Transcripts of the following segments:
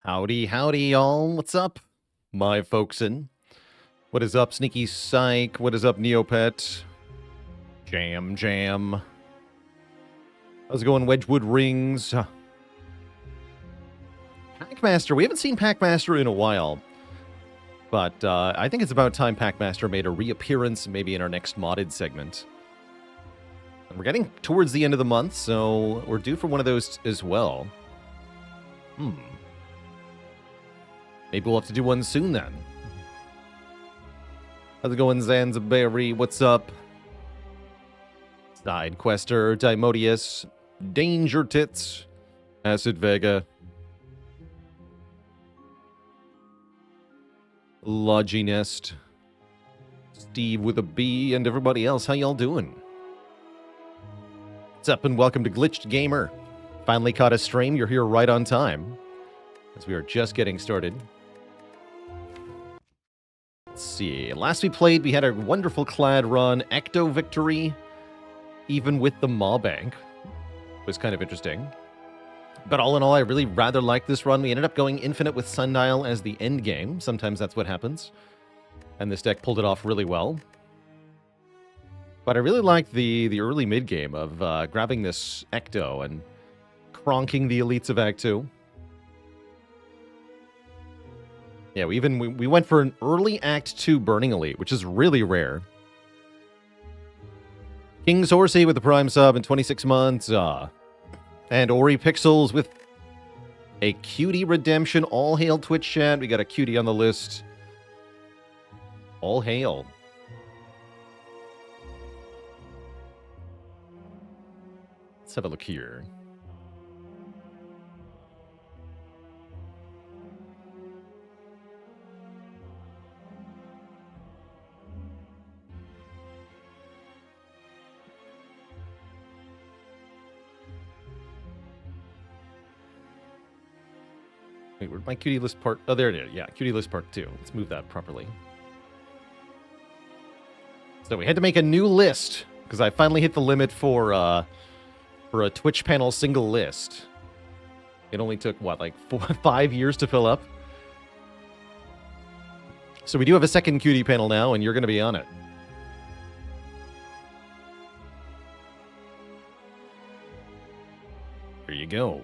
Howdy, howdy, y'all. What's up, my folksin? What is up, Sneaky Psych? What is up, Neopet? Jam, jam. How's it going, Wedgwood Rings? Packmaster. We haven't seen Packmaster in a while. But I think it's about time Packmaster made a reappearance, maybe in our next modded segment. And we're getting towards the end of the month, so we're due for one of those as well. Maybe we'll have to do one soon then. How's it going, Zanzibari? What's up? Side Quester, Dimodius, Danger Tits, Acid Vega, Loginest, Steve with a B, and everybody else. How y'all doing? What's up, and welcome to Glitched Gamer. Finally caught a stream. You're here right on time, as we are just getting started. Let's see. Last we played, we had a wonderful clad run, Ecto victory, even with the Maw Bank. It was kind of interesting. But all in all, I really rather liked this run. We ended up going infinite with Sundial as the end game. Sometimes that's what happens. And this deck pulled it off really well. But I really liked the early mid-game of grabbing this Ecto and cronking the elites of Act 2. Yeah, we went for an early Act 2 Burning Elite, which is really rare. King's Horsey with the Prime sub in 26 months. And Ori Pixels with a cutie redemption. All hail Twitch chat. We got a cutie on the list. All hail. Let's have a look here. Wait, where'd my cutie list part? Oh, there it is. Yeah, cutie list part 2. Let's move that properly. So we had to make a new list because I finally hit the limit for a Twitch panel single list. It only took what, like 5 years to fill up. So we do have a second cutie panel now, and you're going to be on it. There you go.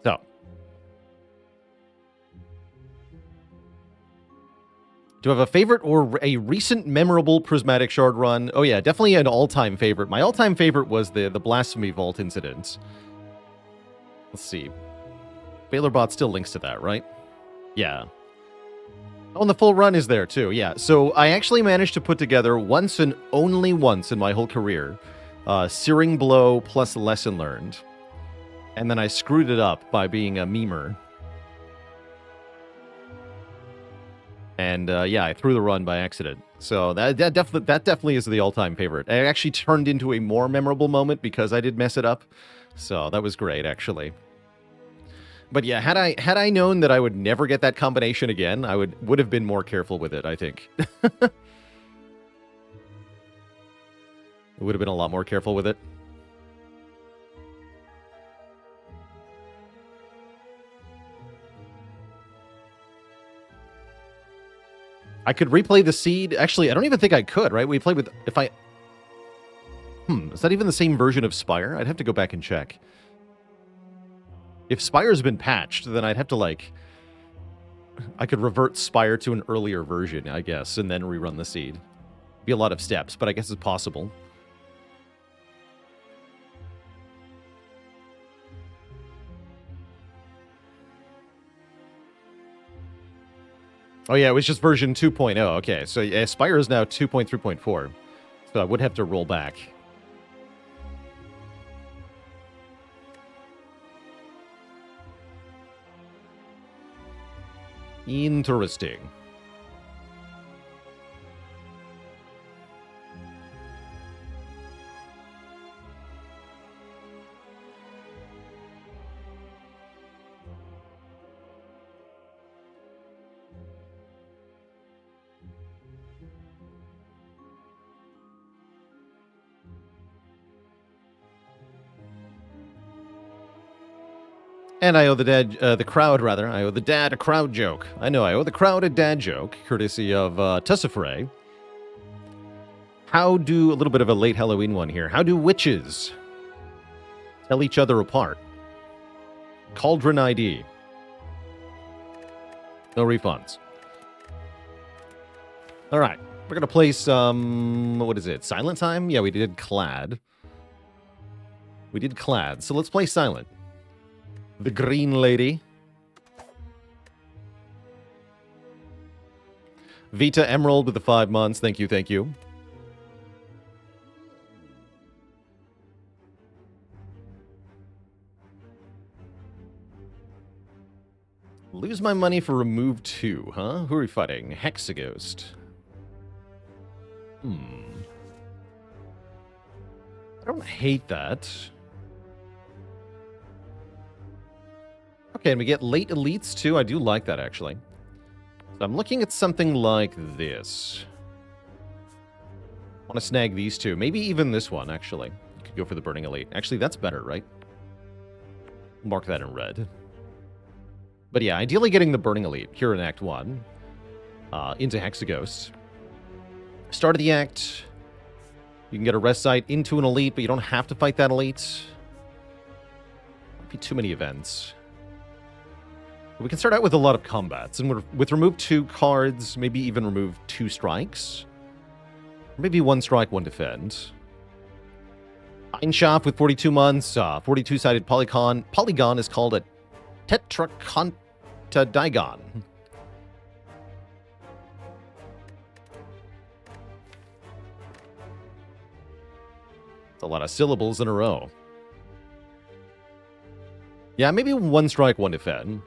So, do you have a favorite or a recent memorable Prismatic Shard run? Oh yeah, definitely an all-time favorite. My all-time favorite was the Blasphemy Vault incident. Let's see. BaalorBot still links to that, right? Yeah. Oh, and the full run is there too, yeah. So I actually managed to put together once and only once in my whole career, Searing Blow plus Lesson Learned. And then I screwed it up by being a memer. And yeah, I threw the run by accident. So that definitely is the all-time favorite. It actually turned into a more memorable moment because I did mess it up. So that was great, actually. But yeah, had I known that I would never get that combination again, I would have been more careful with it, I think. I would have been a lot more careful with it. I could replay the seed. Actually, I don't even think I could, right? We played with... If I... Is that even the same version of Spire? I'd have to go back and check. If Spire's been patched, then I'd have to, like... I could revert Spire to an earlier version, I guess, and then rerun the seed. Be a lot of steps, but I guess it's possible. Oh yeah, it was just version 2.0. Okay, so yeah, Spire is now 2.3.4. So I would have to roll back. Interesting. And I owe the crowd, rather. I owe the dad a crowd joke. I know, I owe the crowd a dad joke, courtesy of Tessifray. A little bit of a late Halloween one here. How do witches tell each other apart? Cauldron ID. No refunds. All right. We're going to play some, what is it? Silent time? Yeah, we did Clad. So let's play Silent. The Green Lady. Vita Emerald with the 5 months. Thank you, thank you. Lose my money for remove 2, huh? Who are we fighting? Hexaghost. I don't hate that. Okay, and we get late elites too. I do like that, actually. So I'm looking at something like this. I want to snag these two. Maybe even this one, actually. You could go for the Burning Elite. Actually, that's better, right? Mark that in red. But yeah, ideally getting the Burning Elite here in Act 1 into Hexaghost. Start of the act, you can get a rest site into an elite, but you don't have to fight that elite. Might be too many events. But we can start out with a lot of combats, and with remove 2 cards, maybe even remove 2 strikes. Or maybe 1 strike, 1 defend. Einschaft with 42 months, 42-sided polygon. Polygon is called a tetracontadigon. It's a lot of syllables in a row. Yeah, maybe 1 strike, 1 defend.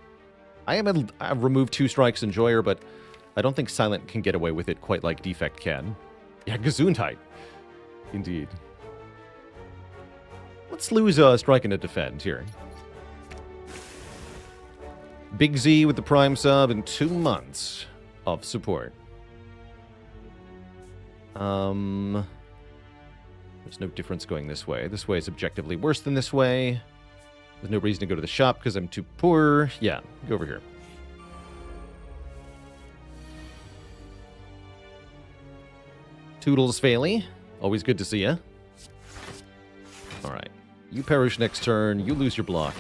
I've removed 2 strikes Enjoyer, but I don't think Silent can get away with it quite like Defect can. Yeah, Gesundheit. Indeed. Let's lose a strike and a defend here. Big Z with the Prime sub and 2 months of support. There's no difference going this way. This way is objectively worse than this way. There's no reason to go to the shop because I'm too poor. Yeah, go over here. Toodles Failey. Always good to see ya. Alright. You perish next turn. You lose your block.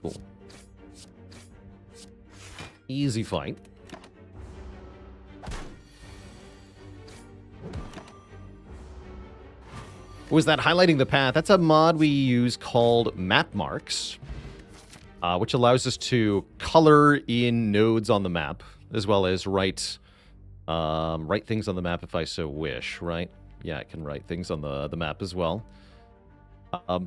Cool. Easy fight. Was that highlighting the path? That's a mod we use called Map Marks, which allows us to color in nodes on the map, as well as write things on the map if I so wish, right? Yeah, I can write things on the map as well.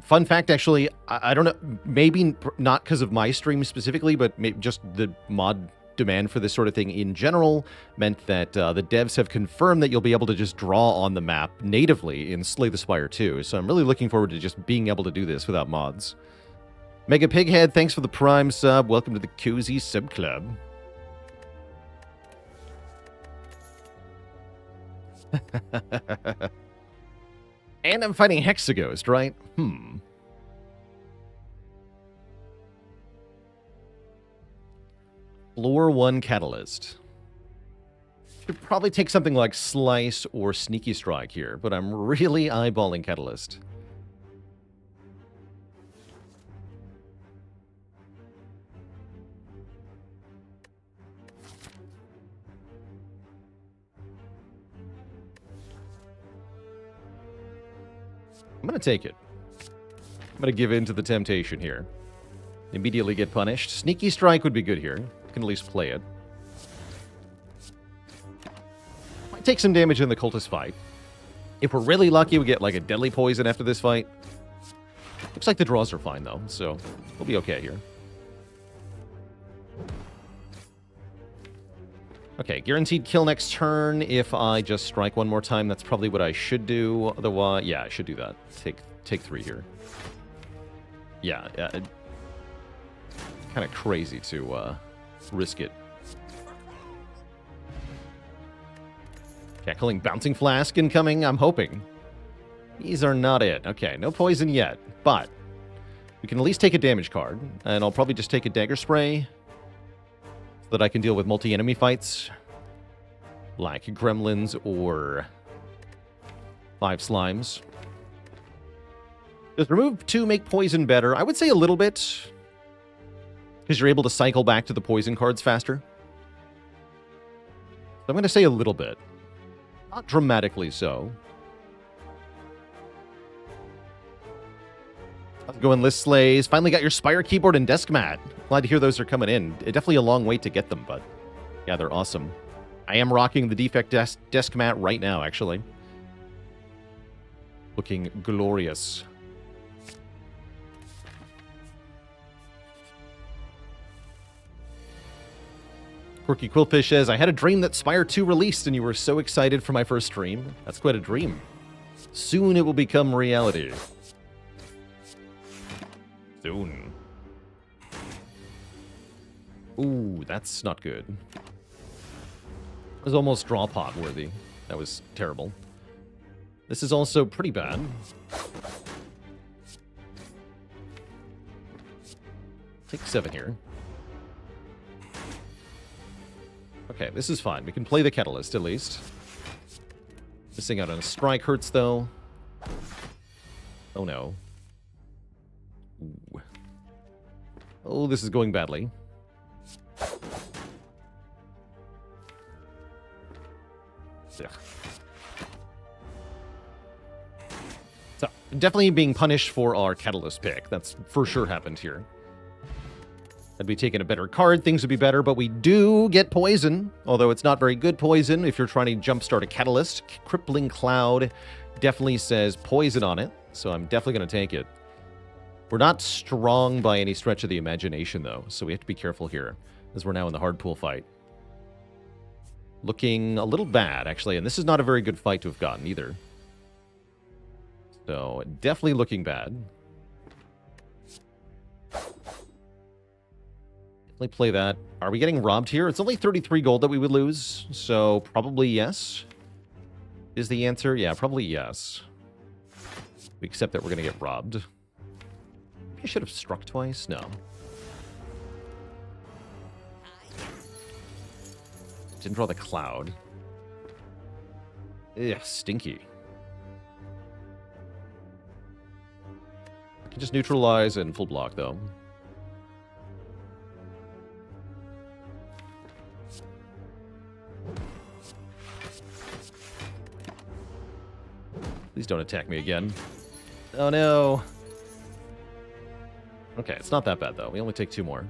Fun fact, actually, I don't know, maybe not because of my stream specifically, but maybe just the mod demand for this sort of thing in general meant that the devs have confirmed that you'll be able to just draw on the map natively in Slay the Spire 2. So I'm really looking forward to just being able to do this without mods. Mega Pighead, thanks for the Prime sub. Welcome to the Cozy Sub Club. And I'm fighting Hexaghost, right? Floor 1 Catalyst. Should probably take something like Slice or Sneaky Strike here, but I'm really eyeballing Catalyst. I'm going to take it. I'm going to give in to the temptation here. Immediately get punished. Sneaky Strike would be good here. Can at least play it. Might take some damage in the cultist fight. If we're really lucky, we get like a deadly poison after this fight. Looks like the draws are fine though, so we'll be okay here. Okay, guaranteed kill next turn. If I just strike one more time, that's probably what I should do. Otherwise, yeah, I should do that. Take 3 here. Yeah, kind of crazy to risk it. Cackling Bouncing Flask incoming, I'm hoping. These are not it. Okay, no poison yet, but we can at least take a damage card, and I'll probably just take a dagger spray so that I can deal with multi-enemy fights, like gremlins or 5 slimes. Does remove 2 make poison better? I would say a little bit, because you're able to cycle back to the poison cards faster. So I'm going to say a little bit. Not dramatically so. Let's go enlist slays. Finally got your Spire keyboard and desk mat. Glad to hear those are coming in. Definitely a long wait to get them, but yeah, they're awesome. I am rocking the Defect desk mat right now, actually. Looking glorious. Quirky Quillfish says, I had a dream that Spire 2 released and you were so excited for my first stream. That's quite a dream. Soon it will become reality. Soon. Ooh, that's not good. It was almost draw pot worthy. That was terrible. This is also pretty bad. Take 7 here. Okay, this is fine. We can play the Catalyst, at least. Missing out on a strike hurts, though. Oh, no. Ooh. Oh, this is going badly. Ugh. So, definitely being punished for our Catalyst pick. That's for sure happened here. Had we taken a better card, things would be better, but we do get poison, although it's not very good poison if you're trying to jumpstart a Catalyst. Crippling Cloud definitely says poison on it, so I'm definitely going to take it. We're not strong by any stretch of the imagination, though, so we have to be careful here, as we're now in the hard pool fight. Looking a little bad, actually, and this is not a very good fight to have gotten, either. So, definitely looking bad. Play that. Are we getting robbed here? It's only 33 gold that we would lose, so probably yes. Is the answer? Yeah, probably yes. We accept that we're going to get robbed. Maybe I should have struck twice? No. Didn't draw the cloud. Ugh, stinky. I can just neutralize and full block, though. Please don't attack me again. Oh, no. Okay, it's not that bad, though. We only take 2 more.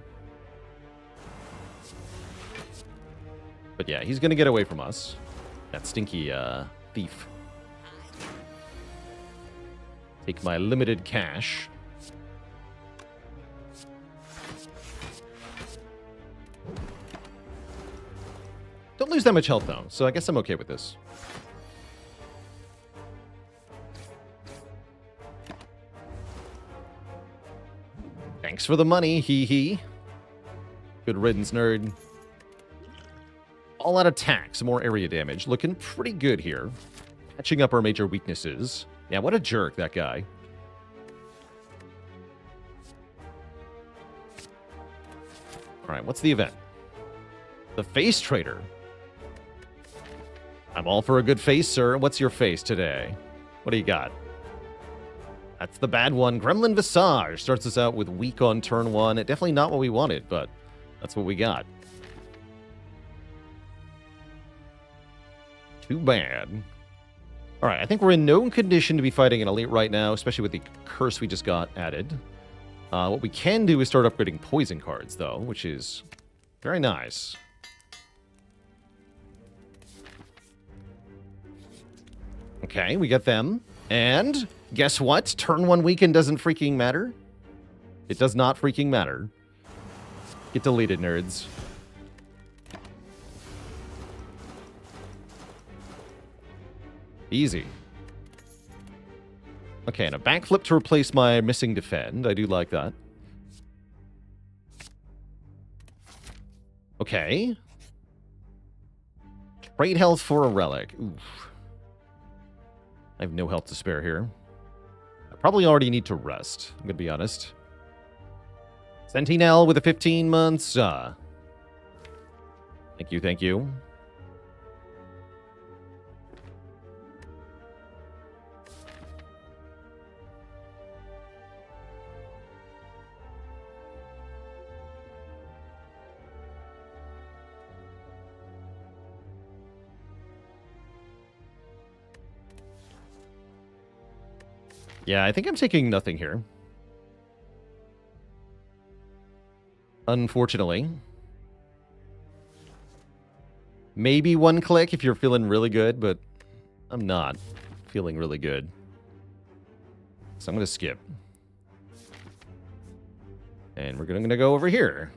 But yeah, he's going to get away from us. That stinky thief. Take my limited cash. Don't lose that much health, though, so I guess I'm okay with this. Thanks for the money, hee. Good riddance, nerd. All out attack, some more area damage. Looking pretty good here. Patching up our major weaknesses. Yeah, what a jerk, that guy. Alright, what's the event? The Face Trader. I'm all for a good face, sir. What's your face today? What do you got? That's the bad one. Gremlin Visage starts us out with weak on turn 1. Definitely not what we wanted, but that's what we got. Too bad. All right, I think we're in no condition to be fighting an elite right now, especially with the curse we just got added. What we can do is start upgrading poison cards, though, which is very nice. Okay, we get them. And guess what? Turn 1 weekend doesn't freaking matter. It does not freaking matter. Get deleted, nerds. Easy. Okay, and a backflip to replace my missing defend. I do like that. Okay. Trade health for a relic. Oof. I have no health to spare here. I probably already need to rest, I'm going to be honest. Sentinel with the 15 months. Thank you, thank you. Yeah, I think I'm taking nothing here. Unfortunately. Maybe one click if you're feeling really good, but I'm not feeling really good. So I'm going to skip. And we're going to go over here.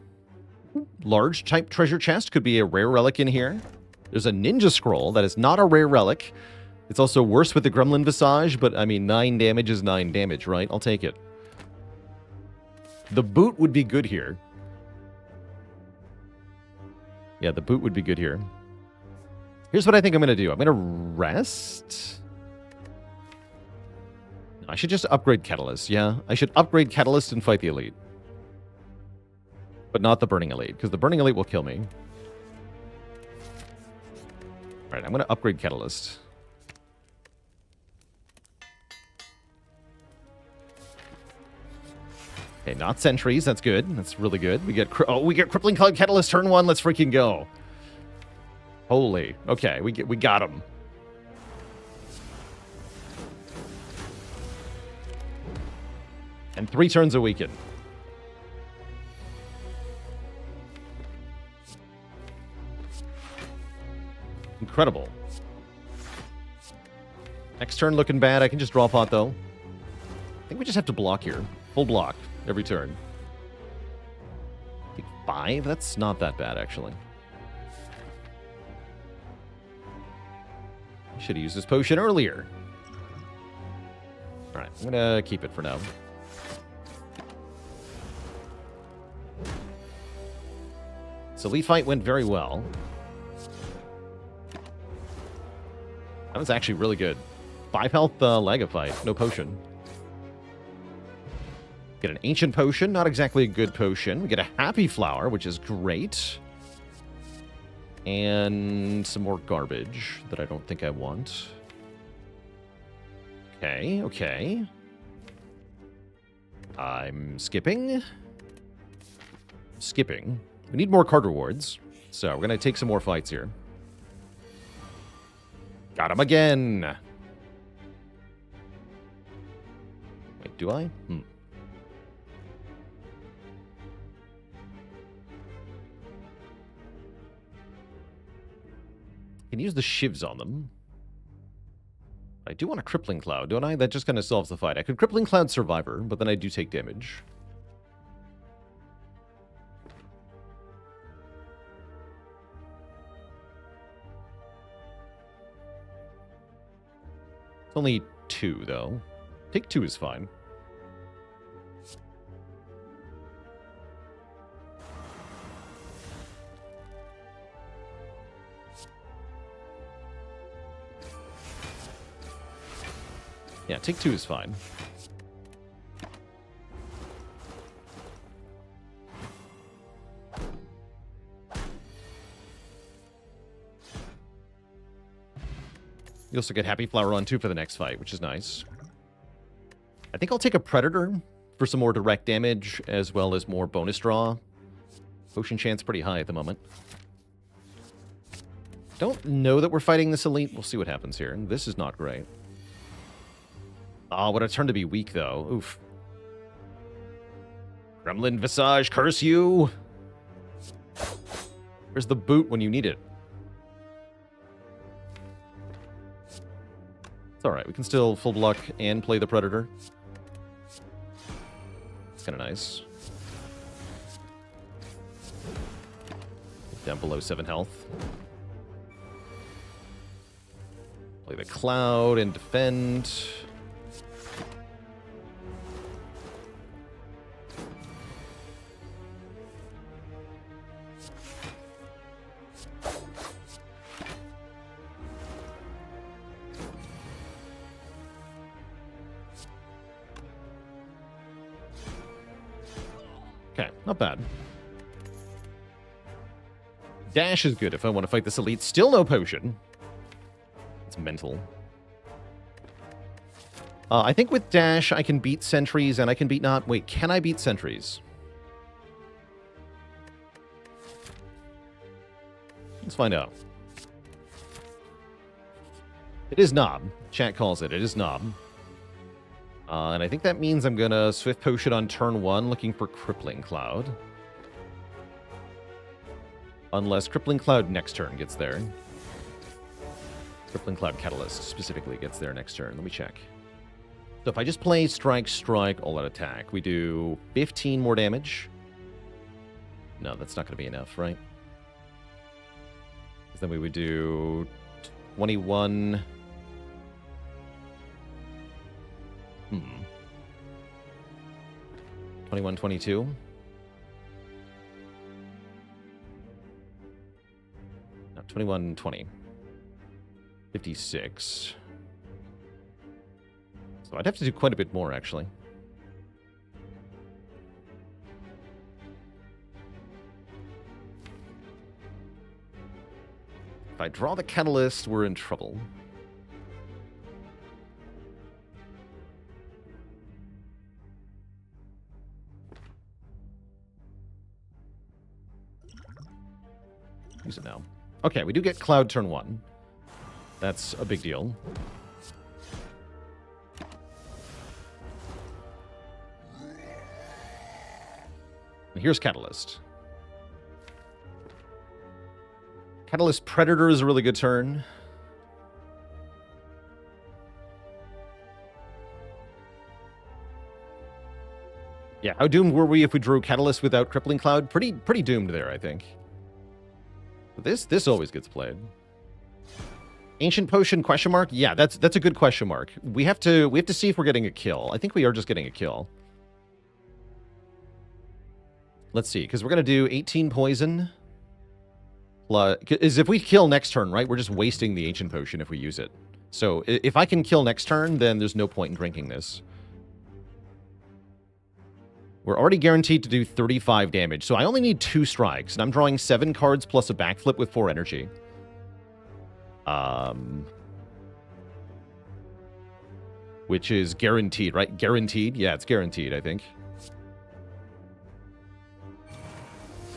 Large type treasure chest. Could be a rare relic in here. There's a ninja scroll that is not a rare relic. It's also worse with the Gremlin Visage, but I mean, 9 damage is 9 damage, right? I'll take it. The boot would be good here. Yeah, the boot would be good here. Here's what I think I'm going to do. I'm going to rest. I should just upgrade Catalyst, yeah. I should upgrade Catalyst and fight the Elite. But not the Burning Elite, because the Burning Elite will kill me. Alright, I'm going to upgrade Catalyst. Okay, not sentries. That's good. That's really good. We get Crippling Cloud Catalyst turn 1. Let's freaking go. Holy. Okay, we got him. And 3 turns a weaken. Incredible. Next turn looking bad. I can just draw pot though. I think we just have to block here. Full block. Every turn. I think 5? That's not that bad, actually. I should have used this potion earlier. Alright, I'm gonna keep it for now. So Elite Fight went very well. That was actually really good. 5 health Laga fight, no potion. Get an Ancient Potion, not exactly a good potion. We get a Happy Flower, which is great. And some more garbage that I don't think I want. Okay, okay. I'm skipping. Skipping. We need more card rewards, so we're going to take some more fights here. Got him again! Wait, do I? Can use the shivs on them. I do want a Crippling Cloud, don't I? That just kind of solves the fight. I could Crippling Cloud Survivor, but then I do take damage. It's only 2, though. Take 2 is fine. Yeah, take 2 is fine. You also get Happy Flower on 2 for the next fight, which is nice. I think I'll take a Predator for some more direct damage, as well as more bonus draw. Potion chance pretty high at the moment. Don't know that we're fighting this Elite. We'll see what happens here. This is not great. Oh, what a turn to be weak, though. Oof. Gremlin Visage, curse you! Where's the boot when you need it? It's alright, we can still full block and play the Predator. It's kind of nice. Down below 7 health. Play the Cloud and defend. Okay, not bad. Dash is good if I want to fight this elite. Still no potion. It's mental. I think with dash, I can beat sentries and I can beat not... Wait, can I beat sentries? Let's find out. It is Knob. Chat calls it. It is Knob. And I think that means I'm going to Swift Potion on turn 1, looking for Crippling Cloud. Unless Crippling Cloud next turn gets there. Crippling Cloud Catalyst specifically gets there next turn. Let me check. So if I just play Strike, Strike, all out attack, we do 15 more damage. No, that's not going to be enough, right? Because then we would do 21... 21, 22. No, 21, 20. 56. So I'd have to do quite a bit more, actually. If I draw the Catalyst, we're in trouble. Use it now. Okay, we do get Cloud turn 1. That's a big deal. And here's Catalyst. Catalyst Predator is a really good turn. Yeah, how doomed were we if we drew Catalyst without Crippling Cloud? Pretty doomed there, I think. This always gets played. Ancient Potion question mark? Yeah, that's a good question mark. We have to see if we're getting a kill. I think we are just getting a kill. Let's see, because we're gonna do 18 poison. Is if we kill next turn, right? We're just wasting the Ancient Potion if we use it. So if I can kill next turn, then there's no point in drinking this. We're already guaranteed to do 35 damage, so I only need 2 strikes, and I'm drawing 7 cards plus a backflip with 4 energy. Which is guaranteed, right? Guaranteed? Yeah, it's guaranteed, I think.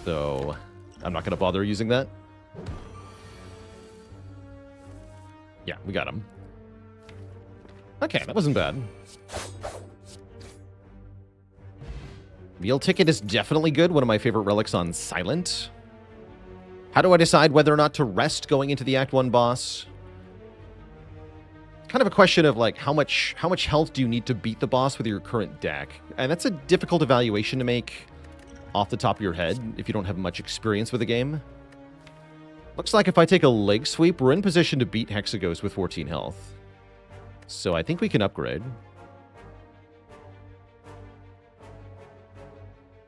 So, I'm not going to bother using that. Yeah, we got him. Okay, that wasn't bad. Meal Ticket is definitely good. One of my favorite relics on Silent. How do I decide whether or not to rest going into the Act 1 boss? Kind of a question of, like, how much health do you need to beat the boss with your current deck? And that's a difficult evaluation to make off the top of your head if you don't have much experience with the game. Looks like if I take a leg sweep, we're in position to beat Hexaghost with 14 health. So I think we can upgrade.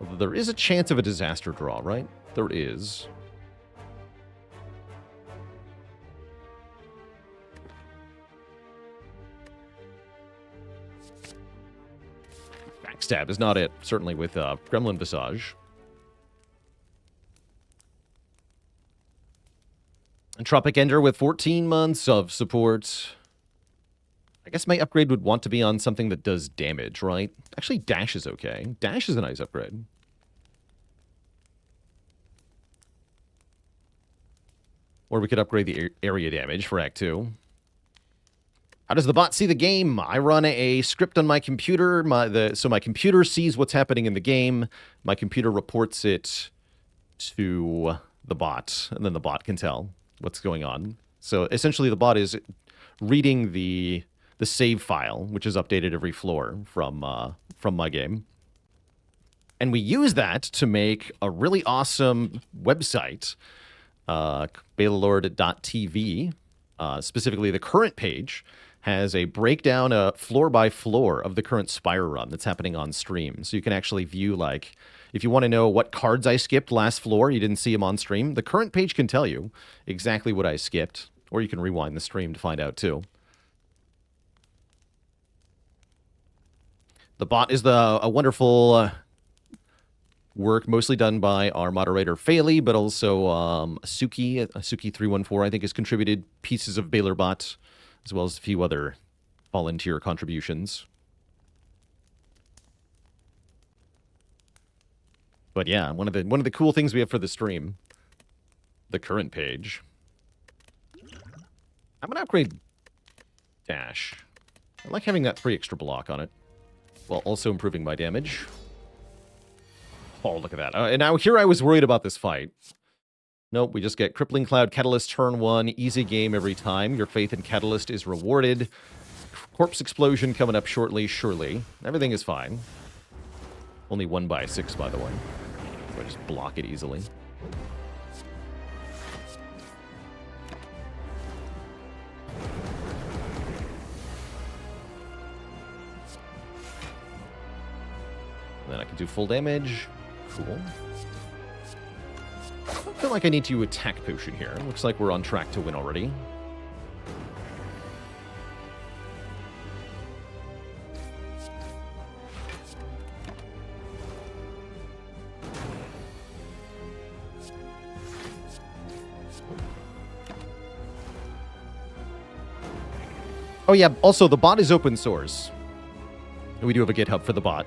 Although there is a chance of a disaster draw, right? There is. Backstab is not it, certainly with Gremlin Visage. Entropic Ender with 14 months of support. I guess my upgrade would want to be on something that does damage, right? Actually, Dash is okay. Dash is a nice upgrade. Or we could upgrade the area damage for Act 2. How does the bot see the game? I run a script on my computer. So my computer sees what's happening in the game. My computer reports it to the bot, and then the bot can tell what's going on. So essentially, the bot is reading the save file, which is updated every floor from my game. And we use that to make a really awesome website, Baalor.tv. Specifically, the current page has a breakdown, floor by floor of the current Spire run that's happening on stream. So you can actually view, like, if you want to know what cards I skipped last floor, you didn't see them on stream, the current page can tell you exactly what I skipped. Or you can rewind the stream to find out, too. The bot is a wonderful work mostly done by our moderator Failey, but also Asuki314, I think, has contributed pieces of Baalor bot, as well as a few other volunteer contributions. But yeah, one of the cool things we have for the stream, the current page. I'm gonna upgrade Dash. I like having that 3 extra block on it, while also improving my damage. Oh, look at that. And now here I was worried about this fight. Nope, we just get Crippling Cloud Catalyst turn 1, easy game every time. Your faith in Catalyst is rewarded. Corpse Explosion coming up shortly, surely. Everything is fine. Only 1/6, by the way. So I just block it easily. And then I can do full damage. Cool. I don't feel like I need to attack potion here. Looks like we're on track to win already. Oh yeah, also the bot is open source. We do have a GitHub for the bot.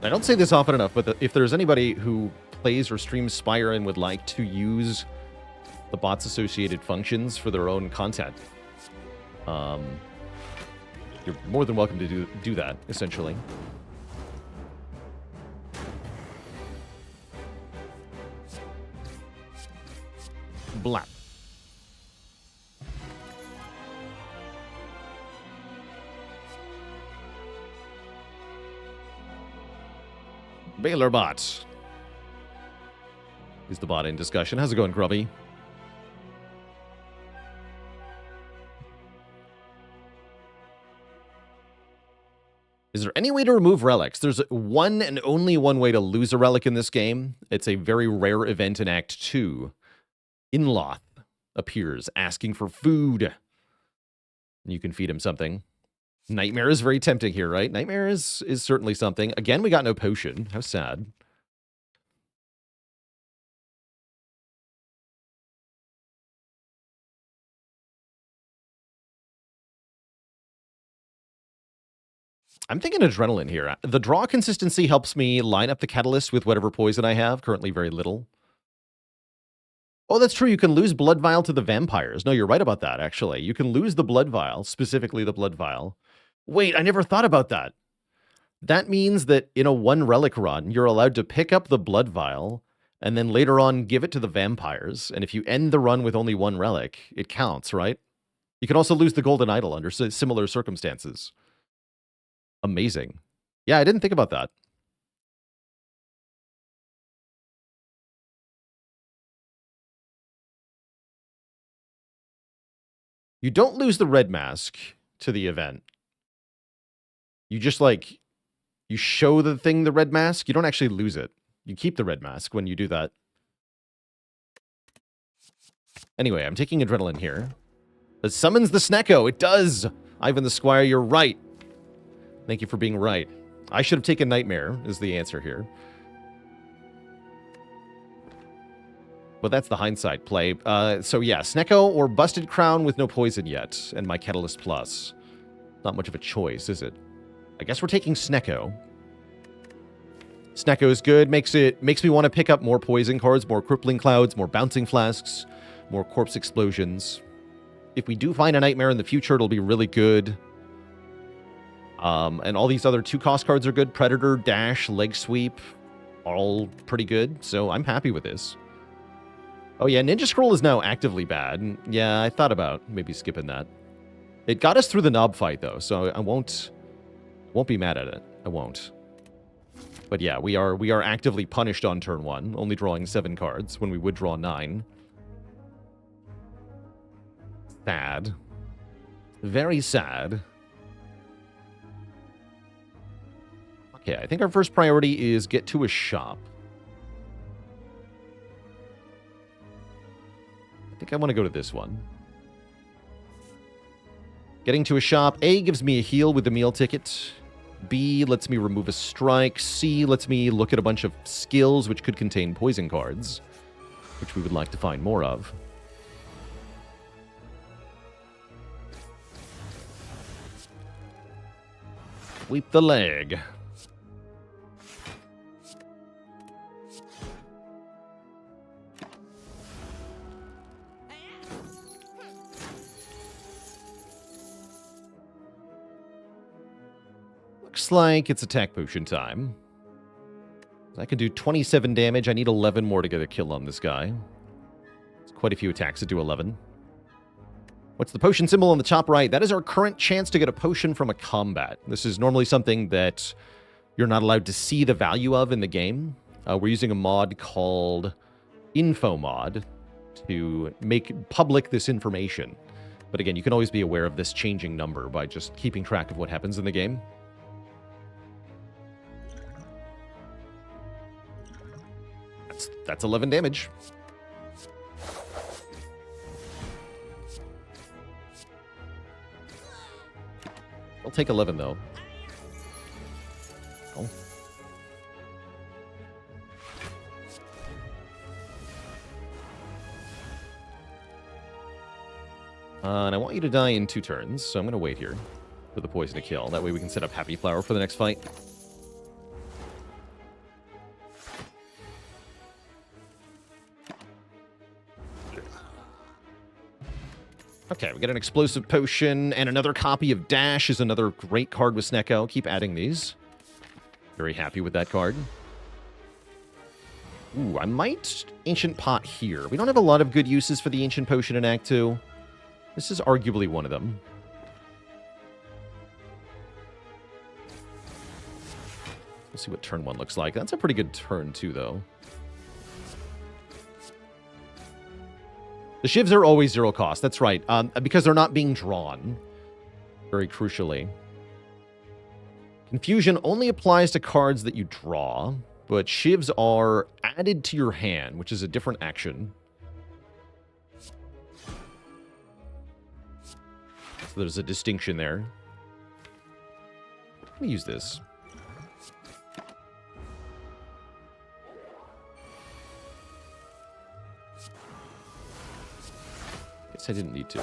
I don't say this often enough, but if there's anybody who plays or streams Spire and would like to use the bot's associated functions for their own content, you're more than welcome to do that, essentially. Blap. Baalor bot is the bot in discussion. How's it going, Grubby? Is there any way to remove relics? There's one and only one way to lose a relic in this game. It's a very rare event in Act 2. Inloth appears asking for food. You can feed him something. Nightmare is very tempting here, right? Nightmare is certainly something. Again, we got no potion. How sad. I'm thinking adrenaline here. The draw consistency helps me line up the catalyst with whatever poison I have. Currently very little. Oh, that's true. You can lose Blood Vial to the vampires. No, you're right about that, actually. You can lose the Blood Vial, specifically the Blood Vial. Wait, I never thought about that. That means that in a 1 relic run, you're allowed to pick up the Blood Vial and then later on give it to the vampires. And if you end the run with only 1 relic, it counts, right? You can also lose the Golden Idol under similar circumstances. Amazing. Yeah, I didn't think about that. You don't lose the red mask to the event. You just, like, you show the thing the red mask. You don't actually lose it. You keep the red mask when you do that. Anyway, I'm taking adrenaline here. It summons the Snecko. It does. Ivan the Squire, you're right. Thank you for being right. I should have taken Nightmare, is the answer here. But that's the hindsight play. So yeah, Snecko or Busted Crown with no poison yet, and my Catalyst Plus. Not much of a choice, is it? I guess we're taking Snecko. Snecko is good. Makes me want to pick up more poison cards, more Crippling Clouds, more Bouncing Flasks, more Corpse Explosions. If we do find a Nightmare in the future, it'll be really good. And all these other 2-cost cards are good. Predator, Dash, Leg Sweep, all pretty good. So I'm happy with this. Oh yeah, Ninja Scroll is now actively bad. Yeah, I thought about maybe skipping that. It got us through the Knob fight though, so I won't be mad at it. I won't. But yeah, we are actively punished on turn 1, only drawing 7 cards when we would draw 9. Sad. Very sad. Okay, I think our first priority is get to a shop. I think I want to go to this one. Getting to a shop, A, gives me a heal with the meal ticket. B, lets me remove a strike. C, lets me look at a bunch of skills which could contain poison cards, which we would like to find more of. Sweep the leg. Looks like it's attack potion time. I can do 27 damage. I need 11 more to get a kill on this guy. It's quite a few attacks to do 11. What's the potion symbol on the top right? That is our current chance to get a potion from a combat. This is normally something that you're not allowed to see the value of in the game. We're using a mod called Info Mod to make public this information. But again, you can always be aware of this changing number by just keeping track of what happens in the game. That's 11 damage. I'll take 11, though. Oh. And I want you to die in 2 turns, so I'm going to wait here for the poison to kill. That way we can set up Happy Flower for the next fight. Okay, we get an explosive potion, and another copy of Dash is another great card with Snecko. Keep adding these. Very happy with that card. Ooh, I might Ancient Pot here. We don't have a lot of good uses for the Ancient Potion in Act 2. This is arguably one of them. We'll see what turn 1 looks like. That's a pretty good turn, too, though. The shivs are always 0 cost. That's right. Because they're not being drawn. Very crucially. Confusion only applies to cards that you draw, but shivs are added to your hand, which is a different action. So there's a distinction there. Let me use this. I didn't need to.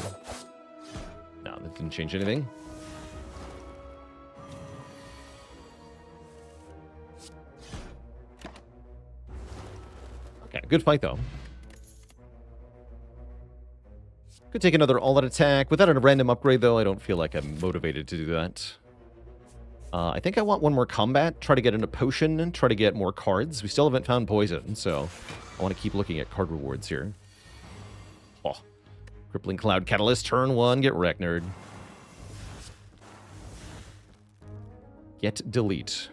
No, that didn't change anything. Okay, good fight, though. Could take another all-out attack. Without a random upgrade, though, I don't feel like I'm motivated to do that. I think I want one more combat. Try to get into potion and try to get more cards. We still haven't found poison, so I want to keep looking at card rewards here. Oh. Crippling Cloud Catalyst, turn 1, get wrecked, nerd. Get delete.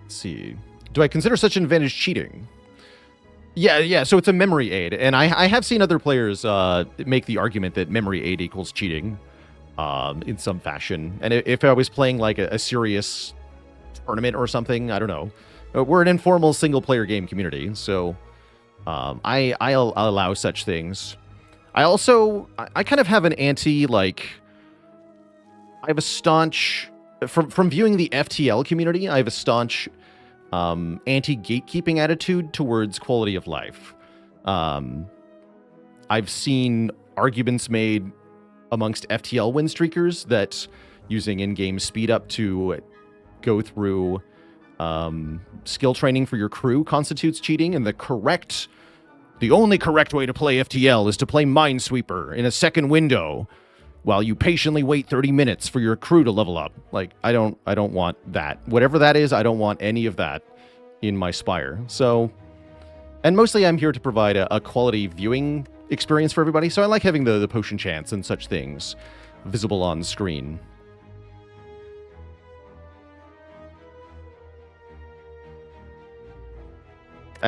Let's see. Do I consider such an advantage cheating? Yeah, so it's a memory aid, and I have seen other players make the argument that memory aid equals cheating in some fashion. And if I was playing like a serious tournament or something, I don't know. We're an informal single-player game community, so I'll allow such things. I kind of have an I have a staunch... From viewing the FTL community, I have a staunch... anti-gatekeeping attitude towards quality of life. I've seen arguments made amongst FTL win streakers that using in-game speed up to go through skill training for your crew constitutes cheating, and the only correct way to play FTL is to play Minesweeper in a second window while you patiently wait 30 minutes for your crew to level up. Like, I don't want that. Whatever that is, I don't want any of that in my Spire. So, and mostly I'm here to provide a quality viewing experience for everybody, so I like having the potion chance and such things visible on screen.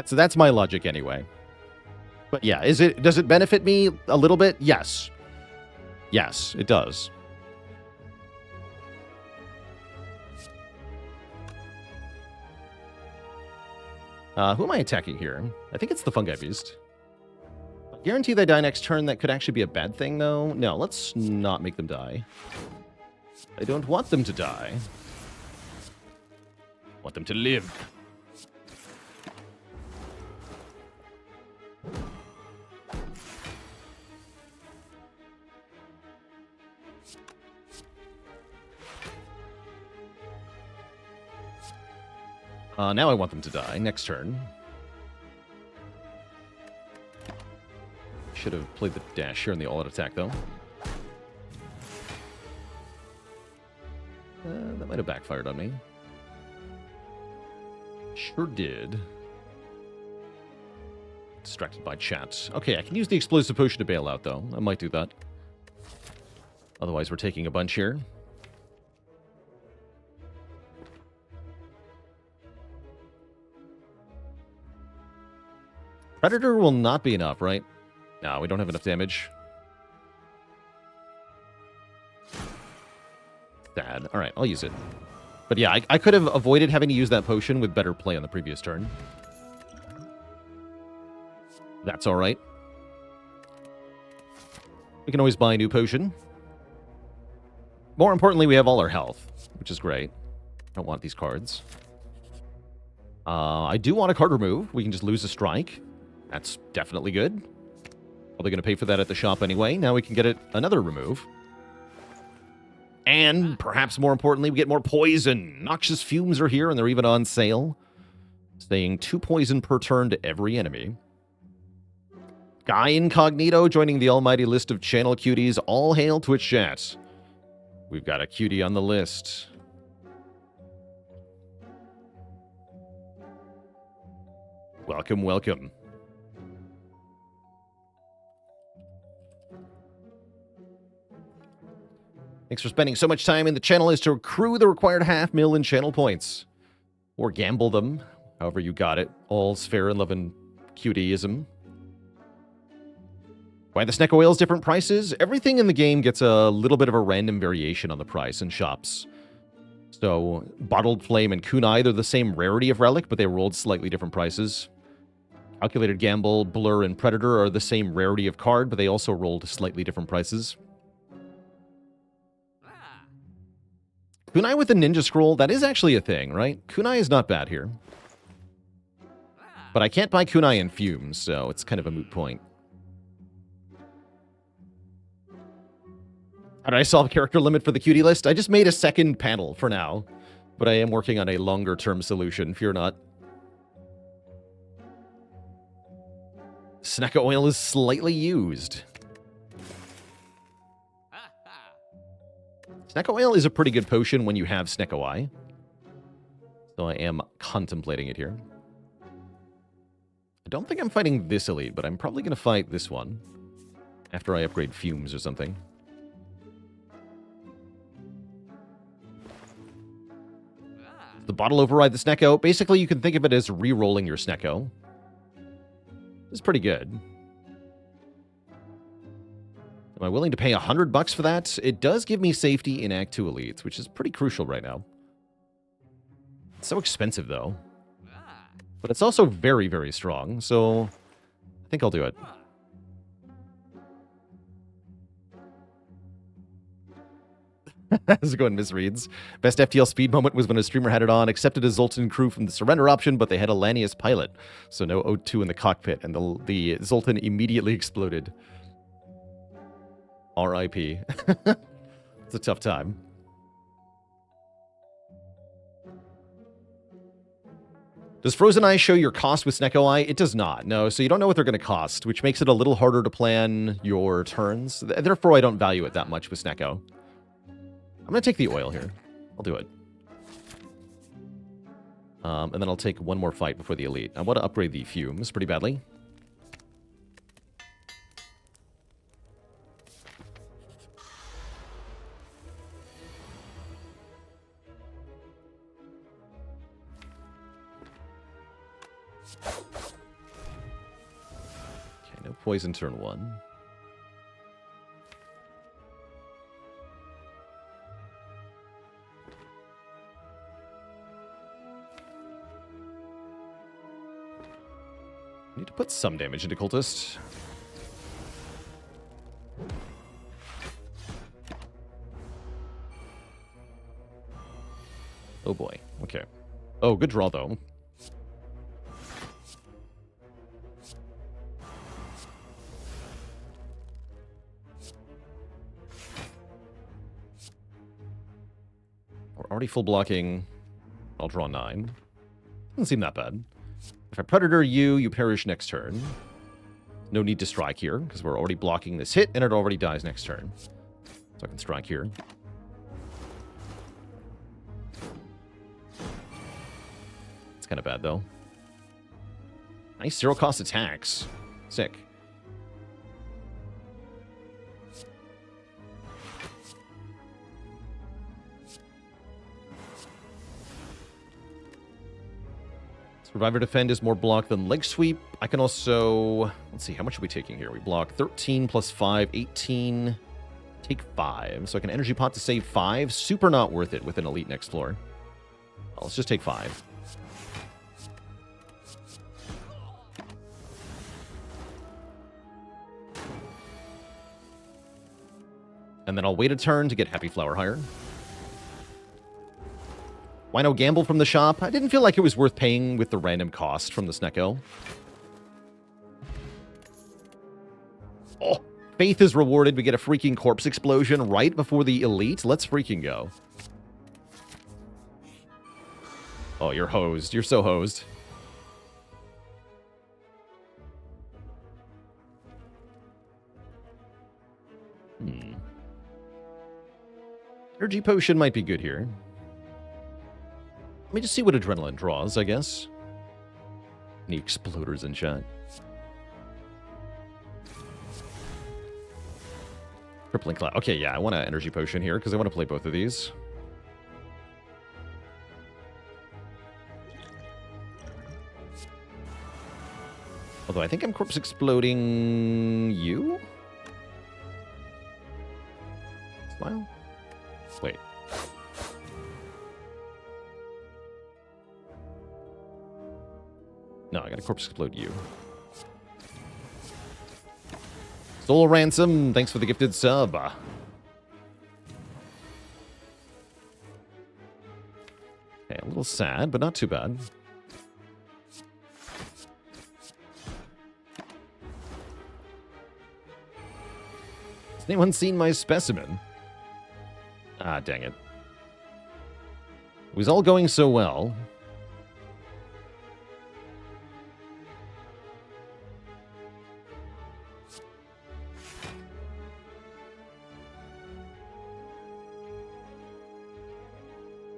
That's my logic anyway. But yeah, does it benefit me a little bit? Yes. Yes, it does. Who am I attacking here? I think it's the Fungi Beast. Guarantee they die next turn. That could actually be a bad thing, though. No, let's not make them die. I don't want them to die. I want them to live. Now I want them to die next turn. Should have played the dash here in the all-out attack, though. That might have backfired on me. Sure did. Distracted by chat. Okay, I can use the explosive potion to bail out, though. I might do that. Otherwise, we're taking a bunch here. Predator will not be enough, right? No, we don't have enough damage. Sad. All right, I'll use it. But yeah, I could have avoided having to use that potion with better play on the previous turn. That's all right. We can always buy a new potion. More importantly, we have all our health, which is great. I don't want these cards. I do want a card remove. We can just lose a strike. That's definitely good. Probably going to pay for that at the shop anyway. Now we can get it another remove. And perhaps more importantly, we get more poison. Noxious fumes are here, and they're even on sale. Saying 2 poison per turn to every enemy. Guy Incognito joining the almighty list of channel cuties. All hail Twitch chat. We've got a cutie on the list. Welcome, welcome. Thanks for spending so much time in the channel as to accrue the required 500,000 channel points. Or gamble them, however you got it. All's fair in love and cutieism. Why the Sneck Oils different prices? Everything in the game gets a little bit of a random variation on the price in shops. So, Bottled Flame and Kunai, they're the same rarity of relic, but they rolled slightly different prices. Calculated Gamble, Blur, and Predator are the same rarity of card, but they also rolled slightly different prices. Kunai with the Ninja Scroll, that is actually a thing, right? Kunai is not bad here. But I can't buy Kunai in Fumes, so it's kind of a moot point. How did I solve character limit for the cutie list? I just made a second panel for now, but I am working on a longer-term solution, fear not. Snecka Oil is slightly used. Snecka Oil is a pretty good potion when you have Snecka Eye. So I am contemplating it here. I don't think I'm fighting this elite, but I'm probably going to fight this one. After I upgrade Fumes or something. The bottle override the Snecko. Basically, you can think of it as re-rolling your Snecko. It's pretty good. Am I willing to pay $100 for that? It does give me safety in Act 2 Elites, which is pretty crucial right now. It's so expensive, though. But it's also very, very strong, so I think I'll do it. How's it going, Misreads? Best FTL speed moment was when a streamer had it on, accepted a Zoltan crew from the surrender option, but they had a Lanius pilot. So no O2 in the cockpit, and the Zoltan immediately exploded. R.I.P. It's a tough time. Does Frozen Eye show your cost with Snecko Eye? It does not, no. So you don't know what they're going to cost, which makes it a little harder to plan your turns. Therefore, I don't value it that much with Snecko. I'm going to take the oil here. I'll do it. And then I'll take one more fight before the elite. I want to upgrade the Fumes pretty badly. Poison turn 1. Need to put some damage into Cultist. Oh boy. Okay. Oh, good draw, though. We're already full blocking. I'll draw 9. Doesn't seem that bad. If I Predator you, you perish next turn. No need to strike here, because we're already blocking this hit, and it already dies next turn. So I can strike here. It's kind of bad, though. Nice zero-cost attacks. Sick. Survivor Defend is more block than Leg Sweep. I can also... Let's see, how much are we taking here? We block 13 plus 5, 18. Take 5. So I can Energy Pot to save 5. Super not worth it with an Elite next floor. Well, let's just take 5. And then I'll wait a turn to get Happy Flower higher. Why no gamble from the shop? I didn't feel like it was worth paying with the random cost from the Snecko. Oh, Faith is rewarded. We get a freaking corpse explosion right before the elite. Let's freaking go. Oh, you're hosed. You're so hosed. Energy Potion might be good here. Let me just see what Adrenaline draws, I guess. Any exploders in chat? Crippling Cloud. Okay, yeah, I want an Energy Potion here because I want to play both of these. Although I think I'm Corpse Exploding you? Smile? Wait. No, I gotta Corpse Explode you. Soul Ransom, thanks for the gifted sub. Okay, a little sad, but not too bad. Has anyone seen my specimen? Ah, dang it. It was all going so well.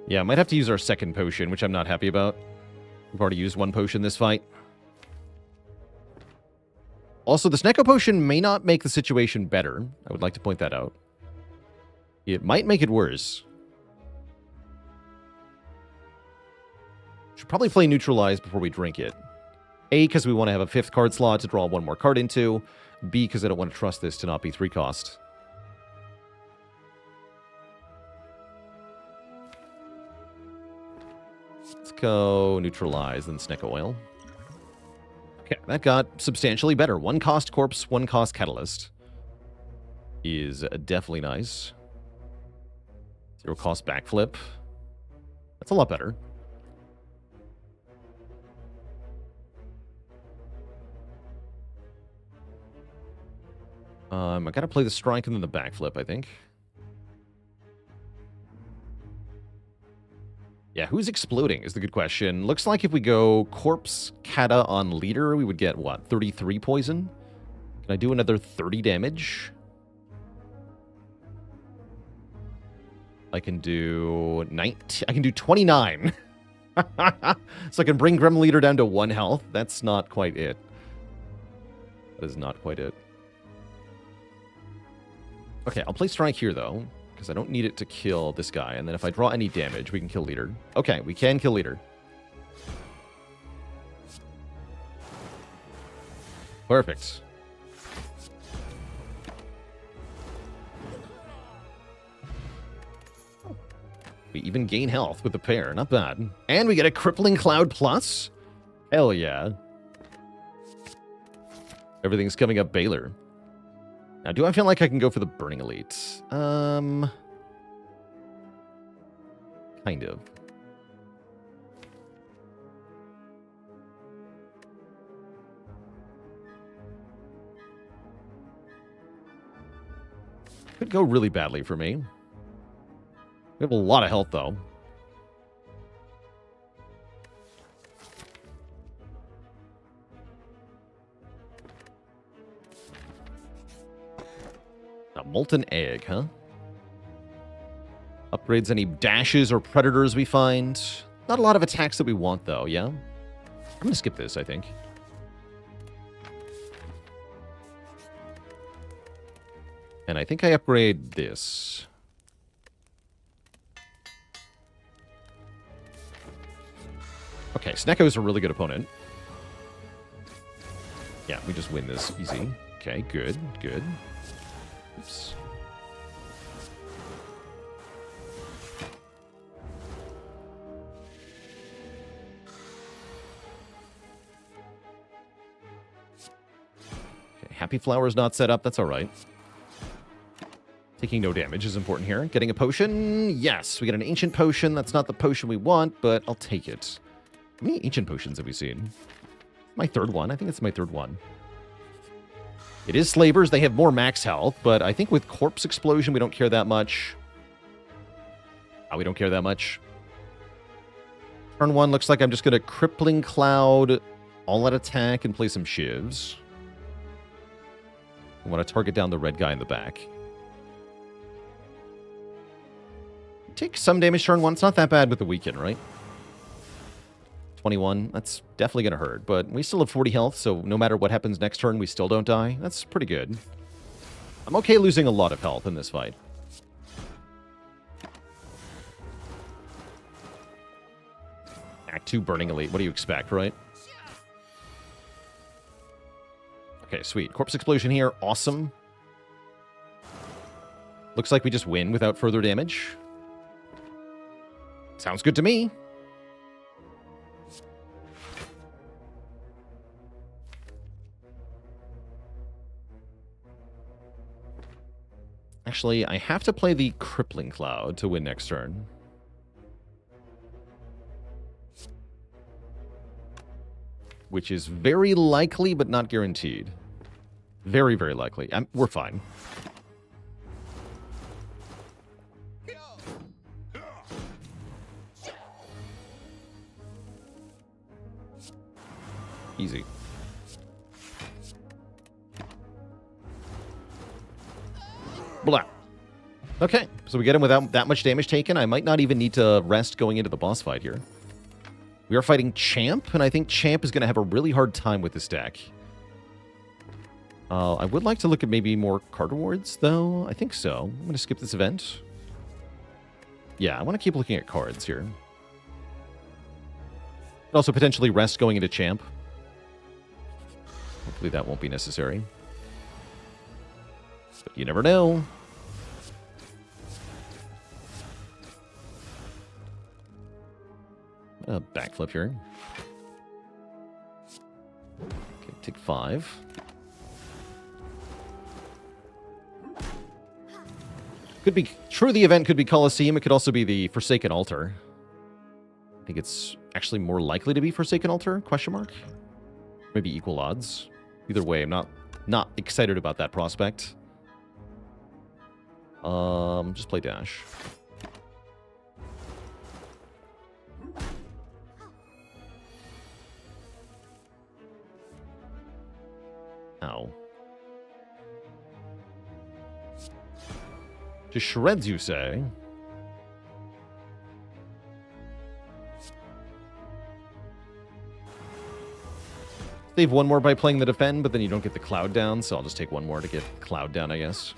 Yeah, might have to use our second potion, which I'm not happy about. We've already used one potion this fight. Also, the Snecko potion may not make the situation better. I would like to point that out. It might make it worse. Should probably play Neutralize before we drink it. A, because we want to have a 5th card slot to draw one more card into. B, because I don't want to trust this to not be 3 cost. Let's go Neutralize, then Snecko Oil. Okay, that got substantially better. 1 cost Corpse, 1 cost Catalyst. Is definitely nice. 0 cost Backflip. That's a lot better. I gotta play the Strike and then the Backflip, I think. Yeah, who's exploding is the good question. Looks like if we go Corpse Kata on Leader, we would get, what, 33 poison? Can I do another 30 damage? I can do 19. I can do 29. So I can bring Grim Leader down to 1 health. That's not quite it. That is not quite it. Okay, I'll play Strike here, though, because I don't need it to kill this guy. And then if I draw any damage, we can kill Leader. Okay, we can kill Leader. Perfect. We even gain health with the pair. Not bad. And we get a Crippling Cloud Plus. Hell yeah. Everything's coming up Baalor. Now, do I feel like I can go for the Burning Elite? Kind of. Could go really badly for me. We have a lot of health, though. A Molten Egg, huh? Upgrades any dashes or predators we find. Not a lot of attacks that we want, though, yeah? I'm going to skip this, I think. And I think I upgrade this. Okay, Snecko's a really good opponent. Yeah, we just win this easy. Okay, good, good. Oops. Okay, Happy Flower's not set up. That's all right. Taking no damage is important here. Getting a potion? Yes, we get an ancient potion. That's not the potion we want, but I'll take it. How many ancient potions have we seen? My third one. I think it's my third one. It is Slavers. They have more max health, but I think with Corpse Explosion, we don't care that much. We don't care that much. Turn 1 looks like I'm just going to Crippling Cloud, all-out attack, and play some shivs. I want to target down the red guy in the back. Take some damage turn 1. It's not that bad with the weaken, right? 21. That's definitely going to hurt, but we still have 40 health, so no matter what happens next turn, we still don't die. That's pretty good. I'm okay losing a lot of health in this fight. Act 2 Burning Elite. What do you expect, right? Okay, sweet. Corpse Explosion here. Awesome. Looks like we just win without further damage. Sounds good to me. Actually, I have to play the Crippling Cloud to win next turn. Which is very likely, but not guaranteed. Very, very likely. We're fine. Easy. Blah. Okay, so we get him without that much damage taken. I might not even need to rest going into the boss fight here. We are fighting Champ, and I think Champ is going to have a really hard time with this deck. I would like to look at maybe more card rewards, though. I think so. I'm going to skip this event. Yeah, I want to keep looking at cards here. Also, potentially rest going into Champ. Hopefully that won't be necessary. But you never know. Backflip here. Okay, take 5. Could be true. The event could be Colosseum. It could also be the Forsaken Altar. I think it's actually more likely to be Forsaken Altar? Question mark. Maybe equal odds. Either way, I'm not excited about that prospect. Just play dash. Ow. To shreds, you say? Save one more by playing the defend, but then you don't get the cloud down, so I'll just take one more to get cloud down, I guess.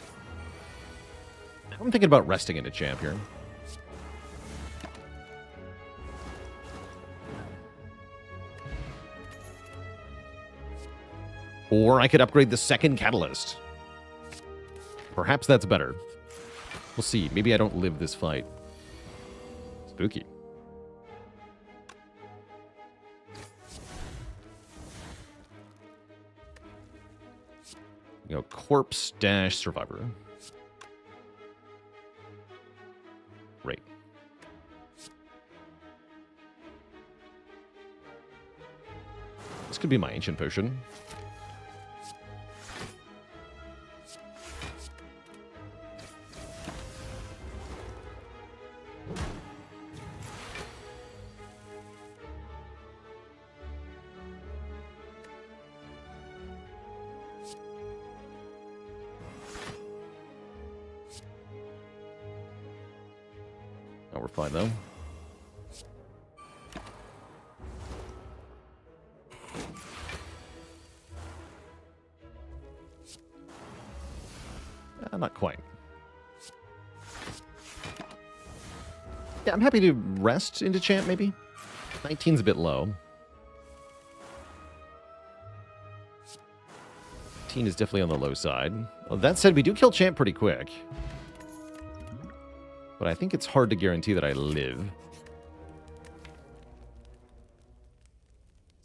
I'm thinking about resting into Champ here. Or I could upgrade the second Catalyst. Perhaps that's better. We'll see. Maybe I don't live this fight. Spooky. You know, corpse dash survivor. Great. This could be my ancient potion. We're fine, though. Not quite. Yeah, I'm happy to rest into champ, maybe. 19's a bit low. 19 is definitely on the low side. Well, that said, we do kill champ pretty quick. But I think it's hard to guarantee that I live.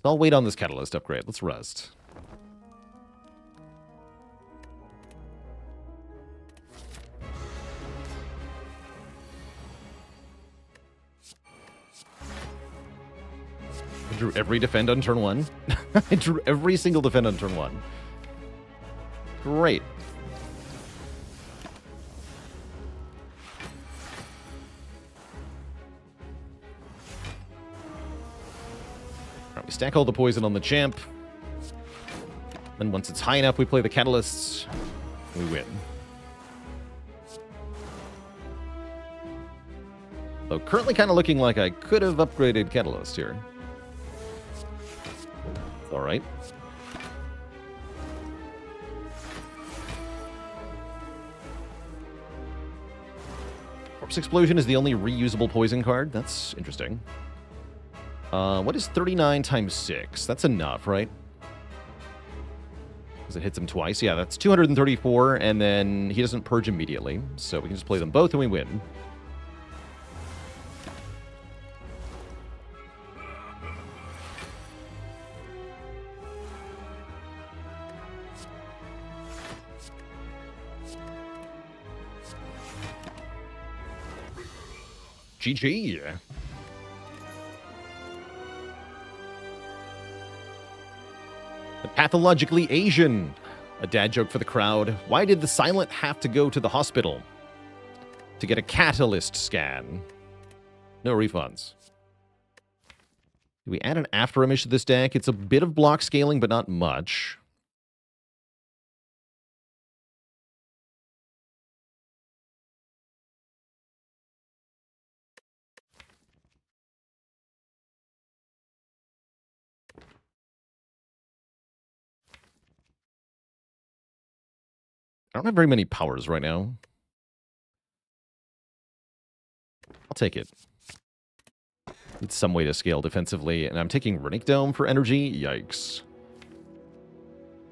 So I'll wait on this catalyst upgrade. Let's rest. I drew every defend on turn 1. I drew every single defend on turn 1. Great. We stack all the poison on the champ. Then once it's high enough, we play the catalysts. We win. Though currently kind of looking like I could have upgraded catalyst here. All right. Corpse Explosion is the only reusable poison card. That's interesting. What is 39 times 6? That's enough, right? Because it hits him twice. Yeah, that's 234, and then he doesn't purge immediately. So we can just play them both and we win. GG. The pathologically Asian. A dad joke for the crowd. Why did the silent have to go to the hospital? To get a catalyst scan. No refunds. Do we add an after image to this deck? It's a bit of block scaling, but not much. I don't have very many powers right now. I'll take it. Need some way to scale defensively, and I'm taking Runic Dome for energy. Yikes.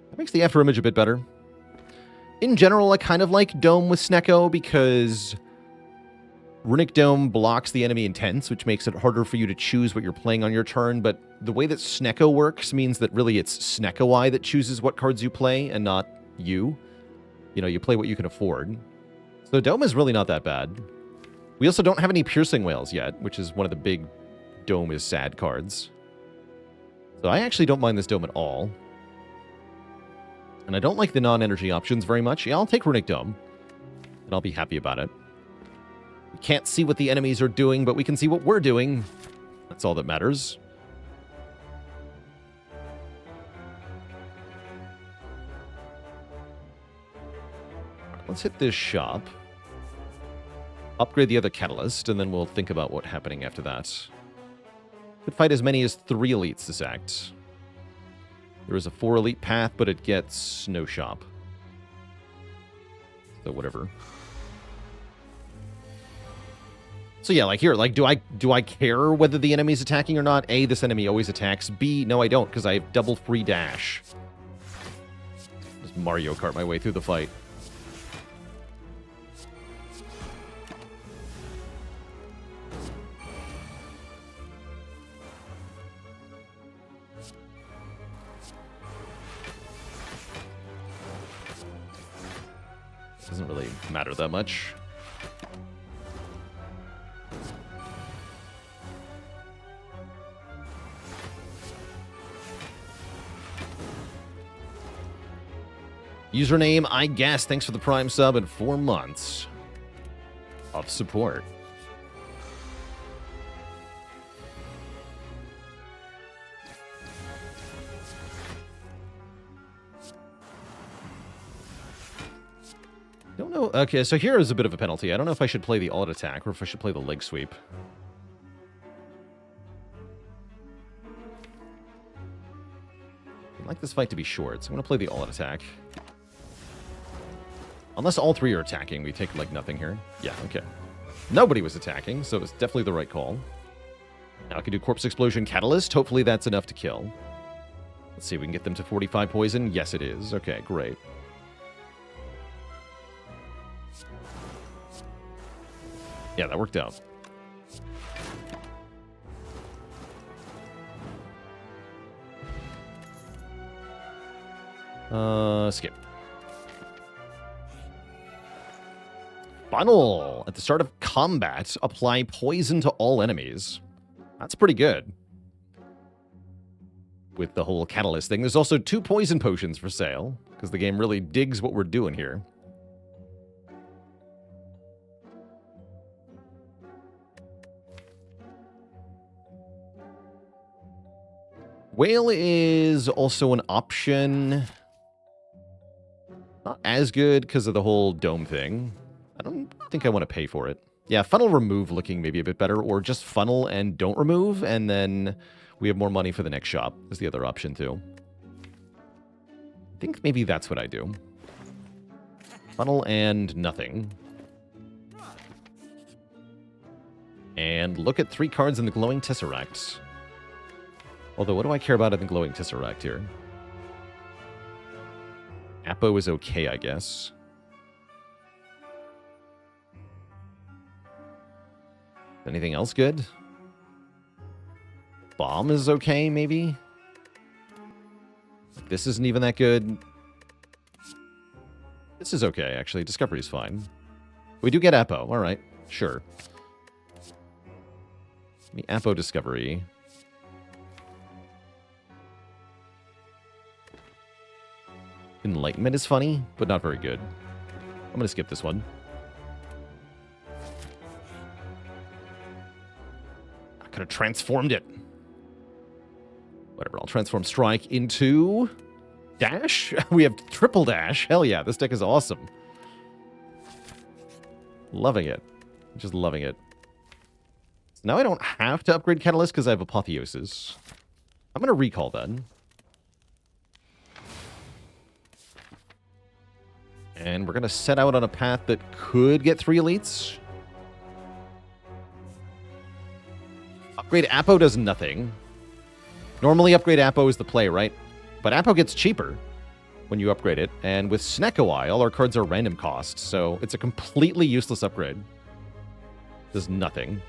That makes the after image a bit better. In general, I kind of like Dome with Snecko because Runic Dome blocks the enemy intense, which makes it harder for you to choose what you're playing on your turn, but the way that Snecko works means that really it's Snecko-I that chooses what cards you play and not you. You know, you play what you can afford. So Dome is really not that bad. We also don't have any Piercing Whales yet, which is one of the big Dome is sad cards. So I actually don't mind this Dome at all. And I don't like the non-energy options very much. Yeah, I'll take Runic Dome. And I'll be happy about it. We can't see what the enemies are doing, but we can see what we're doing. That's all that matters. Let's hit this shop. Upgrade the other catalyst, and then we'll think about what's happening after that. Could fight as many as 3 elites this act. There is a 4 elite path, but it gets no shop. So whatever. So yeah, like here, like do I care whether the enemy's attacking or not? A, this enemy always attacks. B, no I don't, because I have double free dash. Just Mario Kart my way through the fight. Doesn't really matter that much. Username, I guess. Thanks for the Prime sub and 4 months of support. Don't know. Okay, so here is a bit of a penalty. I don't know if I should play the alt attack or if I should play the leg sweep. I'd like this fight to be short, so I'm going to play the alt attack. Unless all three are attacking, we take, like, nothing here. Yeah, okay. Nobody was attacking, so it's definitely the right call. Now I can do Corpse Explosion Catalyst. Hopefully that's enough to kill. Let's see if we can get them to 45 poison. Yes, it is. Okay, great. Yeah, that worked out. Skip. Funnel. At the start of combat, apply poison to all enemies. That's pretty good. With the whole catalyst thing. There's also 2 poison potions for sale, because the game really digs what we're doing here. Whale is also an option. Not as good because of the whole dome thing. I don't think I want to pay for it. Yeah, funnel remove looking maybe a bit better, or just funnel and don't remove, and then we have more money for the next shop is the other option too. I think maybe that's what I do. Funnel and nothing. And look at 3 cards in the Glowing Tesseract. Although, what do I care about in the Glowing Tesseract here? Apo is okay, I guess. Anything else good? Bomb is okay, maybe? This isn't even that good. This is okay, actually. Discovery is fine. We do get Apo. All right, sure. The Apo Discovery. Enlightenment is funny, but not very good. I'm going to skip this one. I could have transformed it. Whatever, I'll transform Strike into Dash. We have triple Dash. Hell yeah, this deck is awesome. Loving it. Just loving it. So now I don't have to upgrade Catalyst because I have Apotheosis. I'm going to recall then. And we're going to set out on a path that could get 3 elites. Upgrade Apo does nothing. Normally, upgrade Apo is the play, right? But Apo gets cheaper when you upgrade it. And with Snecko Eye, all our cards are random cost. So it's a completely useless upgrade. Does nothing.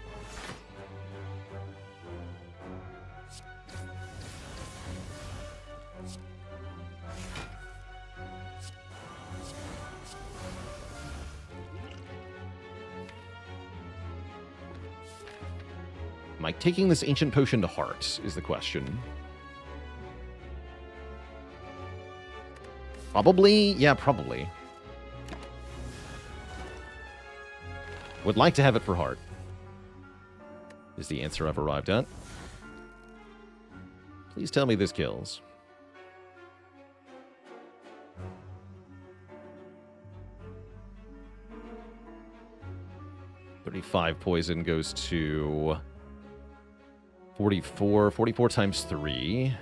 Am I taking this Ancient Potion to heart, is the question. Probably? Yeah, probably. Would like to have it for heart. Is the answer I've arrived at. Please tell me this kills. $35 poison goes to 44. 44 times 3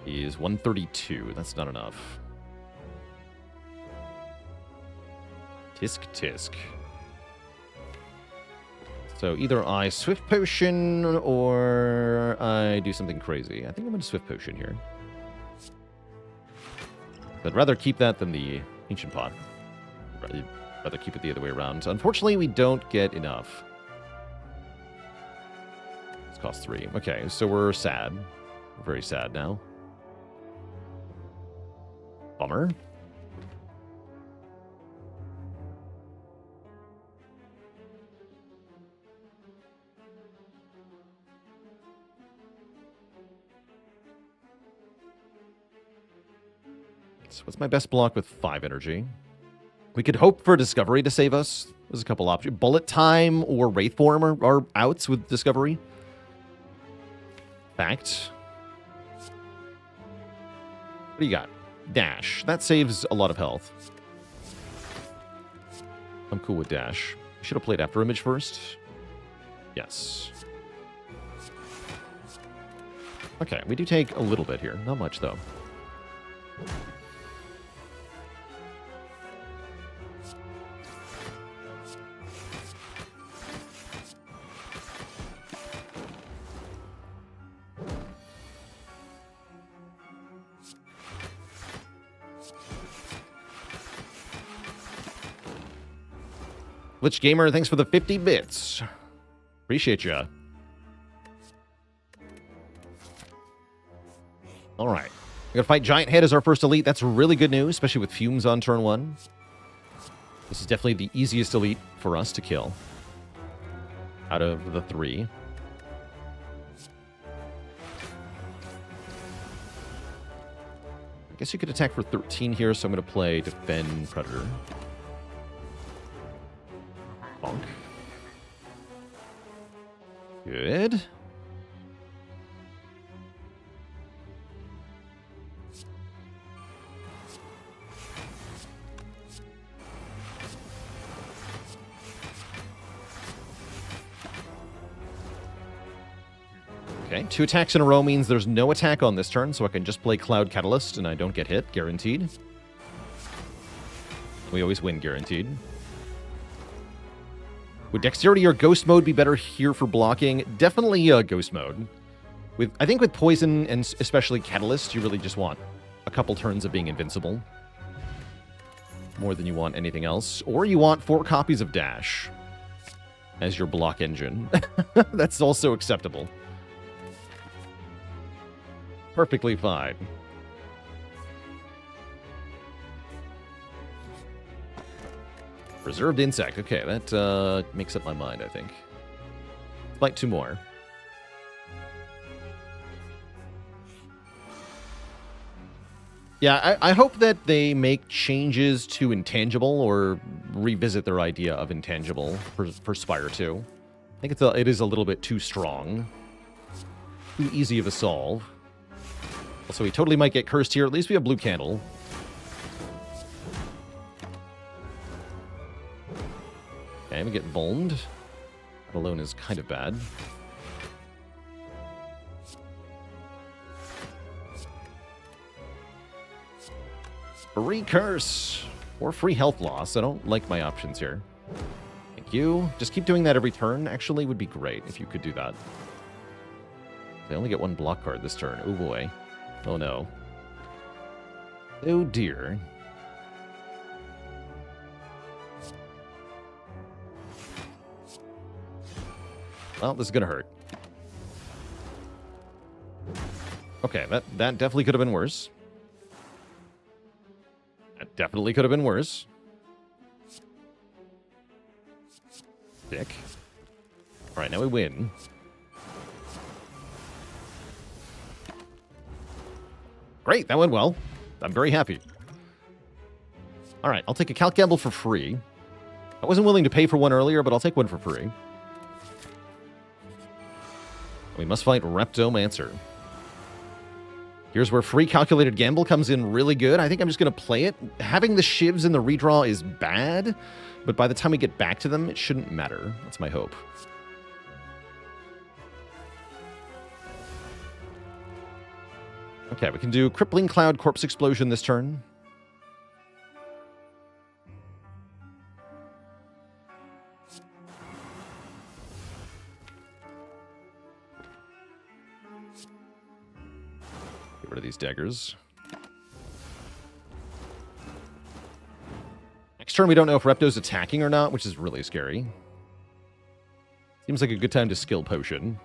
is 132. That's not enough. Tisk tisk. So either I Swift Potion or I do something crazy. I think I'm going to Swift Potion here. I'd rather keep that than the Ancient Pot. Rather keep it the other way around. Unfortunately, we don't get enough. This costs 3. Okay, so we're sad. We're very sad now. Bummer. So what's my best block with 5 energy? We could hope for Discovery to save us. There's a couple options. Bullet Time or Wraith Form are outs with Discovery. Fact. What do you got? Dash. That saves a lot of health. I'm cool with Dash. Should have played After Image first. Yes. Okay, we do take a little bit here. Not much, though. Glitch Gamer, thanks for the 50 bits. Appreciate ya. All right. We're going to fight Giant Head as our first elite. That's really good news, especially with Fumes on turn 1. This is definitely the easiest elite for us to kill out of the 3. I guess you could attack for 13 here, so I'm going to play Defend Predator. Bonk. Good. Okay, 2 attacks in a row means there's no attack on this turn, so I can just play Cloud Catalyst and I don't get hit, guaranteed. We always win, guaranteed. Would Dexterity or Ghost Mode be better here for blocking? Definitely Ghost Mode. I think with Poison and especially Catalyst, you really just want a couple turns of being invincible. More than you want anything else. Or you want 4 copies of Dash as your block engine. That's also acceptable. Perfectly fine. Reserved Insect. Okay, that makes up my mind, I think. Fight 2 more. Yeah, I hope that they make changes to Intangible or revisit their idea of Intangible for Spire 2. I think it is a little bit too strong. Too easy of a solve. Also, we totally might get cursed here. At least we have Blue Candle. Okay, we get vulned. That alone is kind of bad. Free curse or free health loss. I don't like my options here. Thank you. Just keep doing that every turn, actually, would be great if you could do that. They only get 1 block card this turn. Oh boy. Oh no. Oh dear. Well, this is gonna hurt. Okay, that definitely could have been worse. That definitely could have been worse. Dick. Alright, now we win. Great, that went well. I'm very happy. Alright, I'll take a Calc Gamble for free. I wasn't willing to pay for one earlier, but I'll take one for free. We must fight Reptomancer. Here's where free Calculated Gamble comes in really good. I think I'm just going to play it. Having the shivs in the redraw is bad, but by the time we get back to them, it shouldn't matter. That's my hope. Okay, we can do Crippling Cloud Corpse Explosion this turn. Get rid of these daggers. Next turn, we don't know if Repto's attacking or not, which is really scary. Seems like a good time to skill potion.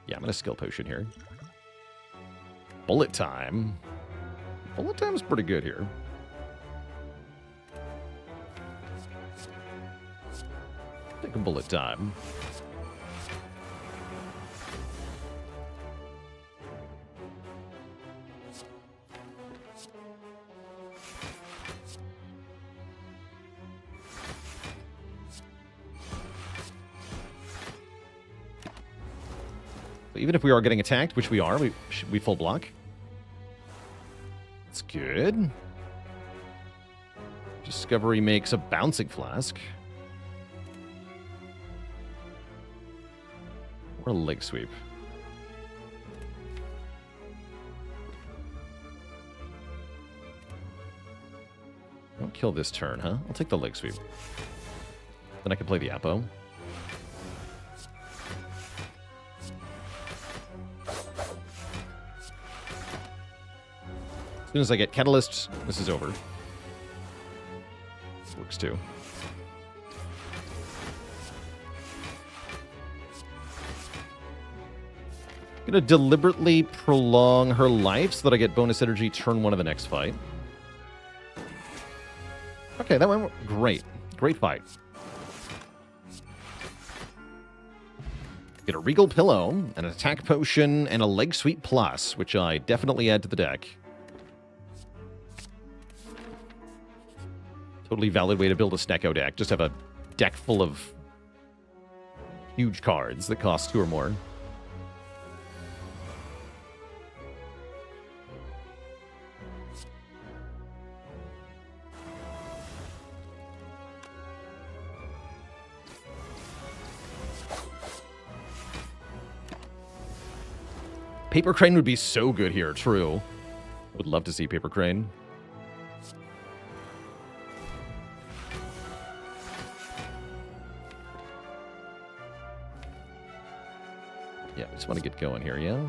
Yeah, I'm going to skill potion here. Bullet time. Bullet time's pretty good here. Take a bullet time. Even if we are getting attacked, which we are, we full block. That's good. Discovery makes a bouncing flask. Or a leg sweep. Don't kill this turn, huh? I'll take the leg sweep. Then I can play the Apo. As soon as I get Catalyst, this is over. Works too. I'm gonna deliberately prolong her life so that I get bonus energy turn 1 of the next fight. Okay, that went great. Great fight. Get a Regal Pillow, an Attack Potion, and a Leg Sweep Plus, which I definitely add to the deck. Totally valid way to build a Snecko deck. Just have a deck full of huge cards that cost 2 or more. Paper Crane would be so good here, true. Would love to see Paper Crane. Yeah, we just want to get going here, yeah?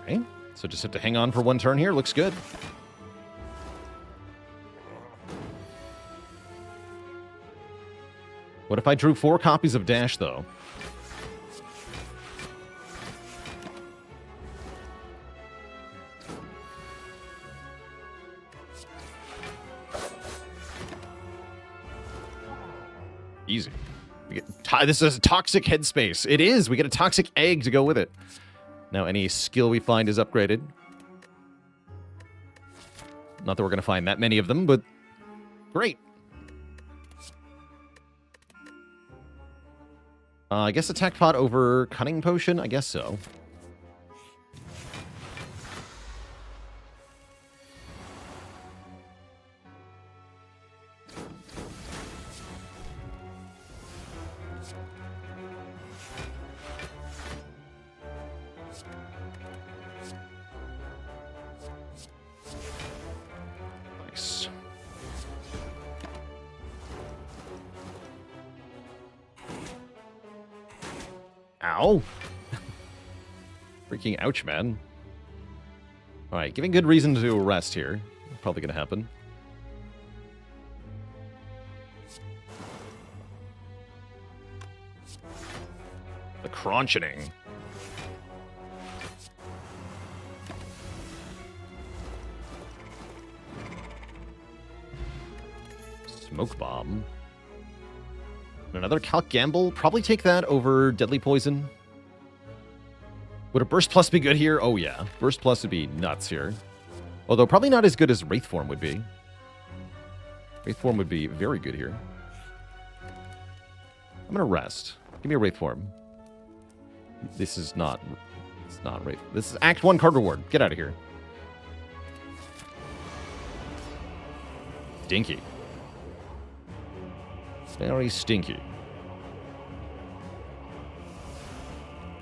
Okay, so just have to hang on for 1 turn here. Looks good. What if I drew 4 copies of Dash, though? Easy. We get this is a toxic headspace. It is. We get a toxic egg to go with it. Now, any skill we find is upgraded. Not that we're going to find that many of them, but great. I guess Attack Pot over Cunning Potion? I guess so. Nice. Ow. Freaking ouch, man. Alright, giving good reason to rest here. Probably gonna happen. The crunching. Smoke Bomb. Another Calc Gamble. Probably take that over Deadly Poison. Would a Burst Plus be good here? Oh, yeah. Burst Plus would be nuts here. Although probably not as good as Wraith Form would be. Wraith Form would be very good here. I'm going to rest. Give me a Wraith Form. This is not... It's not Wraith. This is Act 1 card reward. Get out of here. Stinky. Very stinky.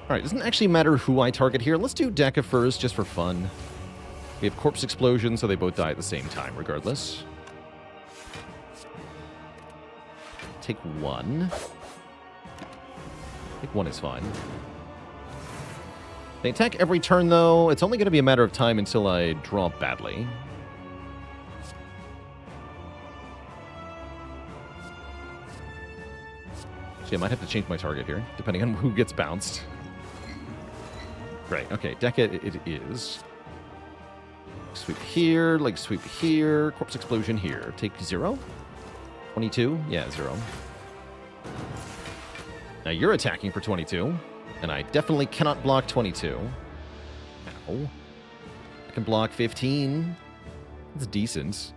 Alright, doesn't actually matter who I target here. Let's do Deca first, just for fun. We have Corpse Explosion, so they both die at the same time, regardless. Take one. Take one is fine. They attack every turn, though. It's only going to be a matter of time until I draw badly. Actually, I might have to change my target here, depending on who gets bounced. Right, okay, deck it is. Sweep here, leg sweep here, Corpse Explosion here. Take 0. 22? Yeah, 0. Now you're attacking for 22, and I definitely cannot block 22. Ow. I can block 15. That's decent.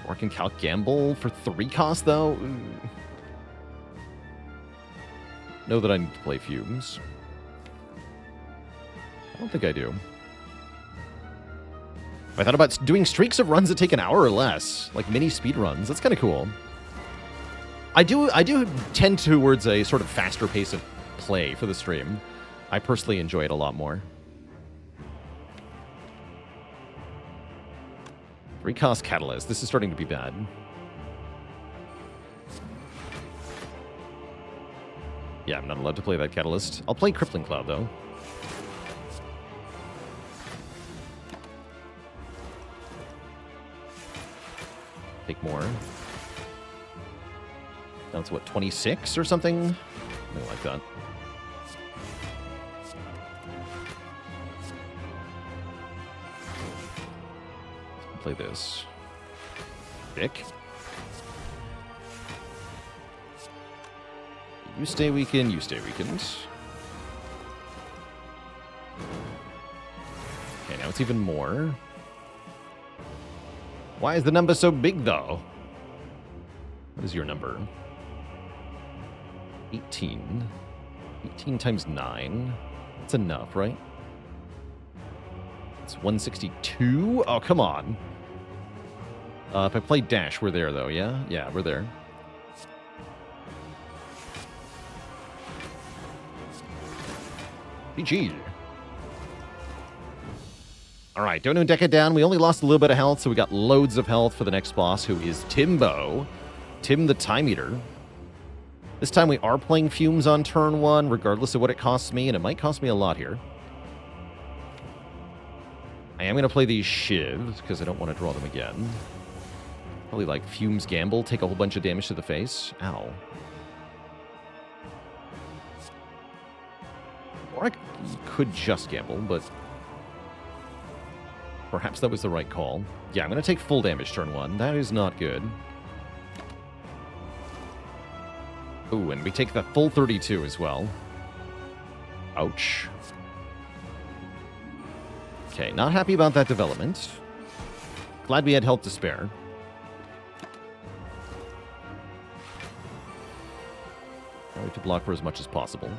Or I can calc Gamble for 3 cost, though. Ooh. Know that I need to play Fumes. I don't think I do. I thought about doing streaks of runs that take an hour or less, like mini speed runs. That's kind of cool. I do tend towards a sort of faster pace of play for the stream. I personally enjoy it a lot more. 3 cost Catalyst. This is starting to be bad. Yeah, I'm not allowed to play that Catalyst. I'll play Crippling Cloud, though. Take more. Down to what, 26 or something? Something like that. Play this. Dick. You stay weakened, you stay weakened. Okay, now it's even more. Why is the number so big, though? What is your number? 18. 18 times 9. That's enough, right? It's 162? Oh, come on. If I play Dash, we're there, though, yeah? Yeah, we're there. GG. Alright, don't deck it down. We only lost a little bit of health, so we got loads of health for the next boss, who is Timbo. Tim the Time Eater. This time we are playing Fumes on turn 1, regardless of what it costs me, and it might cost me a lot here. I am going to play these Shivs, because I don't want to draw them again. Probably like Fumes Gamble, take a whole bunch of damage to the face. Ow. Or I could just Gamble, but perhaps that was the right call. Yeah, I'm going to take full damage turn 1. That is not good. Ooh, and we take the full 32 as well. Ouch. Okay, not happy about that development. Glad we had health to spare. Now we have to block for as much as possible.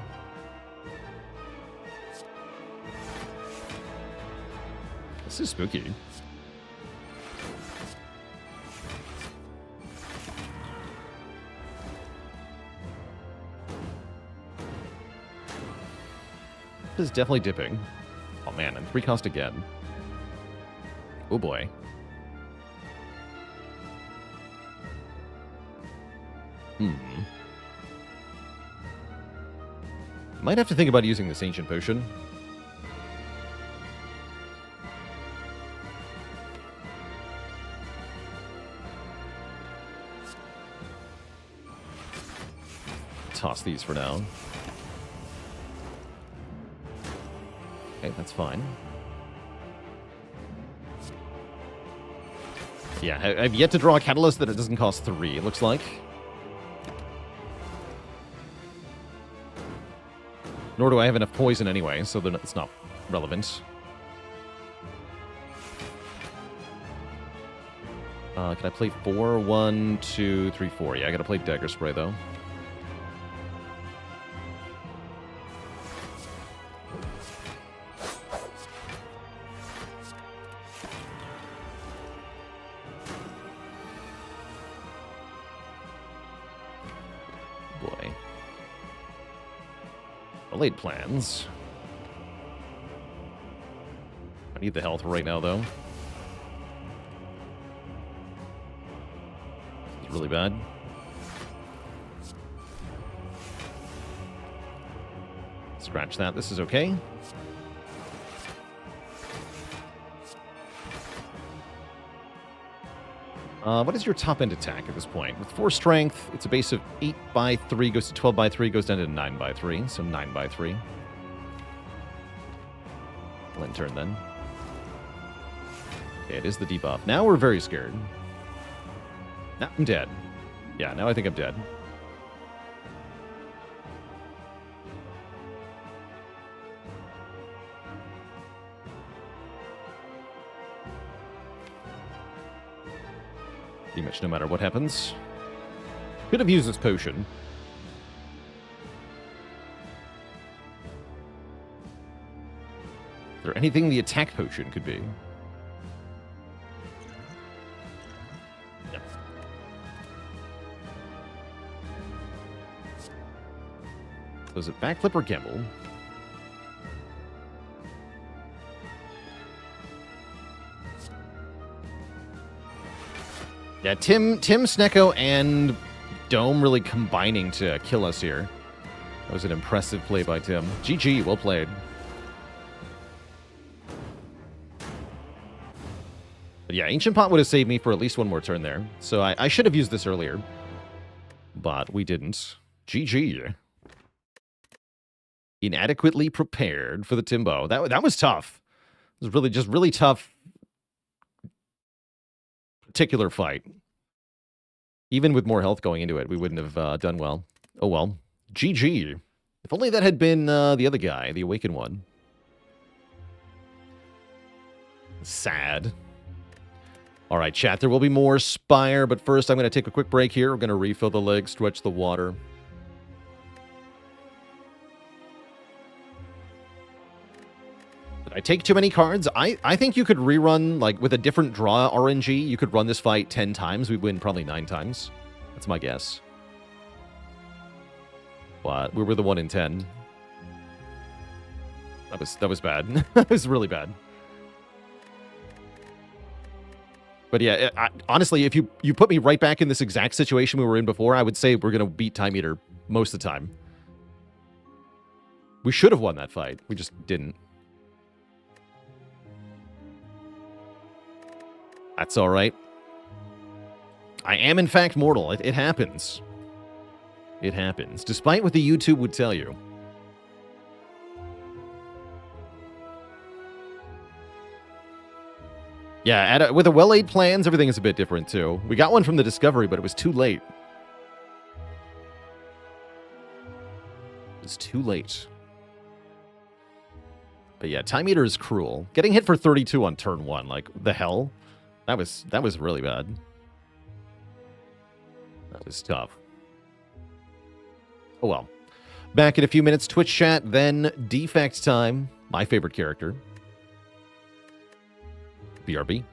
This is spooky. This is definitely dipping. Oh man, and 3 cost again. Oh boy. Might have to think about using this Ancient Potion. Toss these for now. Okay, that's fine. Yeah, I've yet to draw a Catalyst that it doesn't cost 3, it looks like. Nor do I have enough poison anyway, so it's not relevant. Can I play 4? 1, 2, 3, 4. Yeah, I gotta play Dagger Spray, though. Boy. Laid plans. I need the health right now, though. It's really bad. Scratch that. This is okay. What is your top-end attack at this point? With 4 strength, it's a base of 8 by 3, goes to 12 by 3, goes down to 9 by 3, so 9 by 3. End turn, then. Okay, it is the debuff. Now we're very scared. Now I'm dead. Yeah, now I think I'm dead. Pretty much no matter what happens. Could have used this potion. Is there anything the attack potion could be? Yep. So is it backflip or gamble? Yeah, Tim, Snecko, and Dome really combining to kill us here. That was an impressive play by Tim. GG, well played. But yeah, Ancient Pot would have saved me for at least one more turn there. So I should have used this earlier. But we didn't. GG. Inadequately prepared for the Timbo. That was tough. It was really tough. Particular fight. Even with more health going into it, we wouldn't have done well. Oh well. GG. If only that had been the other guy, the Awakened one. Sad. All right, chat, there will be more Spire, but first I'm going to take a quick break here. We're going to refill the leg, stretch the water. I take too many cards. I think you could rerun, like, with a different draw RNG, you could run this fight 10 times. We'd win probably 9 times. That's my guess. But we were the 1 in 10. That was bad. That was really bad. But yeah, honestly, if you put me right back in this exact situation we were in before, I would say we're going to beat Time Eater most of the time. We should have won that fight. We just didn't. That's all right. I am, in fact, mortal. It happens. It happens, despite what the YouTube would tell you. Yeah, with the well-laid plans, everything is a bit different, too. We got one from the Discovery, but it was too late. It was too late. But yeah, Time Eater is cruel. Getting hit for 32 on turn 1, like, the hell? That was really bad. That was tough. Oh well. Back in a few minutes, Twitch chat, then Defect time. My favorite character. BRB.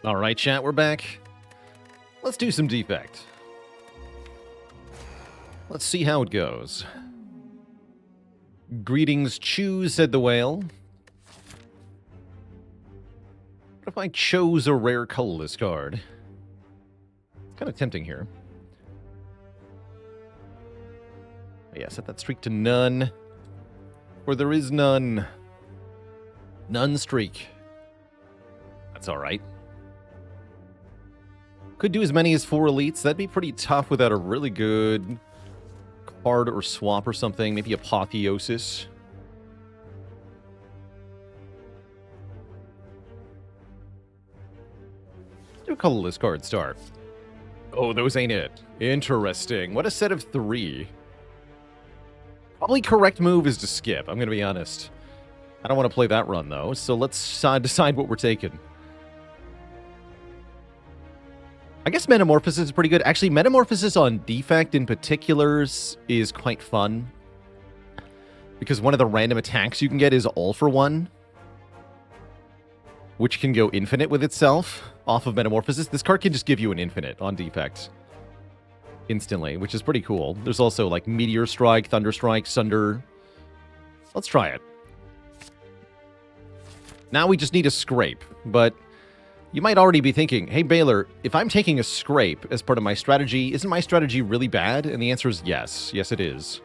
All right, chat, we're back. Let's do some Defect. Let's see how it goes. Greetings, Chew, said the whale. What if I chose a rare colorless card? It's kind of tempting here. But yeah, set that streak to none. For there is none. None streak. That's alright. Could do as many as 4 elites. That'd be pretty tough without a really good card or swap or something. Maybe Apotheosis. Let's do a colorless card start. Oh, those ain't it. Interesting. What a set of 3. Probably correct move is to skip, I'm going to be honest. I don't want to play that run, though, so let's decide what we're taking. I guess Metamorphosis is pretty good. Actually, Metamorphosis on Defect in particular is quite fun. Because one of the random attacks you can get is All for One, which can go infinite with itself off of Metamorphosis. This card can just give you an infinite on Defect instantly, which is pretty cool. There's also like Meteor Strike, Thunder Strike, Sunder. Let's try it. Now we just need a scrape, but you might already be thinking, hey Baalor, if I'm taking a scrape as part of my strategy, isn't my strategy really bad? And the answer is yes. Yes, it is.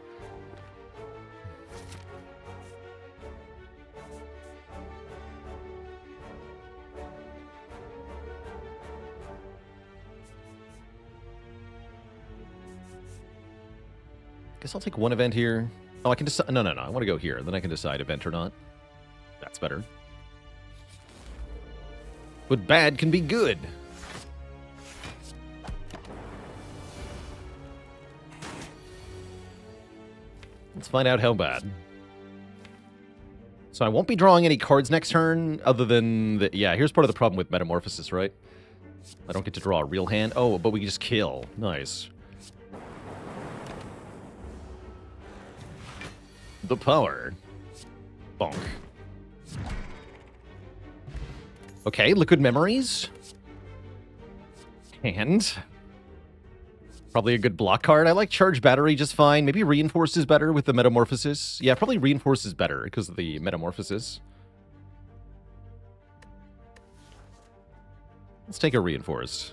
Guess I'll take one event here. Oh, I can decide. No. I want to go here. Then I can decide event or not. That's better. But bad can be good. Let's find out how bad. So I won't be drawing any cards next turn other than the... Yeah, here's part of the problem with Metamorphosis, right? I don't get to draw a real hand. Oh, but we can just kill. Nice. The power. Bonk. Okay, Liquid Memories. And probably a good block card. I like Charge Battery just fine. Maybe Reinforce is better with the Metamorphosis. Yeah, probably Reinforce is better because of the Metamorphosis. Let's take a Reinforce.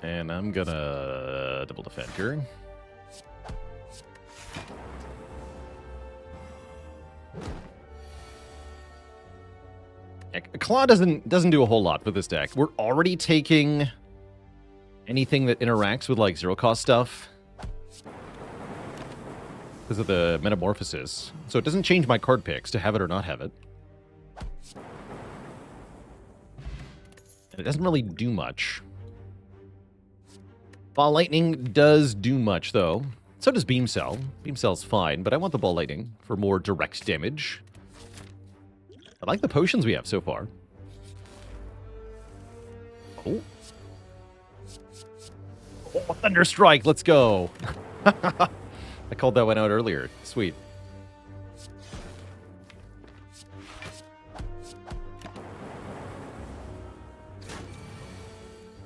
And I'm gonna double defend here. Claw doesn't do a whole lot with this deck. We're already taking anything that interacts with like zero cost stuff because of the Metamorphosis. So it doesn't change my card picks to have it or not have it. And it doesn't really do much. Ball Lightning does do much, though. So does Beam Cell. Beam Cell's fine, but I want the Ball Lightning for more direct damage. I like the potions we have so far. Oh. Oh, Thunder Strike, let's go. I called that one out earlier. Sweet.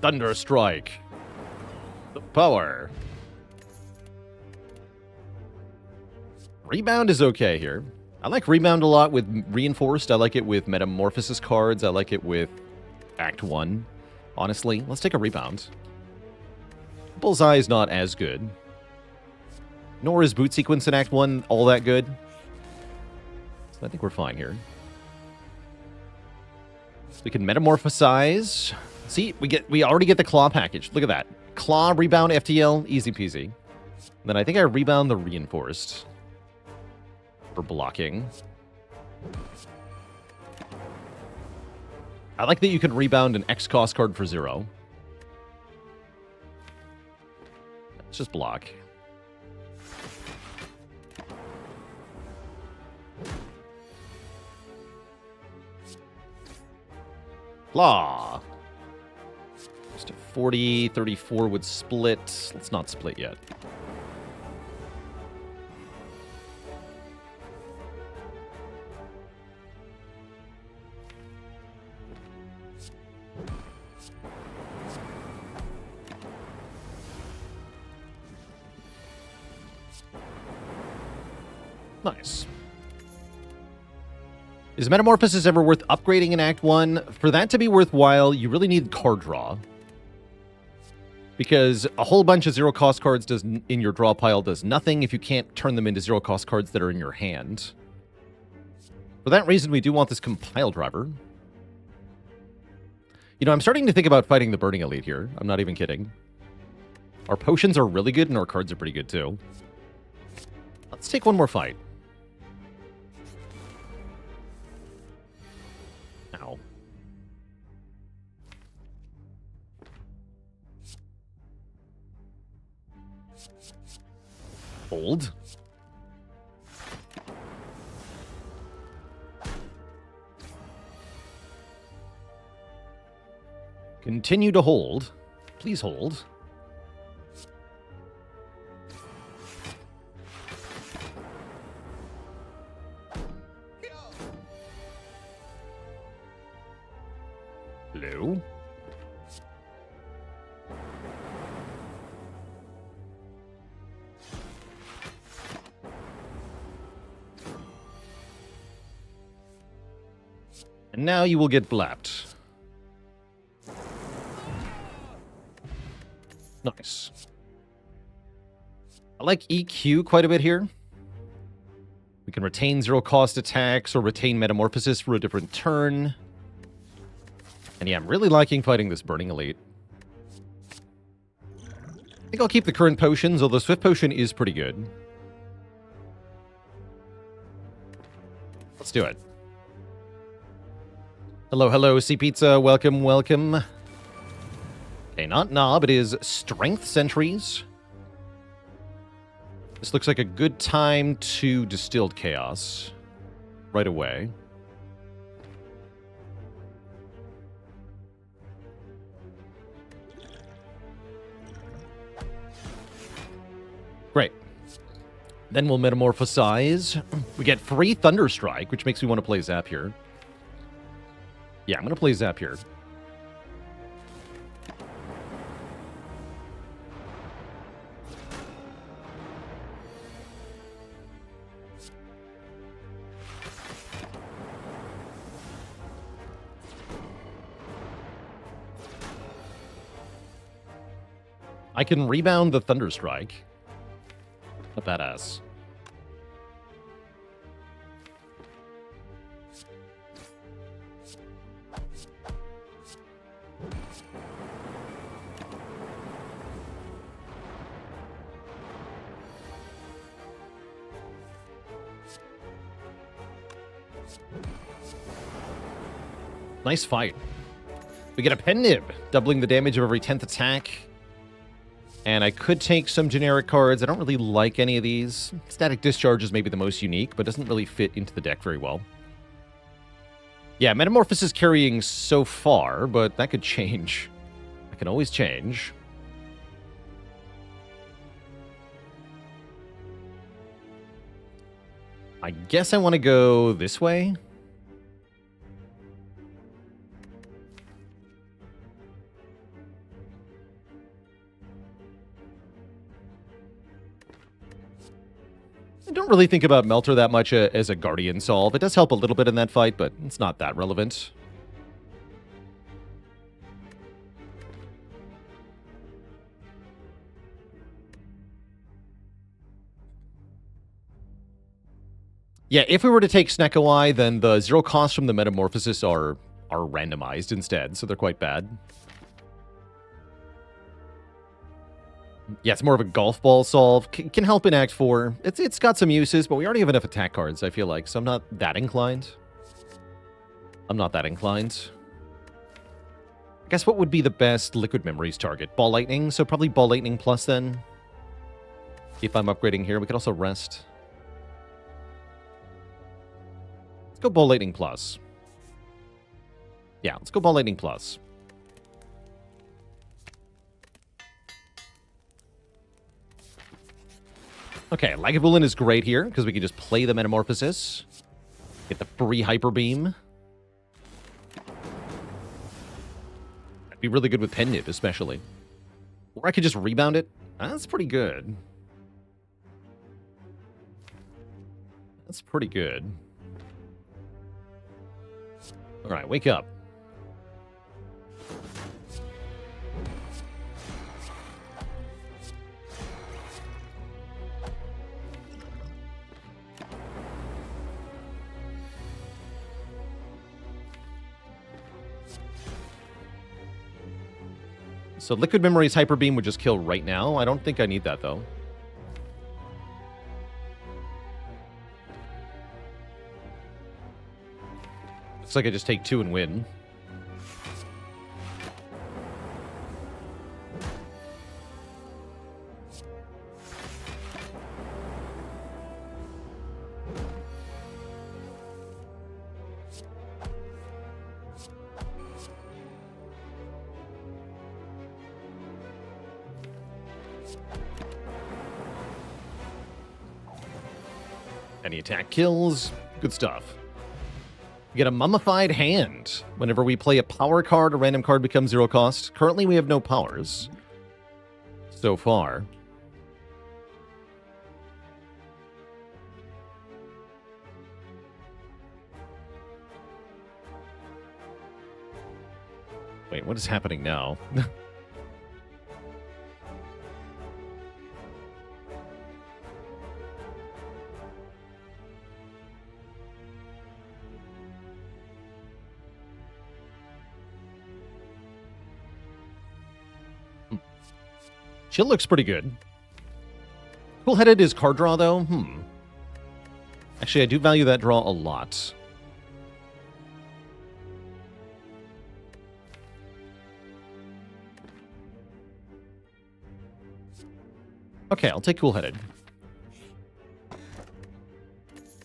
Thunder Strike. The power. Rebound is okay here. I like Rebound a lot with Reinforced. I like it with Metamorphosis cards. I like it with Act 1. Honestly, let's take a Rebound. Bullseye is not as good. Nor is Boot Sequence in Act 1 all that good. So I think we're fine here. So we can Metamorphosize. See, we already get the Claw package. Look at that. Claw, Rebound, FTL, easy peasy. And then I think I Rebound the Reinforced for blocking. I like that you can Rebound an X cost card for 0. Let's just block. Claw. Just a 40, 34 would split. Let's not split yet. Nice. Is Metamorphosis ever worth upgrading in Act 1? For that to be worthwhile, you really need card draw. Because a whole bunch of zero-cost cards in your draw pile does nothing if you can't turn them into zero-cost cards that are in your hand. For that reason, we do want this Compile Driver. You know, I'm starting to think about fighting the Burning Elite here. I'm not even kidding. Our potions are really good, and our cards are pretty good, too. Let's take one more fight. Ow. Hold. Continue to hold. Please hold. Hello? And now you will get blapped. Nice. I like EQ quite a bit here. We can retain zero-cost attacks or retain Metamorphosis for a different turn. And yeah, I'm really liking fighting this Burning Elite. I think I'll keep the current potions, although Swift Potion is pretty good. Let's do it. Hello, hello, Sea Pizza. Welcome, welcome. Okay, not Knob. It is Strength Sentries. This looks like a good time to Distilled Chaos right away. Great. Then we'll Metamorphosize. We get free Thunderstrike, which makes me want to play Zap here. Yeah, I'm going to play Zap here. I can rebound the Thunderstrike. A badass. Nice fight. We get a Pen Nib, doubling the damage of every 10th attack. And I could take some generic cards. I don't really like any of these. Static Discharge is maybe the most unique, but doesn't really fit into the deck very well. Yeah, Metamorphosis is carrying so far, but that could change. That can always change. I guess I want to go this way. I don't really think about Melter that much as a Guardian solve. It does help a little bit in that fight, but it's not that relevant. Yeah, if we were to take Snecko-Eye, then the zero costs from the Metamorphosis are randomized instead, so they're quite bad. Yeah, it's more of a golf ball solve. Can help in Act 4. It's got some uses, but we already have enough attack cards, I feel like, so I'm not that inclined. I guess what would be the best Liquid Memories target? Ball Lightning, so probably Ball Lightning Plus then. If I'm upgrading here, we could also rest. Let's go Ball Lightning Plus. Yeah, let's go Ball Lightning Plus. Okay, Lagavulin is great here, because we can just play the Metamorphosis. Get the free Hyper Beam. That'd be really good with Penib, especially. Or I could just rebound it. That's pretty good. That's pretty good. Alright, wake up. So Liquid Memory's Hyper Beam would just kill right now. I don't think I need that, though. Looks like I just take 2 and win. Any attack kills. Good stuff. We get a Mummified Hand. Whenever we play a power card, a random card becomes 0 cost. Currently, we have no powers. So far. Wait, what is happening now? Chill looks pretty good. Cool-headed is card draw, though. Actually, I do value that draw a lot. Okay, I'll take Cool-headed.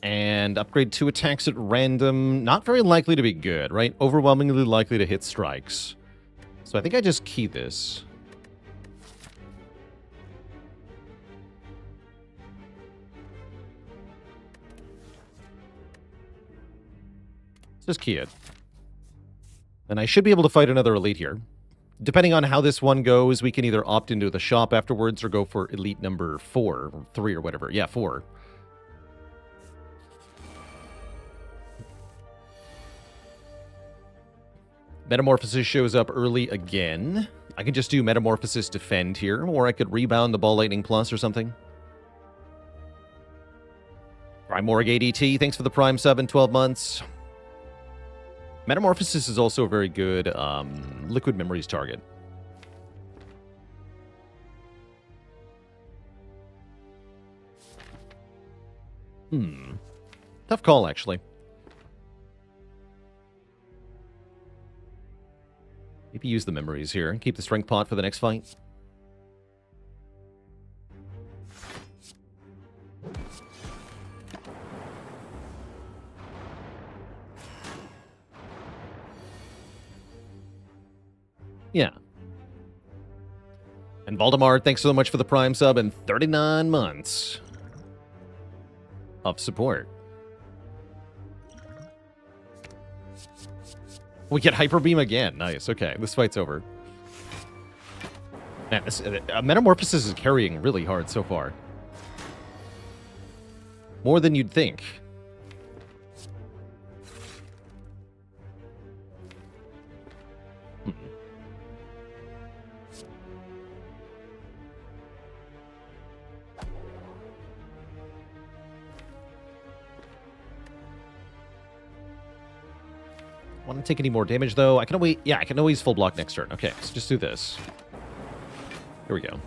And upgrade 2 attacks at random. Not very likely to be good, right? Overwhelmingly likely to hit strikes. So I think I just key this. Just key it. And I should be able to fight another elite here. Depending on how this one goes, we can either opt into the shop afterwards or go for elite number 4, or 3, or whatever. Yeah, 4. Metamorphosis shows up early again. I could just do Metamorphosis Defend here, or I could rebound the Ball Lightning Plus or something. Primorg ADT, thanks for the Prime sub in 12 months. Metamorphosis is also a very good Liquid Memories target. Tough call, actually. Maybe use the memories here. Keep the strength pot for the next fight. Yeah. And Valdemar, thanks so much for the Prime sub and 39 months of support. We get Hyper Beam again. Nice. Okay, this fight's over. Man, this Metamorphosis is carrying really hard so far. More than you'd think. Want to take any more damage, though? I can always... Yeah, I can always full block next turn. Okay, let's just do this. Here we go.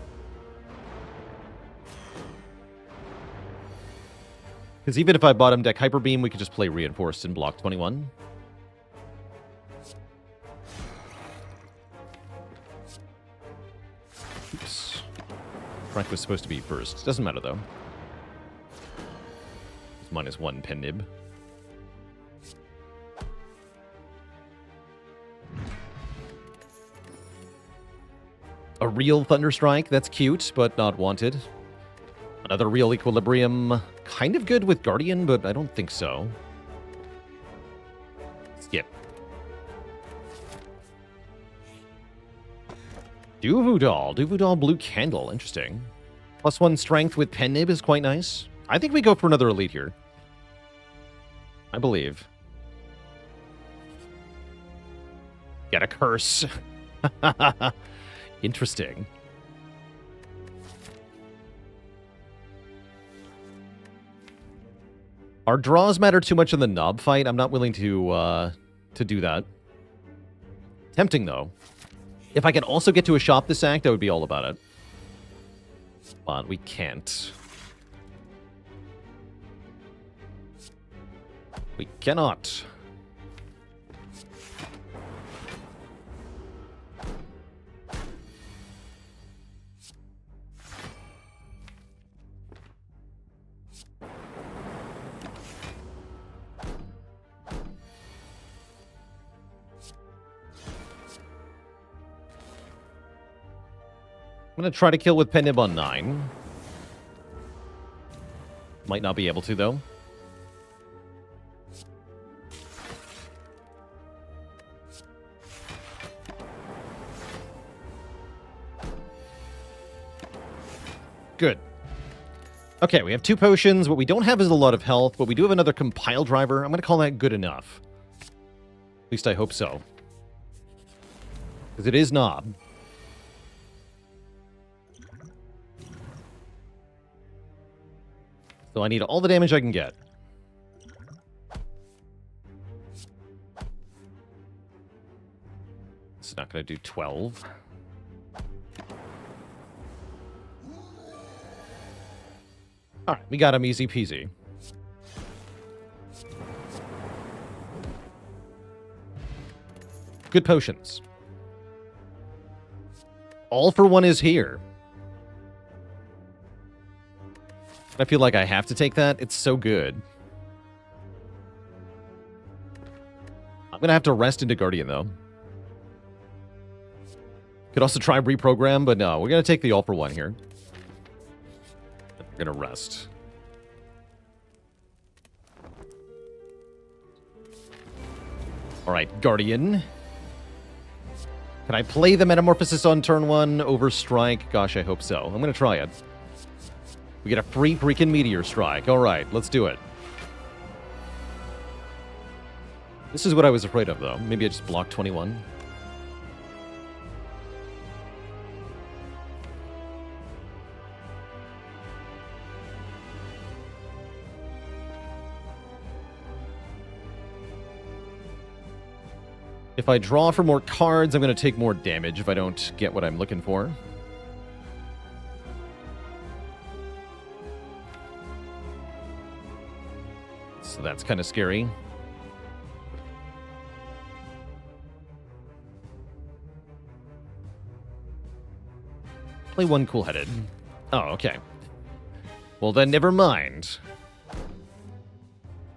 Because even if I bottom deck Hyper Beam, we could just play Reinforced and block 21. Oops. Frank was supposed to be first. Doesn't matter, though. It's -1 Penib. A real Thunderstrike, that's cute, but not wanted. Another real equilibrium. Kind of good with Guardian, but I don't think so. Skip. Duvudal Blue Candle. Interesting. +1 strength with Pen Nib is quite nice. I think we go for another elite here. I believe. Get a curse. Interesting. Our draws matter too much in the knob fight. I'm not willing to do that. Tempting, though. If I can also get to a shop this act, I would be all about it. But we can't. We cannot. I'm going to try to kill with Penib on 9. Might not be able to, though. Good. Okay, we have 2 potions. What we don't have is a lot of health, but we do have another compile driver. I'm going to call that good enough. At least I hope so. Because it is Knob. So I need all the damage I can get. It's not going to do 12. Alright, we got him easy peasy. Good potions. All for one is here. I feel like I have to take that. It's so good. I'm going to have to rest into Guardian, though. Could also try reprogram, but no. We're going to take the all for one here. We're going to rest. Alright, Guardian. Can I play the Metamorphosis on turn 1 over Strike? Gosh, I hope so. I'm going to try it. We get a free freaking Meteor Strike. Alright, let's do it. This is what I was afraid of, though. Maybe I just blocked 21. If I draw for more cards, I'm going to take more damage if I don't get what I'm looking for. So that's kind of scary. Play one cool-headed. Oh, okay. Well, then never mind.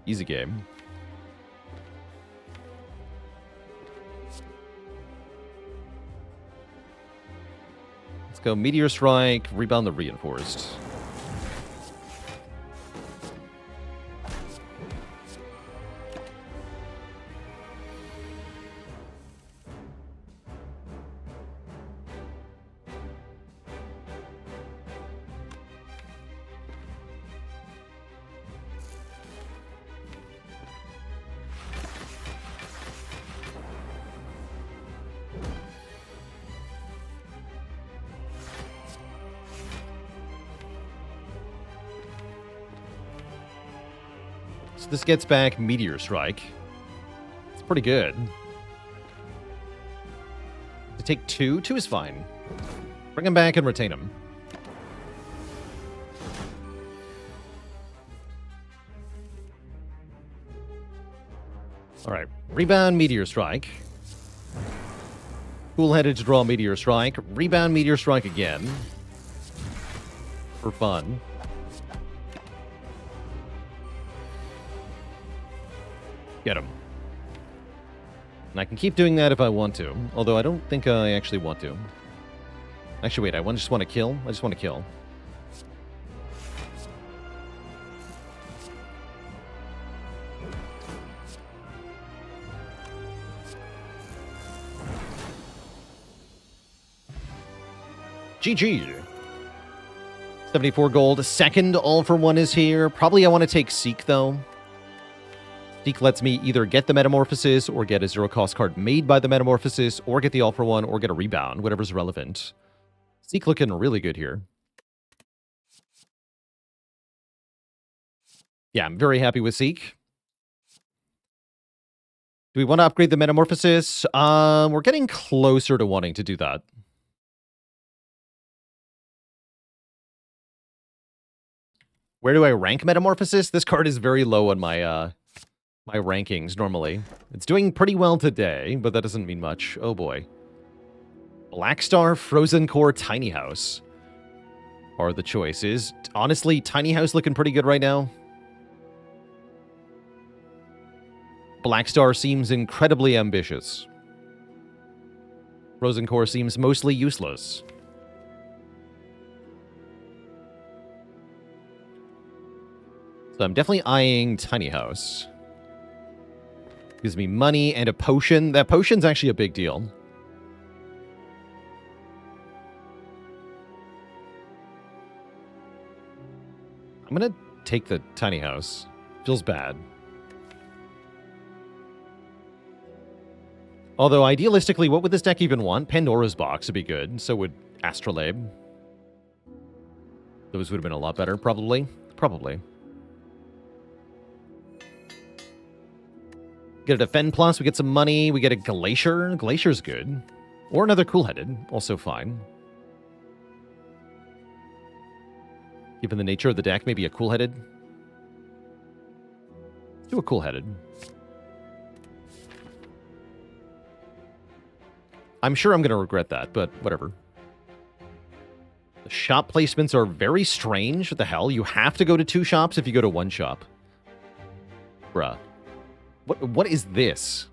Easy game. Let's go Meteor Strike, rebound the Reinforced. So this gets back Meteor Strike. It's pretty good. To take 2? 2 is fine. Bring him back and retain him. Alright, rebound Meteor Strike. Cool-headed to draw Meteor Strike. Rebound Meteor Strike again. For fun. Get him. And I can keep doing that if I want to. Although I don't think I actually want to. Actually, wait, I just want to kill? I just want to kill. GG. 74 gold. Second all for one is here. Probably I want to take Seek, though. Seek lets me either get the Metamorphosis or get a zero-cost card made by the Metamorphosis, or get the all for one, or get a rebound, whatever's relevant. Seek looking really good here. Yeah, I'm very happy with Seek. Do we want to upgrade the Metamorphosis? We're getting closer to wanting to do that. Where do I rank Metamorphosis? This card is very low on my my rankings normally. It's doing pretty well today, but that doesn't mean much. Oh boy. Black Star, Frozen Core, Tiny House are the choices. Honestly, Tiny House looking pretty good right now. Black Star seems incredibly ambitious. Frozen Core seems mostly useless. So I'm definitely eyeing Tiny House. Gives me money and a potion. That potion's actually a big deal. I'm gonna take the Tiny House. Feels bad. Although, idealistically, what would this deck even want? Pandora's Box would be good. So would Astrolabe. Those would have been a lot better, probably. Probably. Get a Defend Plus, we get some money, we get a Glacier. Glacier's good. Or another Cool-Headed, also fine. Given the nature of the deck, maybe a Cool-Headed. Let's do a Cool-Headed. I'm sure I'm going to regret that, but whatever. The shop placements are very strange. What the hell? You have to go to 2 shops if you go to 1 shop. Bruh. What is this?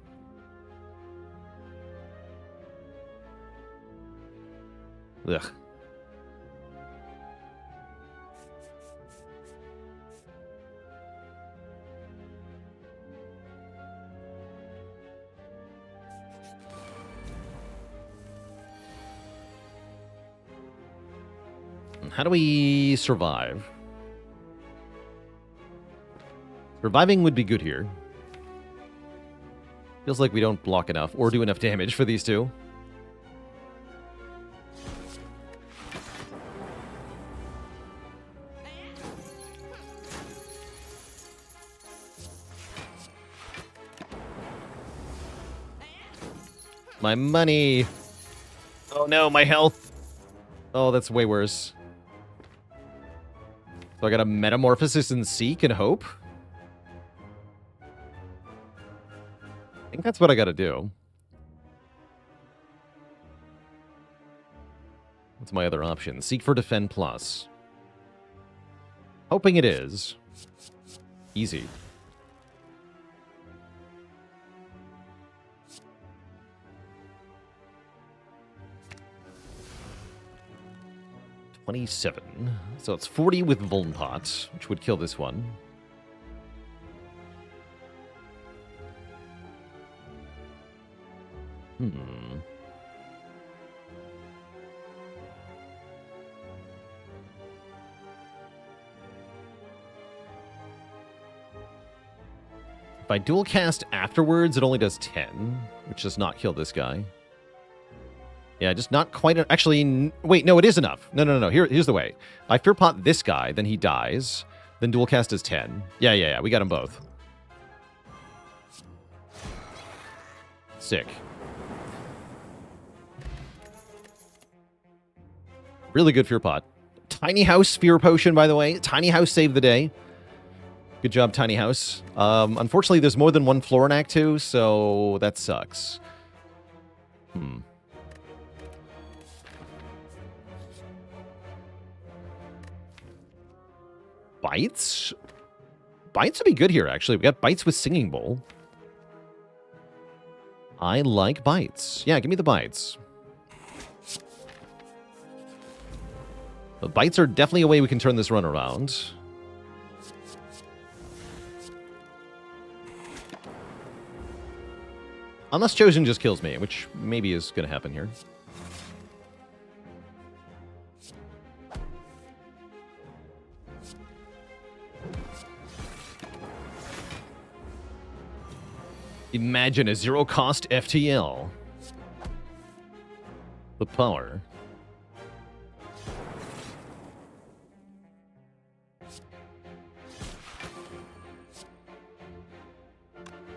Ugh. How do we survive? Surviving would be good here. Feels like we don't block enough or do enough damage for these two. My money. Oh no, my health. Oh, that's way worse. So I got a Metamorphosis and Seek and Hope. I think that's what I gotta do. What's my other option? Seek for Defend Plus. Hoping it is. Easy. $27. So it's 40 with Vulnpot, which would kill this one. If I dual cast afterwards, it only does 10, which does not kill this guy. Yeah, just not quite... Actually, wait, no, it is enough. No. Here's the way. I Fear Pot this guy, then he dies. Then dual cast is 10. Yeah. We got them both. Sick. Really good Fear Pot. Tiny House Fear Potion, by the way. Tiny House saved the day. Good job, Tiny House. Unfortunately, there's more than one floor in Act 2, so that sucks. Bites? Bites would be good here, actually. We got Bites with Singing Bowl. I like Bites. Yeah, give me the Bites. The Bites are definitely a way we can turn this run around. Unless Chosen just kills me, which maybe is going to happen here. Imagine a zero-cost FTL. The power.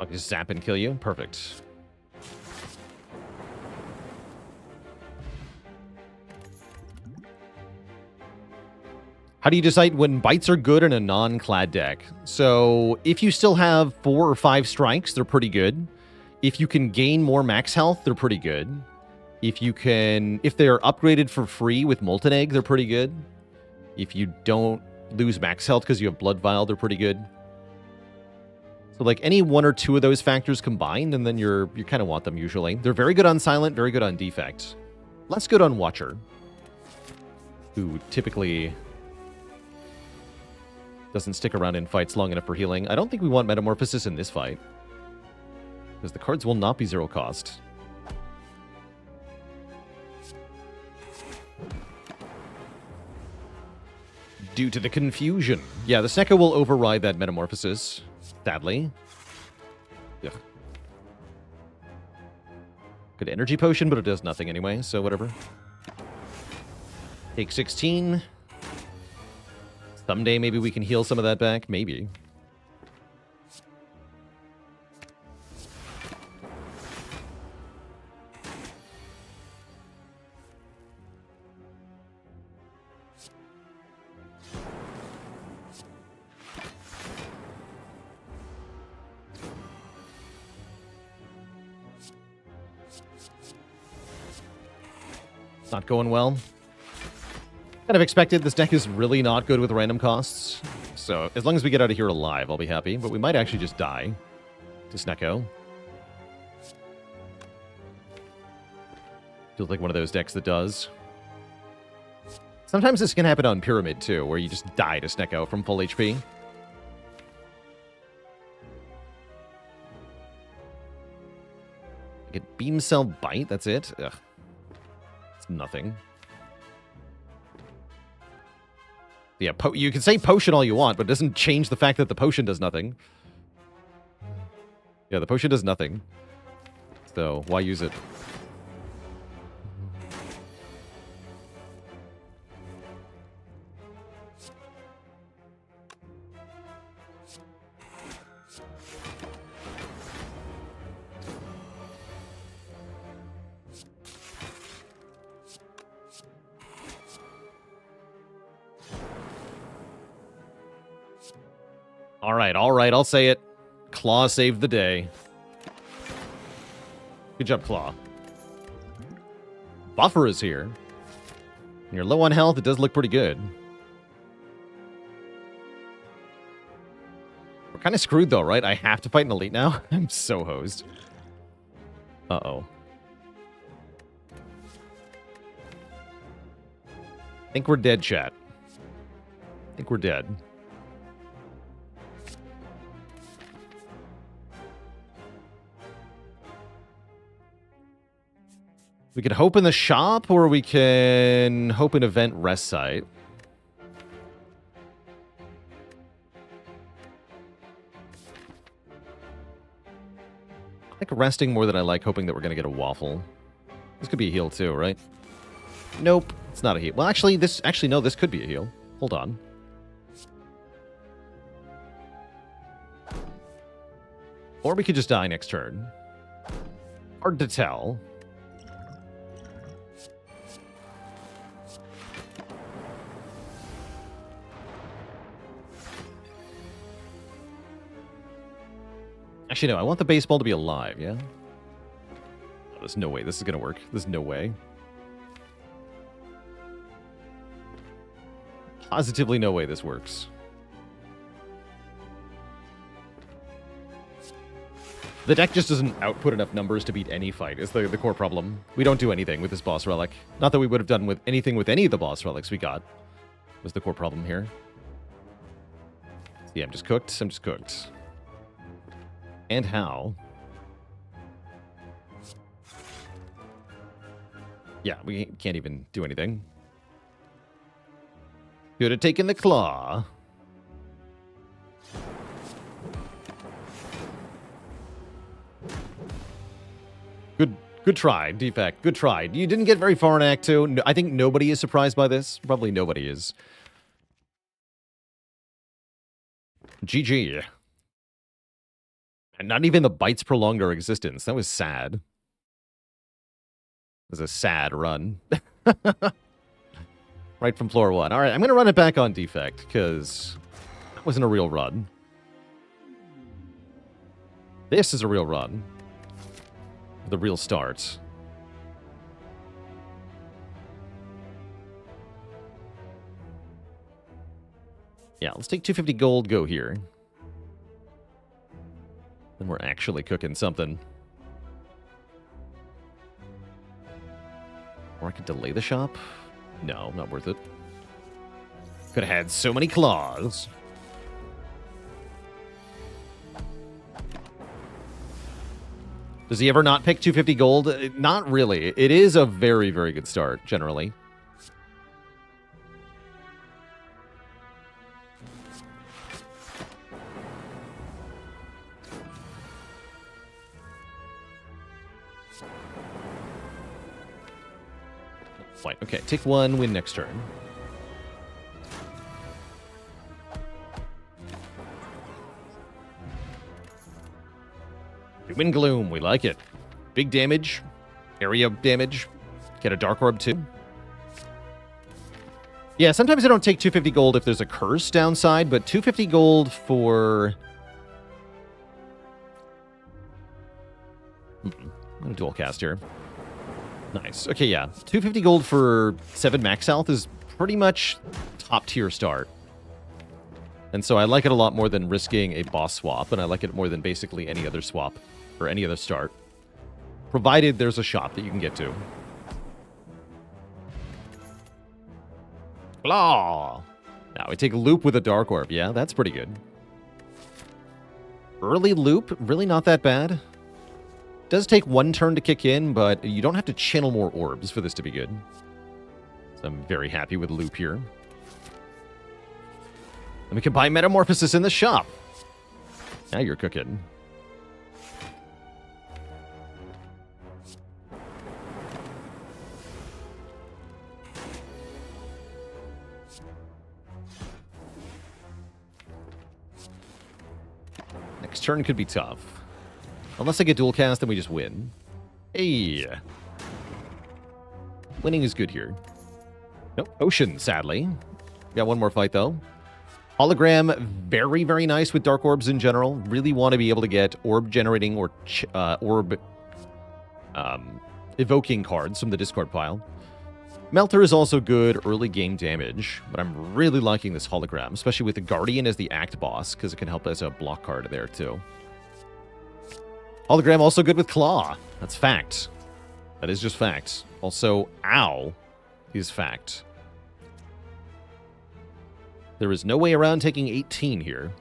I'll just zap and kill you. Perfect. How do you decide when bites are good in a non-clad deck? So if you still have 4 or 5 strikes, they're pretty good. If you can gain more max health, they're pretty good. If they're upgraded for free with Molten Egg, they're pretty good. If you don't lose max health because you have Blood Vial, they're pretty good. So like any 1 or 2 of those factors combined, and then you kind of want them usually. They're very good on Silent, very good on Defect. Less good on Watcher, who typically doesn't stick around in fights long enough for healing. I don't think we want Metamorphosis in this fight, because the cards will not be 0 cost. Due to the confusion. Yeah, the Snecko will override that Metamorphosis, sadly. Ugh. Good energy potion, but it does nothing anyway, so whatever. Take 16. Someday maybe we can heal some of that back. Maybe. Not going well. Kind of expected. This deck is really not good with random costs. So as long as we get out of here alive, I'll be happy. But we might actually just die to Snecko. Feels like one of those decks that does. Sometimes this can happen on Pyramid too, where you just die to Snecko from full HP. I get Beam Cell Bite, that's it? Ugh. It's nothing. Yeah, you can say potion all you want, but it doesn't change the fact that the potion does nothing. Yeah, the potion does nothing. So, why use it? All right, I'll say it. Claw saved the day. Good job, Claw. Buffer is here. When you're low on health, it does look pretty good. We're kind of screwed, though, right? I have to fight an elite now? I'm so hosed. Uh-oh. I think we're dead, chat. I think we're dead. We can hope in the shop, or we can hope in event rest site. I like resting more than I like hoping that we're going to get a waffle. This could be a heal too, right? Nope, it's not a heal. Well, actually, no, this could be a heal. Hold on. Or we could just die next turn. Hard to tell. Actually, no, I want the baseball to be alive, yeah? Oh, there's no way this is going to work. There's no way. Positively no way this works. The deck just doesn't output enough numbers to beat any fight, is the core problem. We don't do anything with this boss relic. Not that we would have done with anything with any of the boss relics we got. Was the core problem here. Yeah, I'm just cooked. I'm just cooked. And how? Yeah, we can't even do anything. Could have taken the claw. Good try, Defect. Good try. You didn't get very far in Act 2. No, I think nobody is surprised by this. Probably nobody is. GG. And not even the bites prolonged our existence. That was sad. It was a sad run. Right from floor 1. All right, I'm going to run it back on Defect, because that wasn't a real run. This is a real run. The real start. Yeah, let's take 250 gold, go here. Then we're actually cooking something. Or I could delay the shop? No, not worth it. Could have had so many claws. Does he ever not pick 250 gold? Not really. It is a very, very good start, generally. Fine. Okay, take 1, win next turn. Doom and Gloom, we like it. Big damage, area damage, get a Dark Orb too. Yeah, sometimes I don't take 250 gold if there's a curse downside, but 250 gold for... I'm going to dual cast here. Nice. Okay, yeah. 250 gold for 7 max health is pretty much top tier start. And so I like it a lot more than risking a boss swap, and I like it more than basically any other swap or any other start. Provided there's a shop that you can get to. Claw! Now we take a loop with a Dark Orb. Yeah, that's pretty good. Early loop, really not that bad. Does take 1 turn to kick in, but you don't have to channel more orbs for this to be good. So I'm very happy with loop here. And we can buy Metamorphosis in the shop. Now you're cooking. Next turn could be tough. Unless I get dual cast, then we just win. Hey. Winning is good here. Nope. Ocean, sadly. Got 1 more fight, though. Hologram, very, very nice with Dark Orbs in general. Really want to be able to get orb generating or orb evoking cards from the discard pile. Melter is also good early game damage, but I'm really liking this Hologram, especially with the Guardian as the Act boss, because it can help as a block card there, too. Hologram also good with Claw. That's fact. That is just fact. Also, Ow is fact. There is no way around taking 18 here.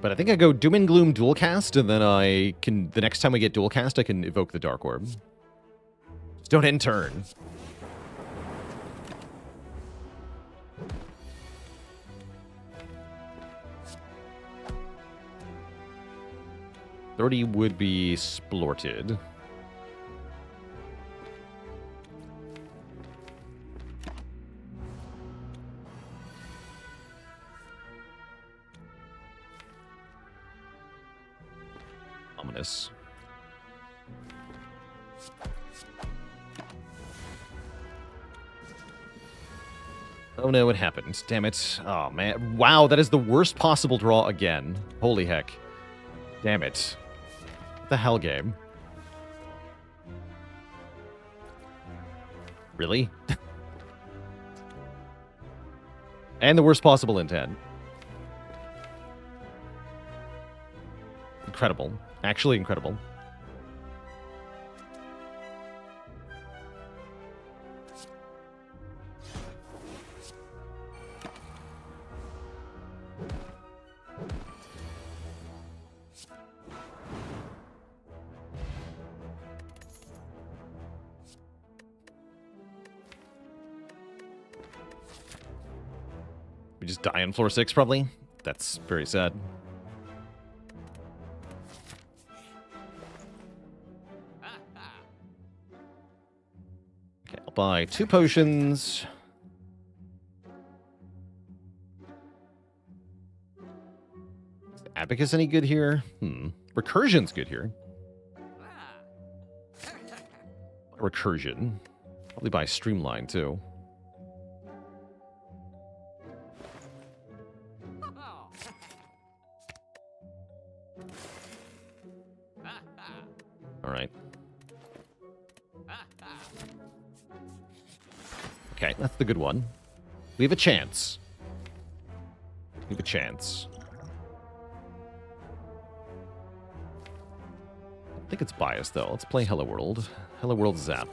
But I think I go Doom and Gloom dual cast, and then I can, the next time we get dual cast, I can evoke the Dark Orb. Just don't end turn. $30 would be splorted. Ominous. Oh no, it happened. Damn it. Oh man. Wow, that is the worst possible draw again. Holy heck. Damn it. What the hell, game? Really? And the worst possible intent. Incredible. Actually incredible. just die on floor 6, probably. That's very sad. Okay, I'll buy 2 potions. Is Abacus any good here? Recursion's good here. Recursion. Probably buy Streamline, too. Alright. Okay, that's the good one. We have a chance. We have a chance. I think it's biased, though. Let's play Hello World. Hello World Zap.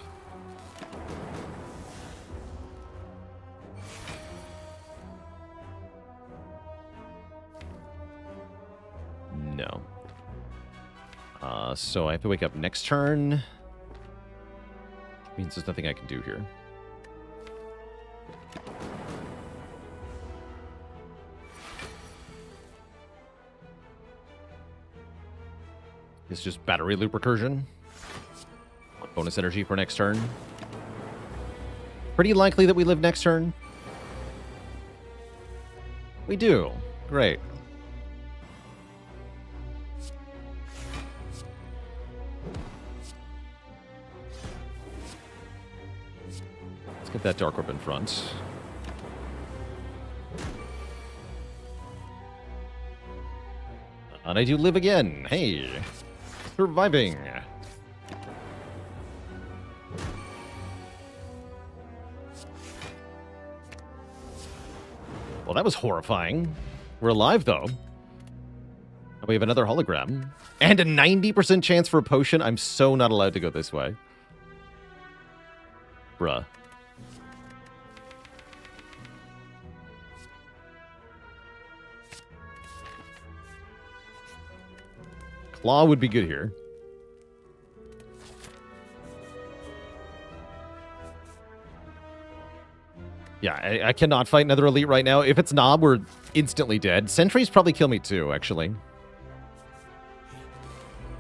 No. So I have to wake up next turn. Means there's nothing I can do here. It's just battery loop recursion. Bonus energy for next turn. Pretty likely that we live next turn. We do. Great. Let's get that Dark Orb in front. And I do live again. Hey. Surviving. Well, that was horrifying. We're alive, though. We have another hologram. And a 90% chance for a potion. I'm so not allowed to go this way. Bruh. Claw would be good here. Yeah, I cannot fight another elite right now. If it's Nob, we're instantly dead. Sentries probably kill me too, actually.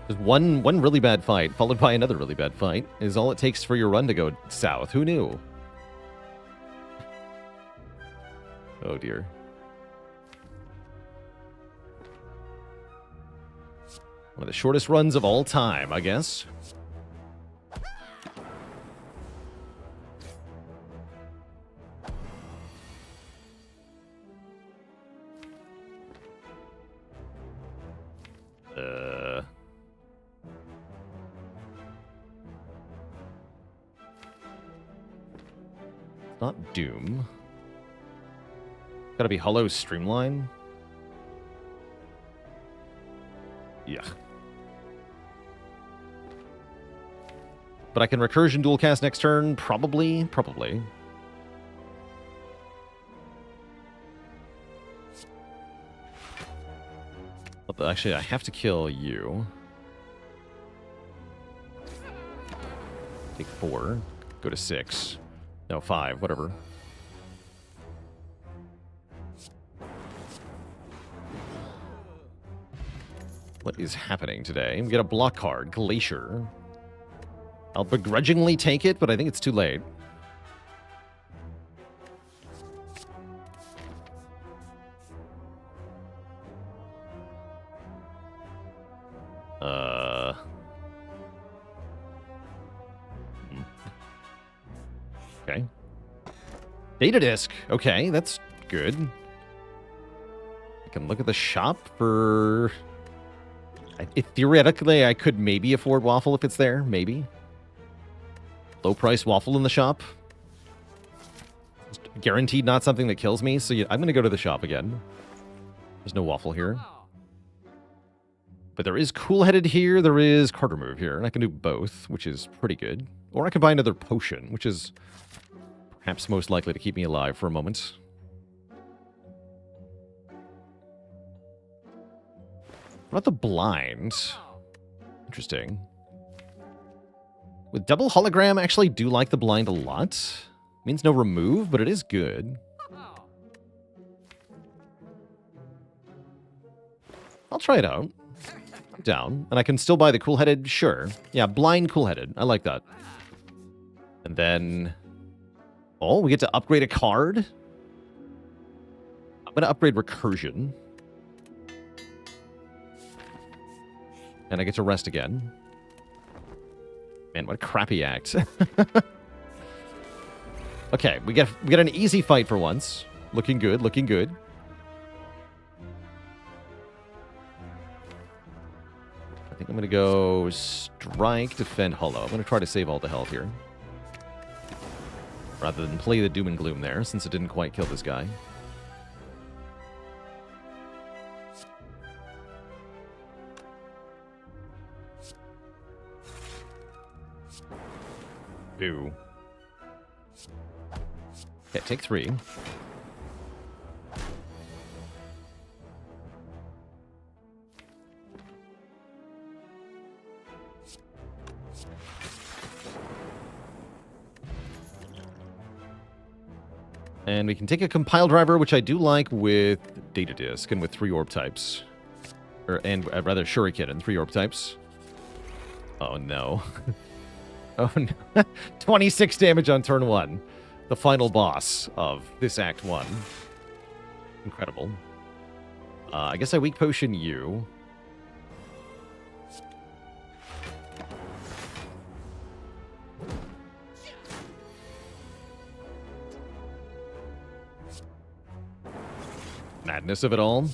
Just one really bad fight, followed by another really bad fight, is all it takes for your run to go south. Who knew? Oh, dear. One of the shortest runs of all time, I guess. Not Doom. Gotta be Hollow Streamline. Yeah. But I can Recursion dual cast next turn? Probably. Probably. But actually, I have to kill you. Take 4. Go to 6. No, 5. Whatever. What is happening today? We get a block card. Glacier. I'll begrudgingly take it, but I think it's too late. Okay. Data disk. Okay, that's good. I can look at the shop for... Theoretically, I could maybe afford waffle if it's there. Maybe. Low price waffle in the shop. Just guaranteed not something that kills me, so I'm going to go to the shop again. There's no waffle here. But there is Cool-Headed here, there is Card Remove here, and I can do both, which is pretty good. Or I can buy another potion, which is perhaps most likely to keep me alive for a moment. What about the blind? Interesting. With double hologram, I actually do like the blind a lot. Means no remove, but it is good. I'll try it out. I'm down. And I can still buy the cool-headed? Sure. Yeah, blind cool-headed. I like that. And then... Oh, we get to upgrade a card? I'm going to upgrade Recursion. And I get to rest again. Man, what a crappy act. Okay, we get an easy fight for once. Looking good, looking good. I think I'm going to go strike, defend, hollow. I'm going to try to save all the health here. Rather than play the doom and gloom there, since it didn't quite kill this guy. Boo. Okay, take 3. And we can take a compile driver, which I do like with data disk and with 3 orb types. And rather shuriken and 3 orb types. Oh no. Oh no. 26 damage on turn 1. The final boss of this Act 1. Incredible. I guess I weak potion you. Madness of it all.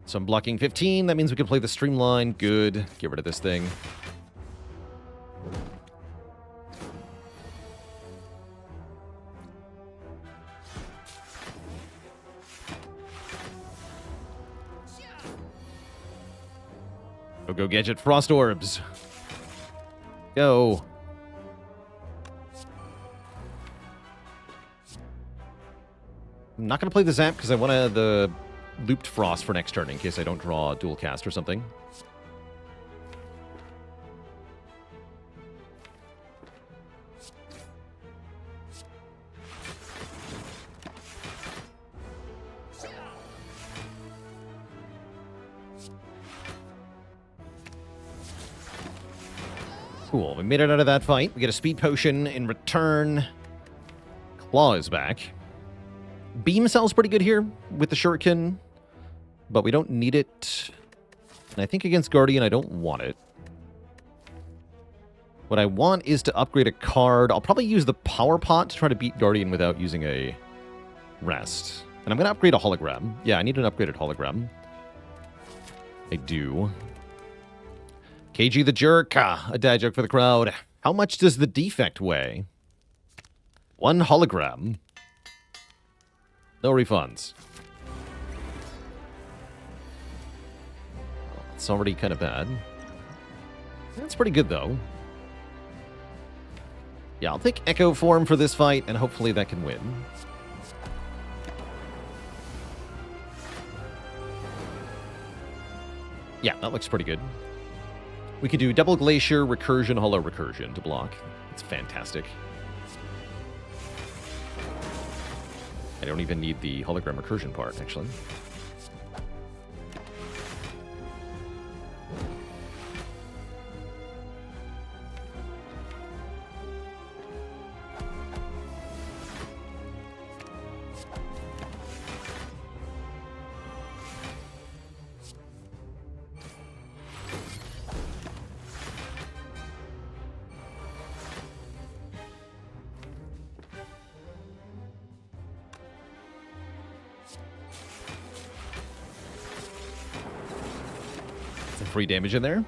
So I'm blocking 15. That means we can play the streamline. Good. Get rid of this thing. Go gadget frost orbs. Go. I'm not going to play the zap because I want the looped frost for next turn in case I don't draw a dual cast or something. Cool, we made it out of that fight. We get a speed potion in return. Claw is back. Beam Cell's pretty good here with the shuriken, but we don't need it. And I think against Guardian, I don't want it. What I want is to upgrade a card. I'll probably use the Power Pot to try to beat Guardian without using a rest. And I'm going to upgrade a hologram. Yeah, I need an upgraded hologram. I do. KG the Jerk, a dad joke for the crowd. How much does the defect weigh? 1 hologram. No refunds. It's already kind of bad. That's pretty good, though. Yeah, I'll take Echo Form for this fight, and hopefully that can win. Yeah, that looks pretty good. We could do double Glacier, Recursion, Hollow Recursion to block. It's fantastic. I don't even need the hologram recursion part, actually. Free damage in there.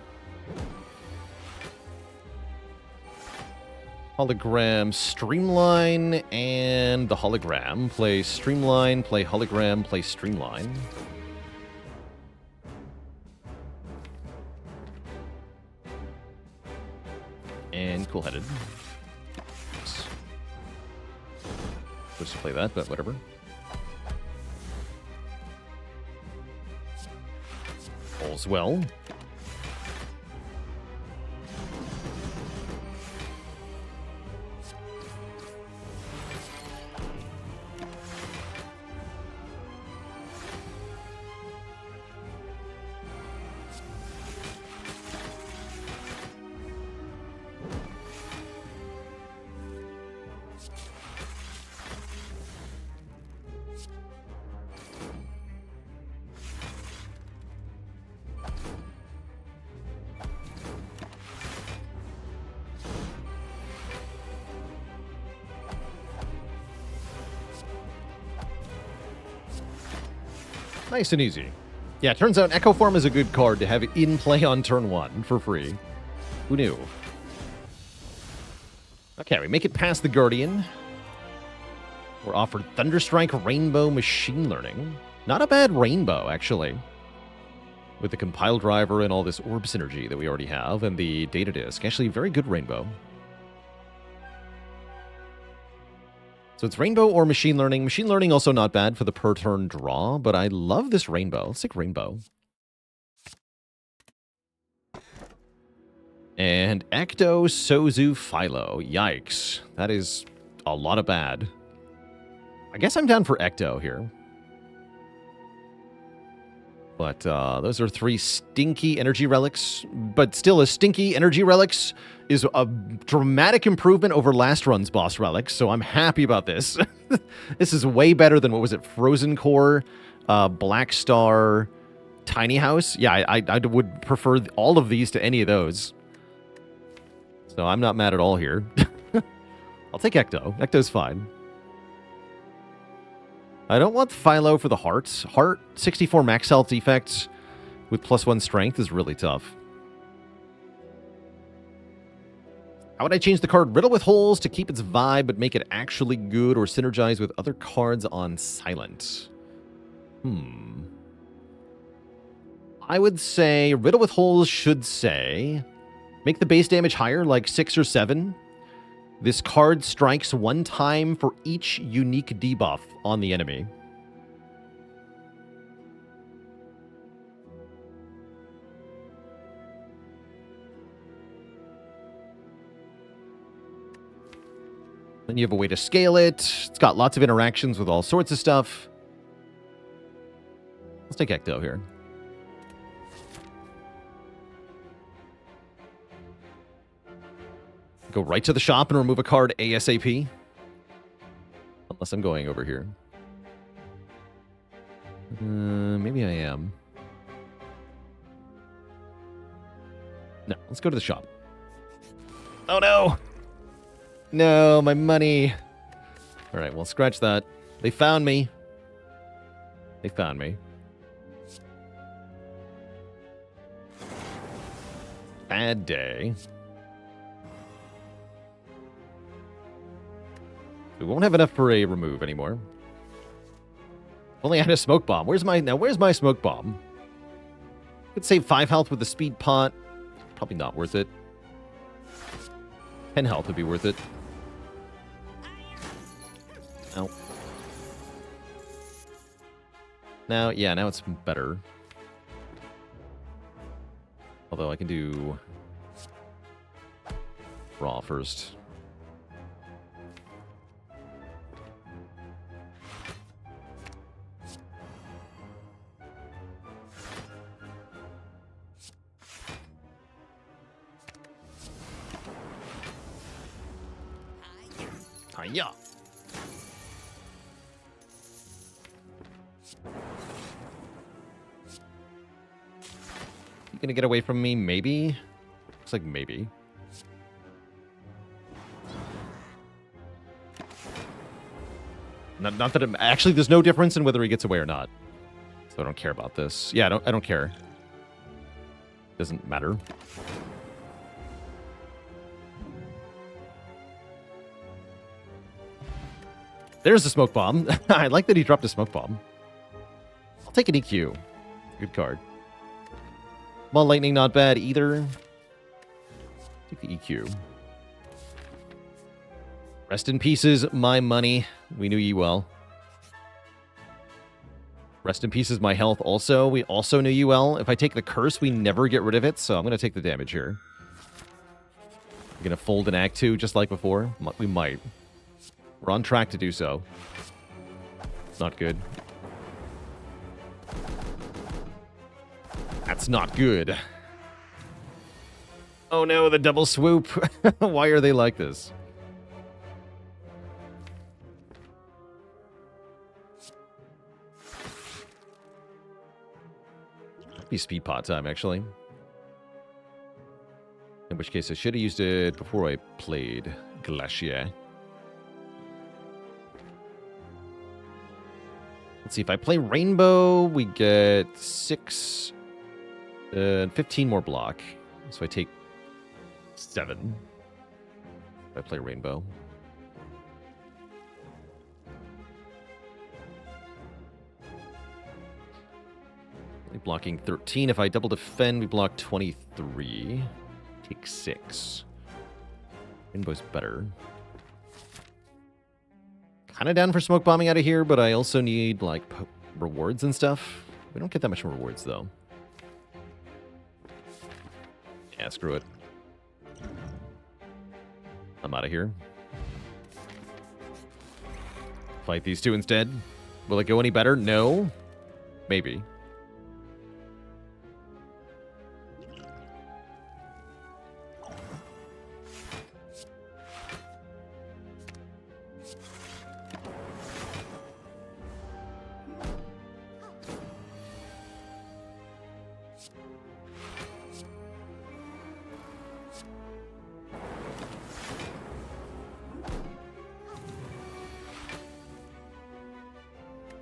Hologram, Streamline, and the hologram. Play Streamline, play hologram, play Streamline. And cool-headed. Supposed to play that, but whatever. All's well. Nice and easy. Yeah, turns out Echo Form is a good card to have in play on turn 1 for free. Who knew? Okay, we make it past the Guardian. We're offered Thunderstrike, Rainbow, Machine Learning. Not a bad Rainbow, actually. With the Compile Driver and all this Orb Synergy that we already have, and the Data Disk. Actually, very good Rainbow. So it's Rainbow or Machine Learning. Machine Learning also not bad for the per-turn draw, but I love this Rainbow. Let's take Rainbow. And Ecto Sozu Philo. Yikes. That is a lot of bad. I guess I'm down for Ecto here. But those are 3 stinky energy relics. But still, a stinky energy relics is a dramatic improvement over last run's boss relics, so I'm happy about this. This is way better than, what was it, Frozen Core, Black Star, Tiny House? Yeah, I would prefer all of these to any of those. So I'm not mad at all here. I'll take Ecto. Ecto's fine. I don't want Philo for the hearts. Heart, 64 max health defects with +1 strength is really tough. How would I change the card Riddle with Holes to keep its vibe but make it actually good or synergize with other cards on silent? I would say Riddle with Holes should say make the base damage higher, like 6 or 7. This card strikes 1 time for each unique debuff on the enemy. Then you have a way to scale it. It's got lots of interactions with all sorts of stuff. Let's take Ecto here. Go right to the shop and remove a card ASAP. Unless I'm going over here. Maybe I am. No, let's go to the shop. Oh no! No, my money. Alright, well, scratch that. They found me. They found me. Bad day. We won't have enough for a remove anymore. Only had a smoke bomb. Where's my smoke bomb? Could save 5 health with the speed pot. Probably not worth it. 10 health would be worth it. Ow. Now, yeah, now it's better. Although I can do raw first. Hiya. You gonna get away from me? Maybe? Looks like maybe. Not that it, actually, there's no difference in whether he gets away or not. So I don't care about this. Yeah, I don't care. Doesn't matter. There's the smoke bomb. I like that he dropped a smoke bomb. I'll take an EQ. Good card. Ball Lightning, not bad either. Take the EQ. Rest in pieces, my money. We knew ye well. Rest in pieces, my health also. We also knew you well. If I take the curse, we never get rid of it, so I'm going to take the damage here. We're going to fold an Act 2 just like before. We might. We're on track to do so. It's not good. That's not good. Oh no, the double swoop. Why are they like this? Might be speed pot time, actually. In which case, I should have used it before I played Glacier. Let's see, if I play Rainbow, we get 6 and 15 more block. So I take 7 if I play Rainbow. Blocking 13. If I double defend, we block 23. Take 6. Rainbow's better. Kind of down for smoke bombing out of here, but I also need, like, rewards and stuff. We don't get that much rewards, though. Yeah, screw it. I'm out of here. Fight these two instead. Will it go any better? No. Maybe.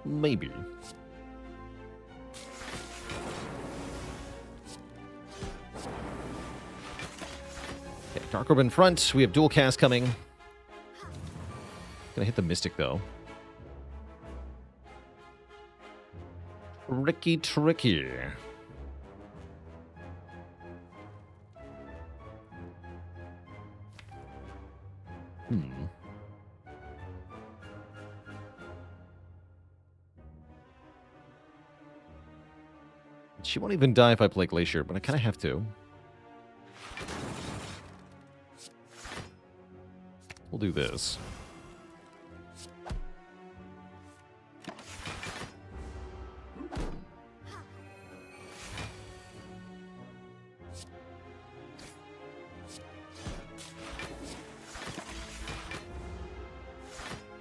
Maybe. Okay, Dark Orb in front. We have dual cast coming. Gonna hit the Mystic, though. Tricky, tricky. She won't even die if I play Glacier, but I kind of have to. We'll do this.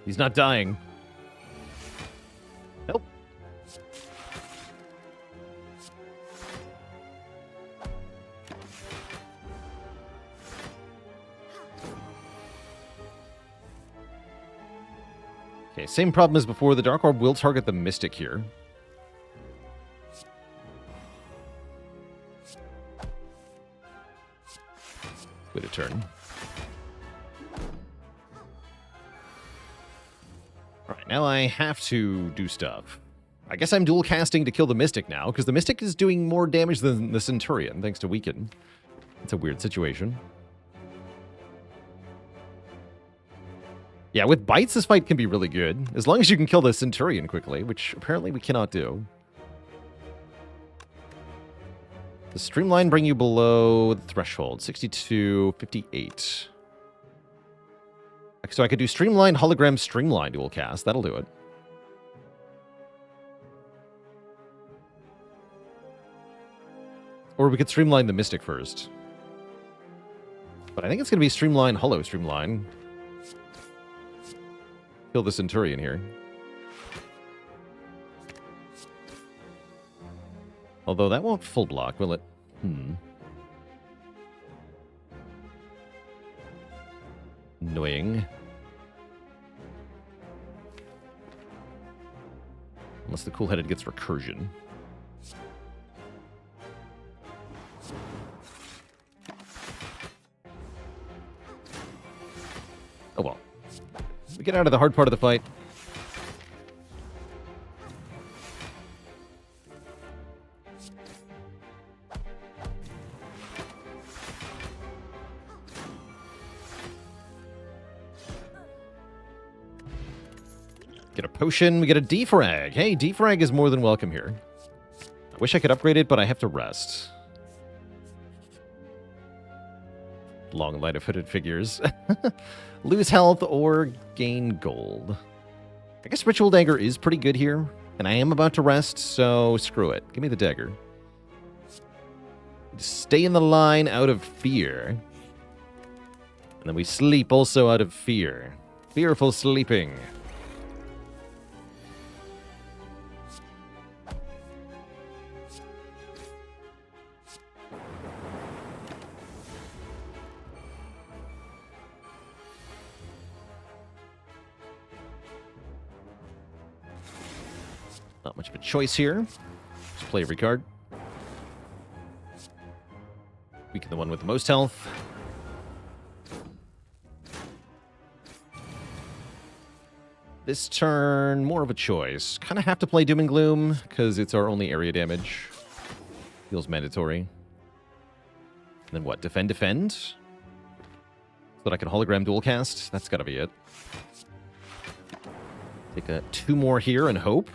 He's not dying. Nope. Okay, same problem as before. The Dark Orb will target the Mystic here. Wait a turn. Alright, now I have to do stuff. I guess I'm dual casting to kill the Mystic now, because the Mystic is doing more damage than the Centurion, thanks to Weaken. It's a weird situation. Yeah, with bites, this fight can be really good. As long as you can kill the Centurion quickly, which apparently we cannot do. Does Streamline bring you below the threshold? 62, 58. So I could do Streamline, Hologram, Streamline dual cast. That'll do it. Or we could Streamline the Mystic first. But I think it's going to be Streamline, Hollow Streamline. Kill the Centurion here. Although that won't full block, will it? Annoying. Unless the Cool-Headed gets Recursion. Oh well. We get out of the hard part of the fight. Get a potion, we get a defrag. Hey, defrag is more than welcome here. I wish I could upgrade it, but I have to rest. Long line of hooded figures. Lose health or gain gold. I guess Ritual Dagger is pretty good here, and I am about to rest, so screw it. Give me the dagger. Stay in the line out of fear. And then we sleep also out of fear. Fearful sleeping. Not much of a choice here. Just play every card. Weaken the one with the most health. This turn, more of a choice. Kind of have to play Doom and Gloom, because it's our only area damage. Feels mandatory. And then what? Defend, defend? So that I can hologram dual cast? That's gotta be it. Take 2 more here and hope.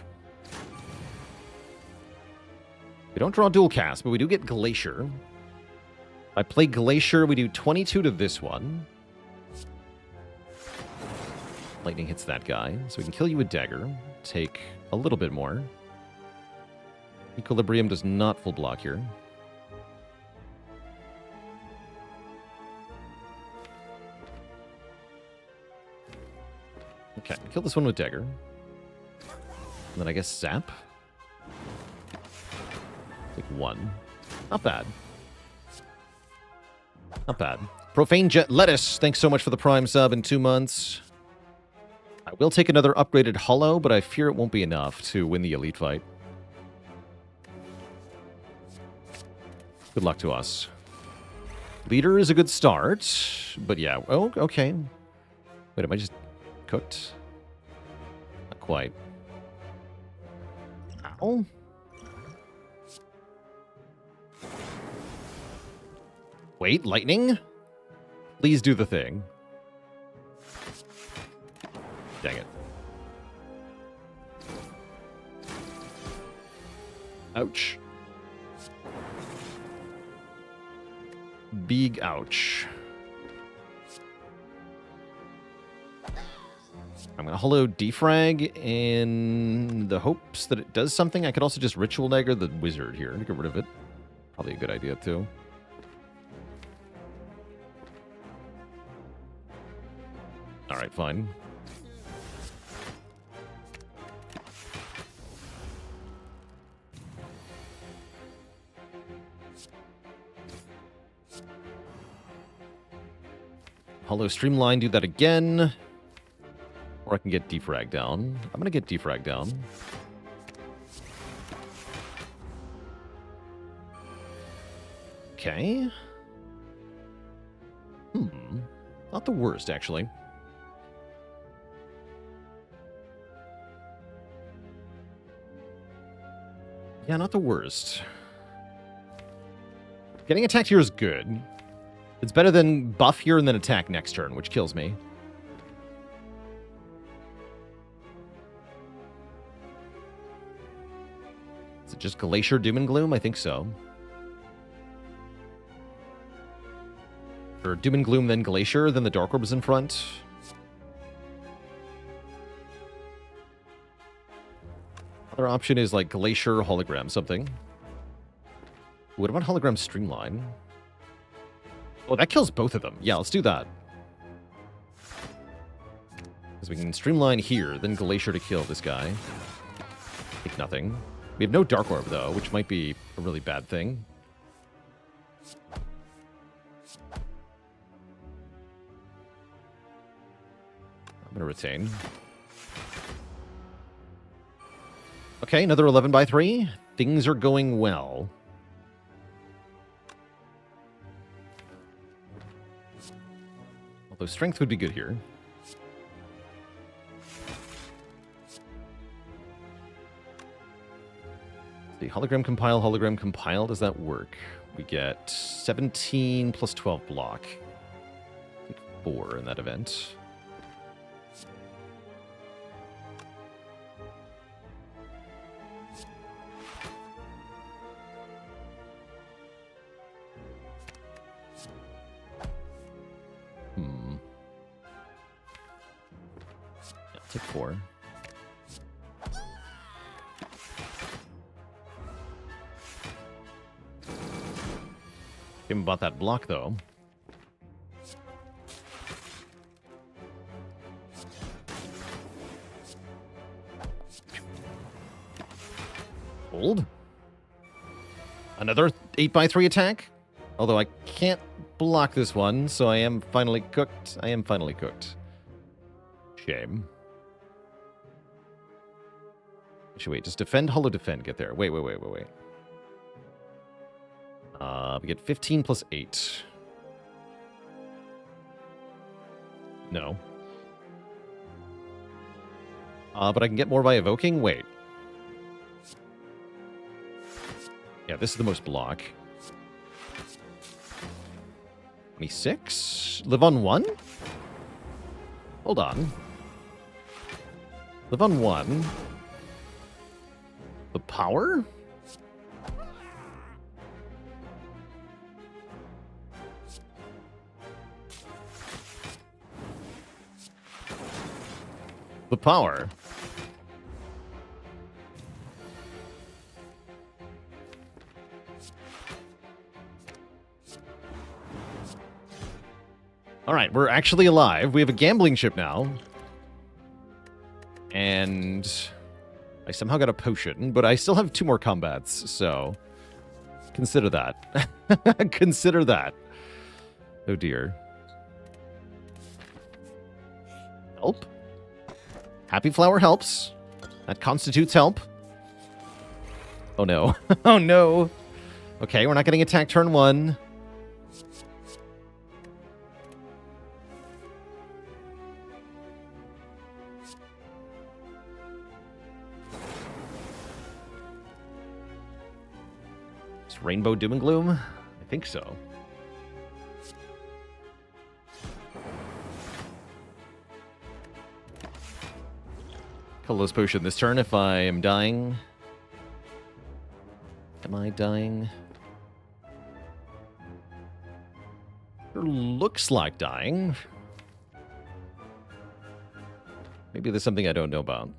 We don't draw dual cast, but we do get Glacier. If I play Glacier, we do 22 to this one. Lightning hits that guy, so we can kill you with Dagger. Take a little bit more. Equilibrium does not full block here. Okay, kill this one with Dagger. And then I guess Zap. Take 1. Not bad. Not bad. Profane Jet Lettuce, thanks so much for the Prime sub in 2 months. I will take another upgraded Hollow, but I fear it won't be enough to win the Elite fight. Good luck to us. Leader is a good start, but yeah. Oh, okay. Wait, am I just cooked? Not quite. Ow. Wait, lightning? Please do the thing. Dang it. Ouch. Big ouch. I'm gonna hollow defrag in the hopes that it does something. I could also just ritual dagger the wizard here to get rid of it. Probably a good idea too. Alright, fine. Hollow Streamline, do that again. Or I can get defrag down. I'm going to get defrag down. Okay. Not the worst, actually. Yeah, not the worst. Getting attacked here is good. It's better than buff here and then attack next turn, which kills me. Is it just Glacier, Doom and Gloom? I think so. Or Doom and Gloom, then Glacier, then the Dark Orb is in front. Other option is like Glacier, Hologram, something. What about Hologram Streamline? Oh, that kills both of them. Yeah, let's do that. Because we can Streamline here, then Glacier to kill this guy. Take nothing. We have no Dark Orb, though, which might be a really bad thing. I'm going to retain. Okay, another 11 by 3. Things are going well. Although strength would be good here. The hologram compile, does that work? We get 17 plus 12 block. I think 4 in that event. Yeah, I'll take 4. Haven't bought that block, though. Hold. Another 8x3 attack? Although I can't block this one, so I am finally cooked. I am finally cooked. Shame. Actually, wait. Does defend, hollow defend get there? Wait. We get 15 plus 8. No. But I can get more by evoking? Wait. Yeah, this is the most block. 26? Live on 1? Hold on. Live on 1. The power? The power. All right, we're actually alive. We have a gambling ship now. And I somehow got a potion, but I still have 2 more combats, so consider that. Consider that. Oh dear. Help. Happy Flower helps. That constitutes help. Oh no. Oh no. Okay, we're not getting attacked turn 1. It's Rainbow Doom and Gloom? I think so. Colorless potion this turn if I am dying. Am I dying? Sure looks like dying. Maybe there's something I don't know about.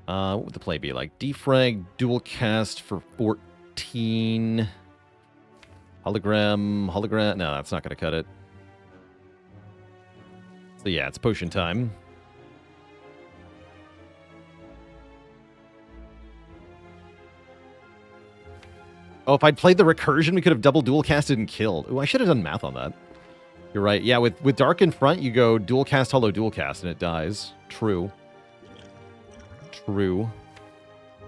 What would the play be like? Defrag, dual cast for 14. Hologram. No, that's not going to cut it. So yeah, it's potion time. Oh, if I'd played the recursion, we could have double dual casted and killed. Ooh, I should have done math on that. You're right. Yeah, with dark in front, you go dual cast, hollow, dual cast, and it dies. True. True.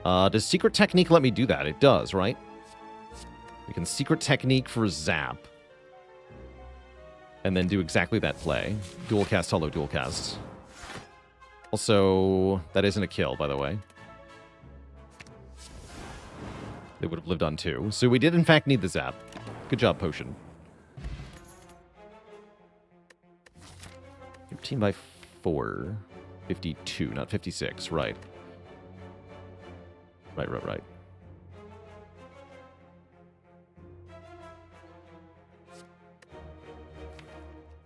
Does Secret Technique let me do that? It does, right? We can Secret Technique for Zap. And then do exactly that play. Dual cast, hollow, dual cast. Also, that isn't a kill, by the way. They would have lived on 2. So we did, in fact, need the Zap. Good job, Potion. 13 by 4. 52, not 56. Right. Right.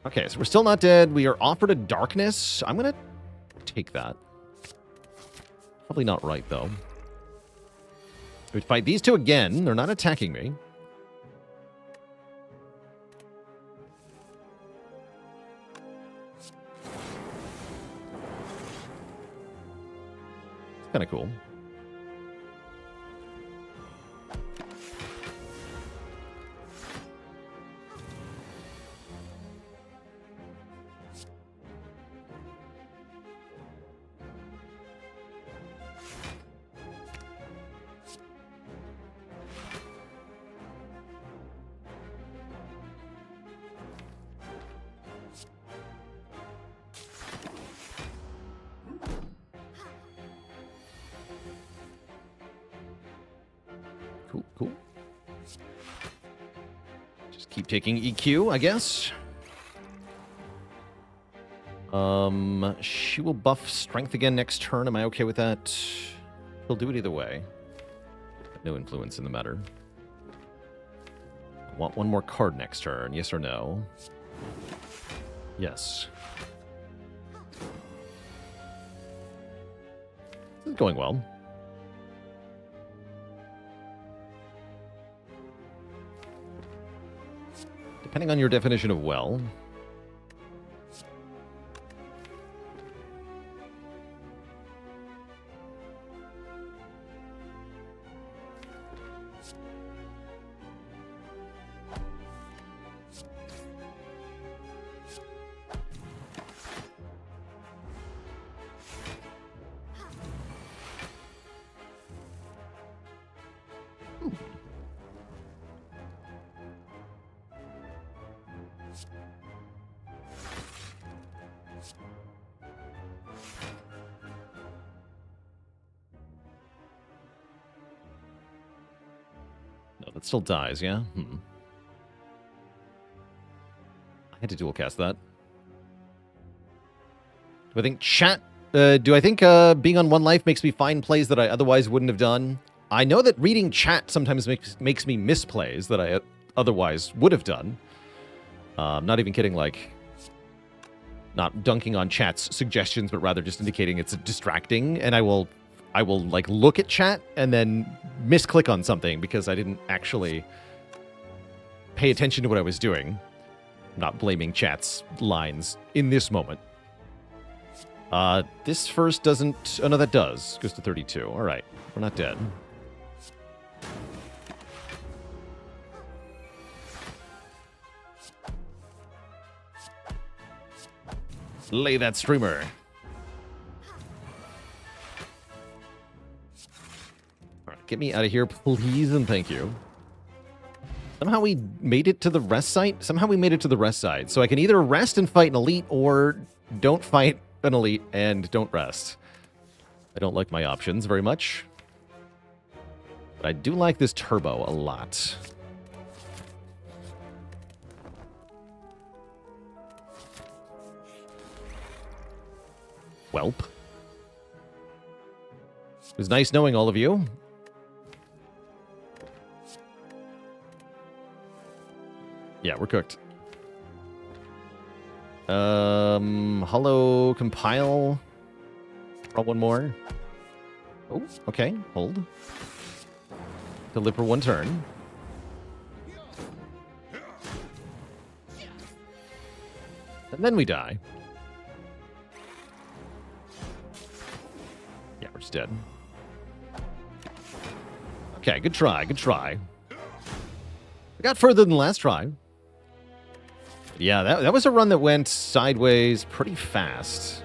Okay, so we're still not dead. We are offered a darkness. I'm going to take that. Probably not right, though. We fight these 2 again. They're not attacking me. It's kind of cool. Cool. Just keep taking EQ, I guess. She will buff strength again next turn. Am I okay with that? He'll do it either way. No influence in the matter. I want 1 more card next turn. Yes or no? Yes. This is going well. Depending on your definition of well. No, that still dies, yeah? I had to dual cast that. Do I think chat... do I think being on one life makes me find plays that I otherwise wouldn't have done? I know that reading chat sometimes makes me miss plays that I otherwise would have done. Not even kidding, like... Not dunking on chat's suggestions, but rather just indicating it's distracting, and I will like look at chat and then misclick on something because I didn't actually pay attention to what I was doing. I'm not blaming chat's lines in this moment. This first doesn't... Oh, no, that does. Goes to 32. All right. We're not dead. Slay that streamer. All right, get me out of here, please, and thank you. Somehow we made it to the rest site? Somehow we made it to the rest site. So I can either rest and fight an elite, or don't fight an elite and don't rest. I don't like my options very much. But I do like this turbo a lot. Welp. It was nice knowing all of you. Yeah, we're cooked. Hello, compile. Roll one more. Oh, okay, hold. Deliver one turn. And then we die. Yeah, we're just dead. Okay, good try, good try. We got further than last try. Yeah, that was a run that went sideways pretty fast.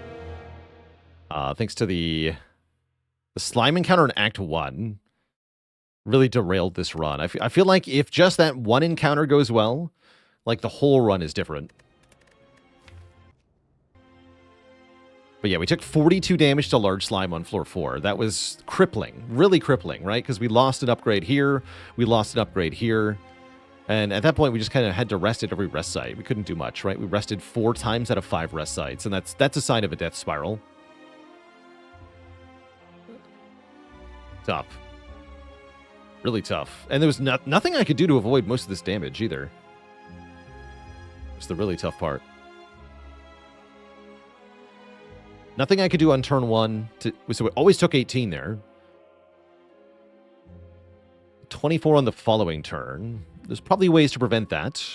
Thanks to the slime encounter in Act 1 really derailed this run. I feel like if just that one encounter goes well, like the whole run is different. But yeah, we took 42 damage to large slime on floor 4. That was crippling, really crippling, right? Because we lost an upgrade here, we lost an upgrade here. And at that point, we just kind of had to rest at every rest site. We couldn't do much, right? We rested 4 times out of 5 rest sites, and that's a sign of a death spiral. Tough. Really tough. And there was nothing I could do to avoid most of this damage, either. It's the really tough part. Nothing I could do on turn 1. So it always took 18 there. 24 on the following turn. There's probably ways to prevent that.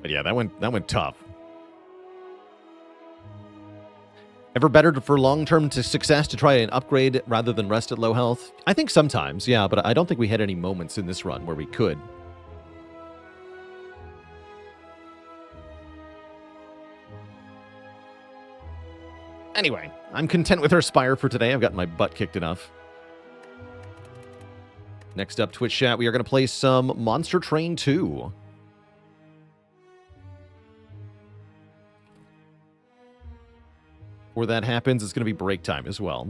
But yeah, that went tough. Ever better for long-term success to try and upgrade rather than rest at low health? I think sometimes, yeah, but I don't think we had any moments in this run where we could. Anyway, I'm content with our Spire for today. I've gotten my butt kicked enough. Next up, Twitch chat, we are going to play some Monster Train 2. Before that happens, it's going to be break time as well.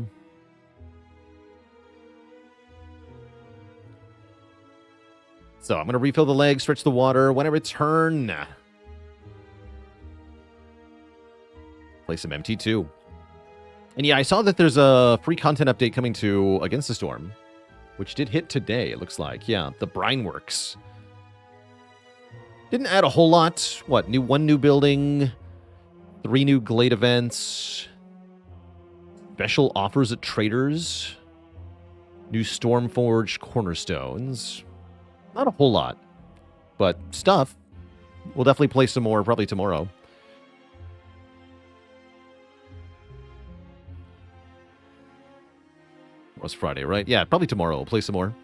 So I'm going to refill the legs, stretch the water. When I return, play some MT2. And yeah, I saw that there's a free content update coming to Against the Storm, which did hit today, it looks like. Yeah, the Brine Works. Didn't add a whole lot. What, one new building, 3 new Glade events, special offers at traders, new Stormforged cornerstones. Not a whole lot, but stuff. We'll definitely play some more probably tomorrow. It was Friday, right? Yeah, probably tomorrow. We'll play some more.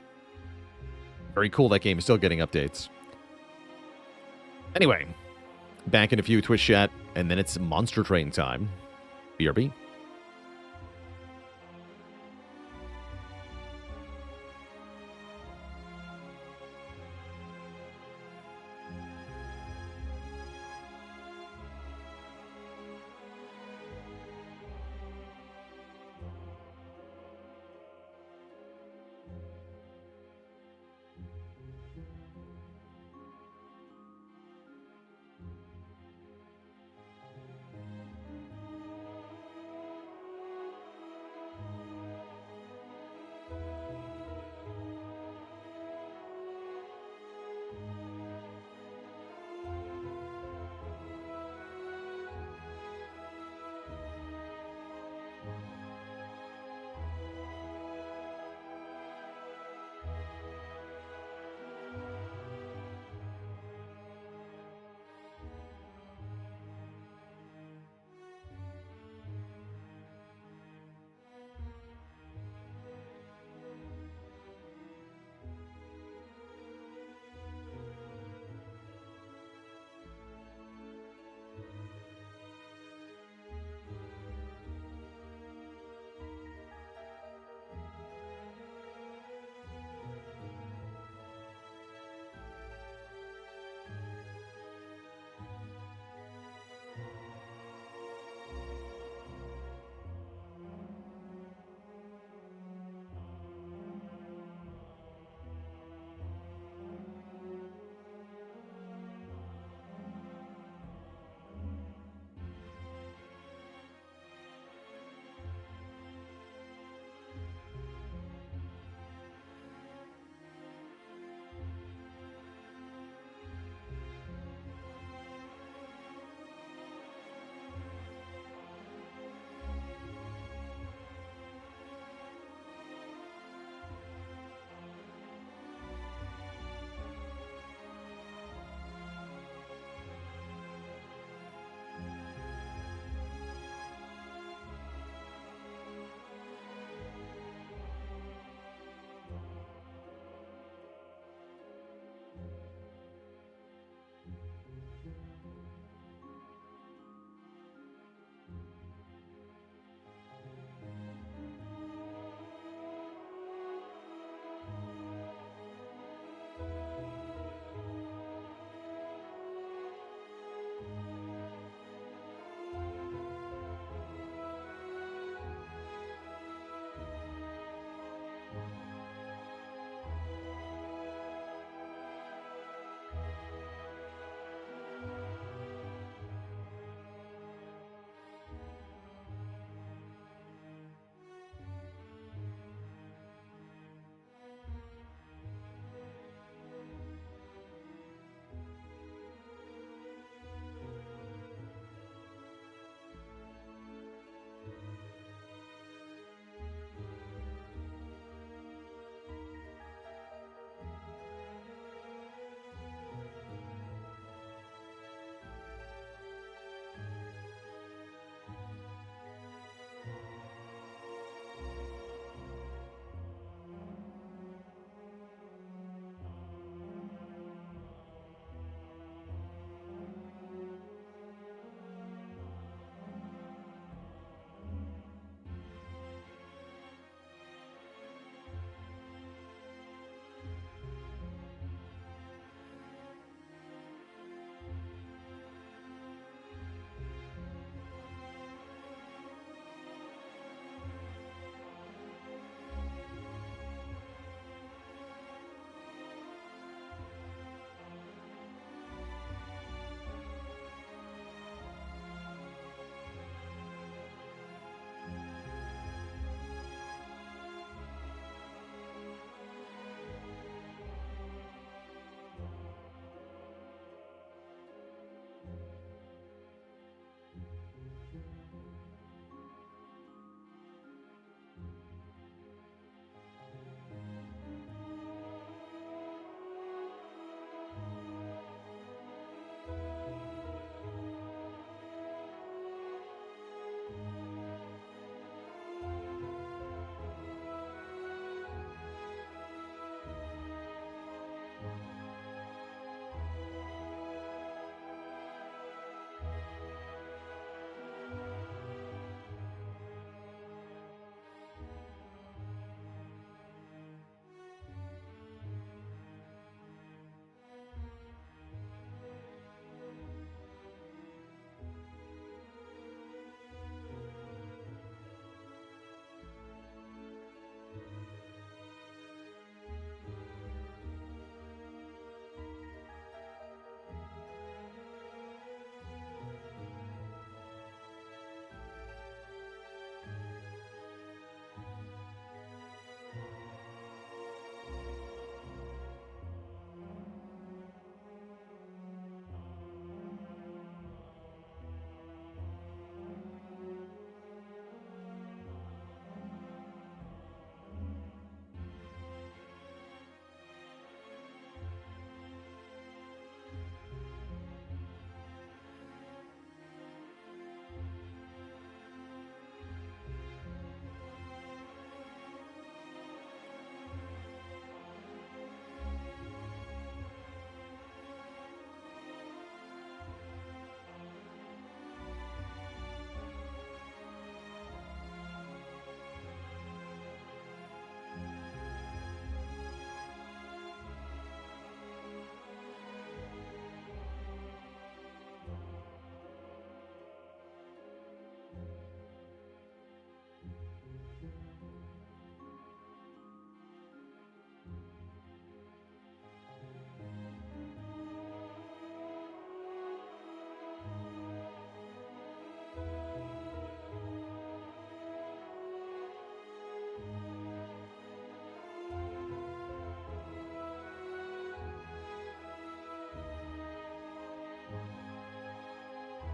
Very cool, that game is still getting updates. Anyway, back in a few Twitch chat, and then it's Monster Train time. BRB.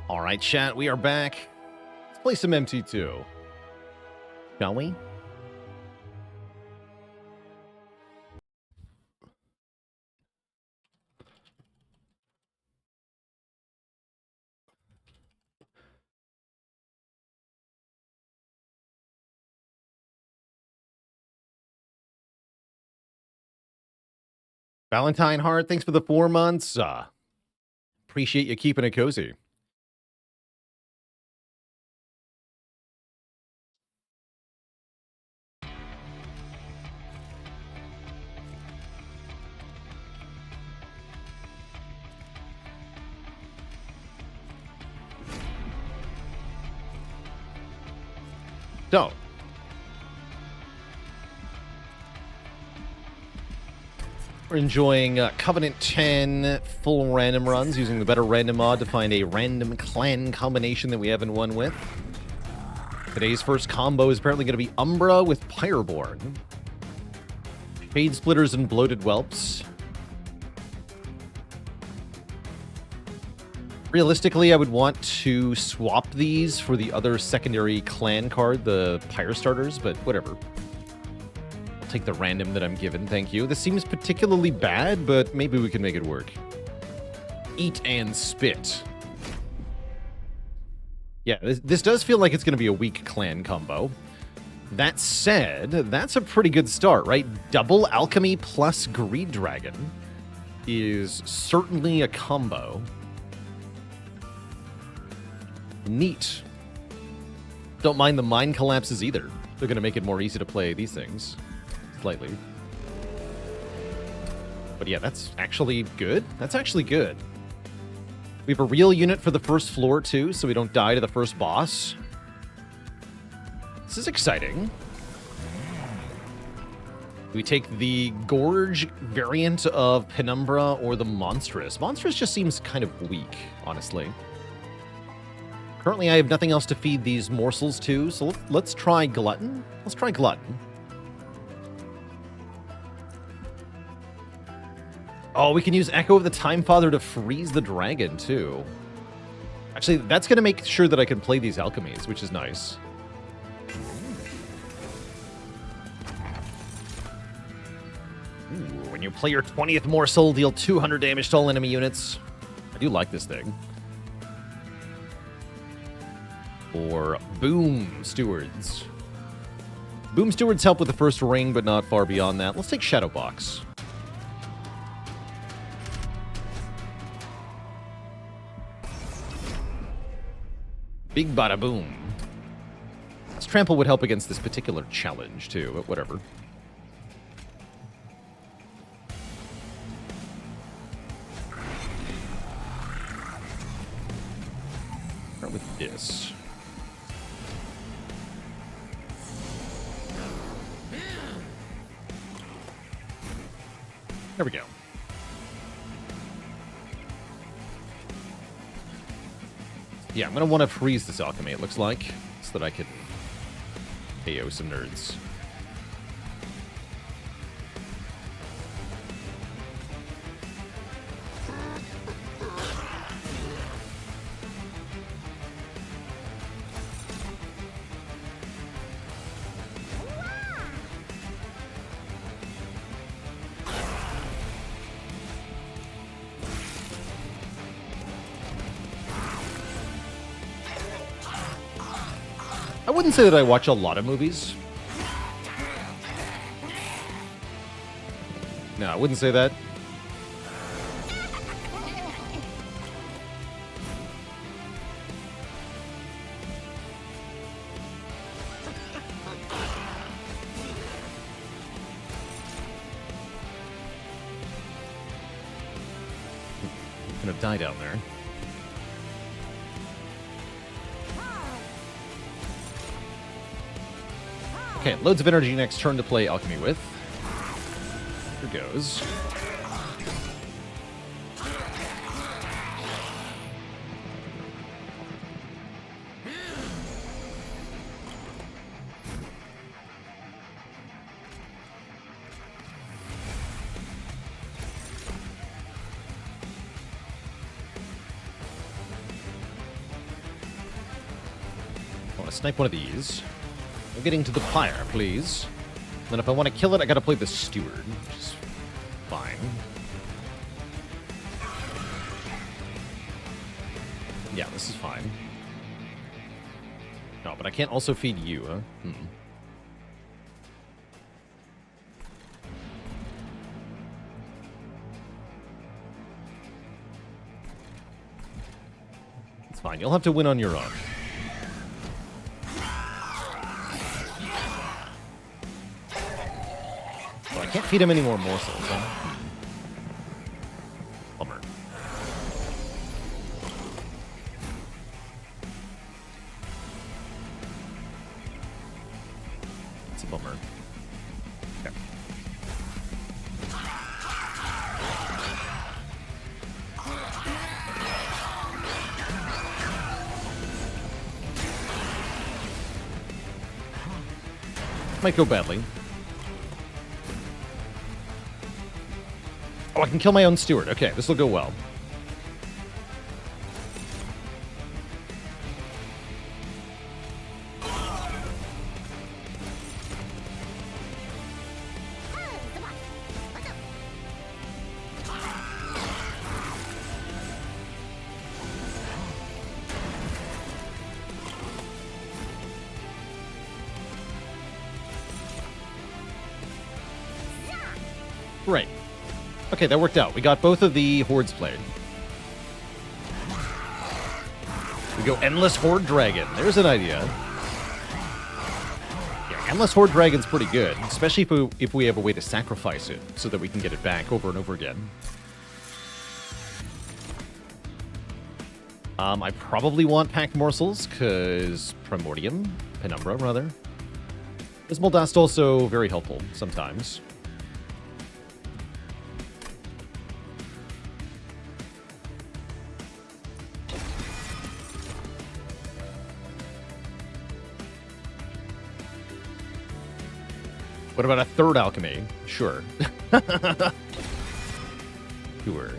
All right, chat, we are back. Let's play some MT2. Shall we? Valentine Heart, thanks for the 4 months. Appreciate you keeping it cozy. So, we're enjoying Covenant 10 full random runs using the better random mod to find a random clan combination that we haven't won with. Today's first combo is apparently going to be Umbra with Pyreborne. Shade Splitters and Bloated Whelps. Realistically, I would want to swap these for the other secondary clan card, the Pyre Starters, but whatever. I'll take the random that I'm given, thank you. This seems particularly bad, but maybe we can make it work. Eat and Spit. Yeah, this does feel like it's going to be a weak clan combo. That said, that's a pretty good start, right? Double Alchemy plus Greed Dragon is certainly a combo. Neat. Don't mind the Mind Collapses either. They're going to make it more easy to play these things. Slightly. But yeah, that's actually good. That's actually good. We have a real unit for the first floor, too, so we don't die to the first boss. This is exciting. We take the Gorge variant of Penumbra or the Monstrous. Monstrous just seems kind of weak, honestly. Currently, I have nothing else to feed these morsels to, so let's try Glutton. Let's try Glutton. Oh, we can use Echo of the Time Father to freeze the dragon, too. Actually, that's going to make sure that I can play these alchemies, which is nice. Ooh, when you play your 20th morsel, deal 200 damage to all enemy units. I do like this thing. Or Boom Stewards. Boom Stewards help with the first ring, but not far beyond that. Let's take Shadowbox. Big bada boom. This trample would help against this particular challenge, too, but whatever. Start with this. There we go. Yeah, I'm going to want to freeze this alchemy, it looks like, so that I can KO some nerds. I wouldn't say that I watch a lot of movies. No, I wouldn't say that. I'm gonna die down there. Okay, loads of energy next turn to play Alchemy with. Here goes. want to snipe one of these. I'm getting to the pyre, please. Then if I want to kill it, I gotta play the steward, which is fine. Yeah, this is fine. No, but I can't also feed you, huh? It's fine. You'll have to win on your own. Oh, I can't feed him any more morsels, huh? Bummer. It's a bummer. Okay. Might go badly. Oh, I can kill my own steward. Okay, this will go well. Right. Okay, that worked out. We got both of the hordes played. We go Endless Horde Dragon. There's an idea. Yeah, Endless Horde Dragon's pretty good, especially if we have a way to sacrifice it so that we can get it back over and over again. I probably want packed morsels, because Penumbra, rather. Dismal Dust also very helpful sometimes. What about a third alchemy? Sure. Sure.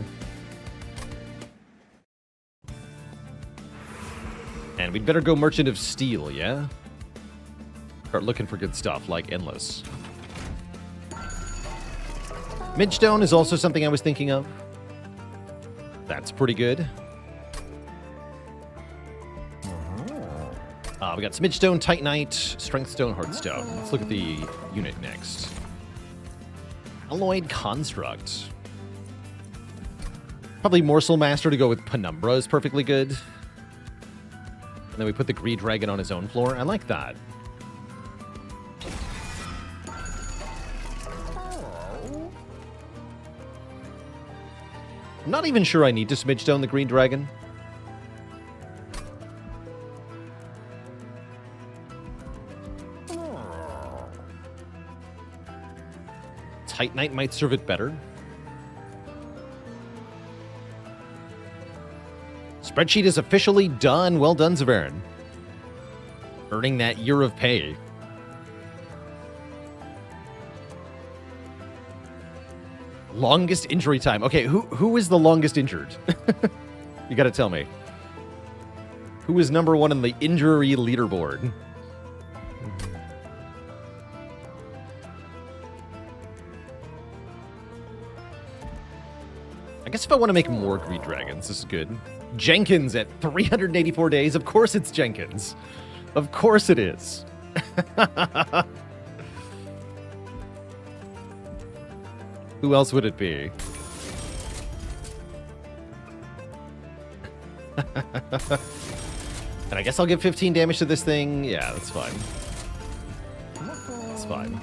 And we'd better go Merchant of Steel, yeah? Start looking for good stuff, like Endless. Midstone is also something I was thinking of. That's pretty good. We got Smidgestone, Titanite, Strengthstone, Heartstone. Let's look at the unit next. Alloyed Construct. Probably Morsel Master to go with Penumbra is perfectly good. And then we put the Greed Dragon on his own floor. I like that. I'm not even sure I need to Smidgestone the Green Dragon. Titanite might serve it better. Spreadsheet is officially done. Well done, Zavarin. Earning that year of pay. Longest injury time. Okay, who is the longest injured? You gotta tell me. Who is number one in the injury leaderboard? I guess if I want to make more Greed Dragons, this is good. Jenkins at 384 days. Of course it's Jenkins. Of course it is. Who else would it be? And I guess I'll give 15 damage to this thing. Yeah, that's fine. That's fine.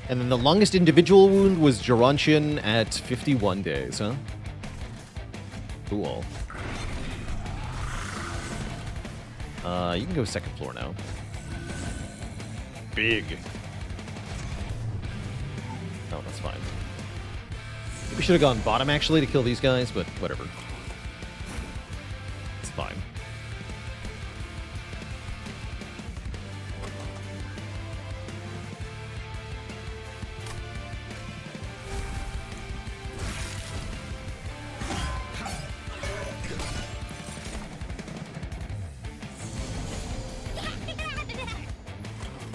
And then the longest individual wound was Gerontian at 51 days, huh? Cool. You can go second floor now. Big. Oh, that's fine. We should have gone bottom, actually, to kill these guys, but whatever. It's fine.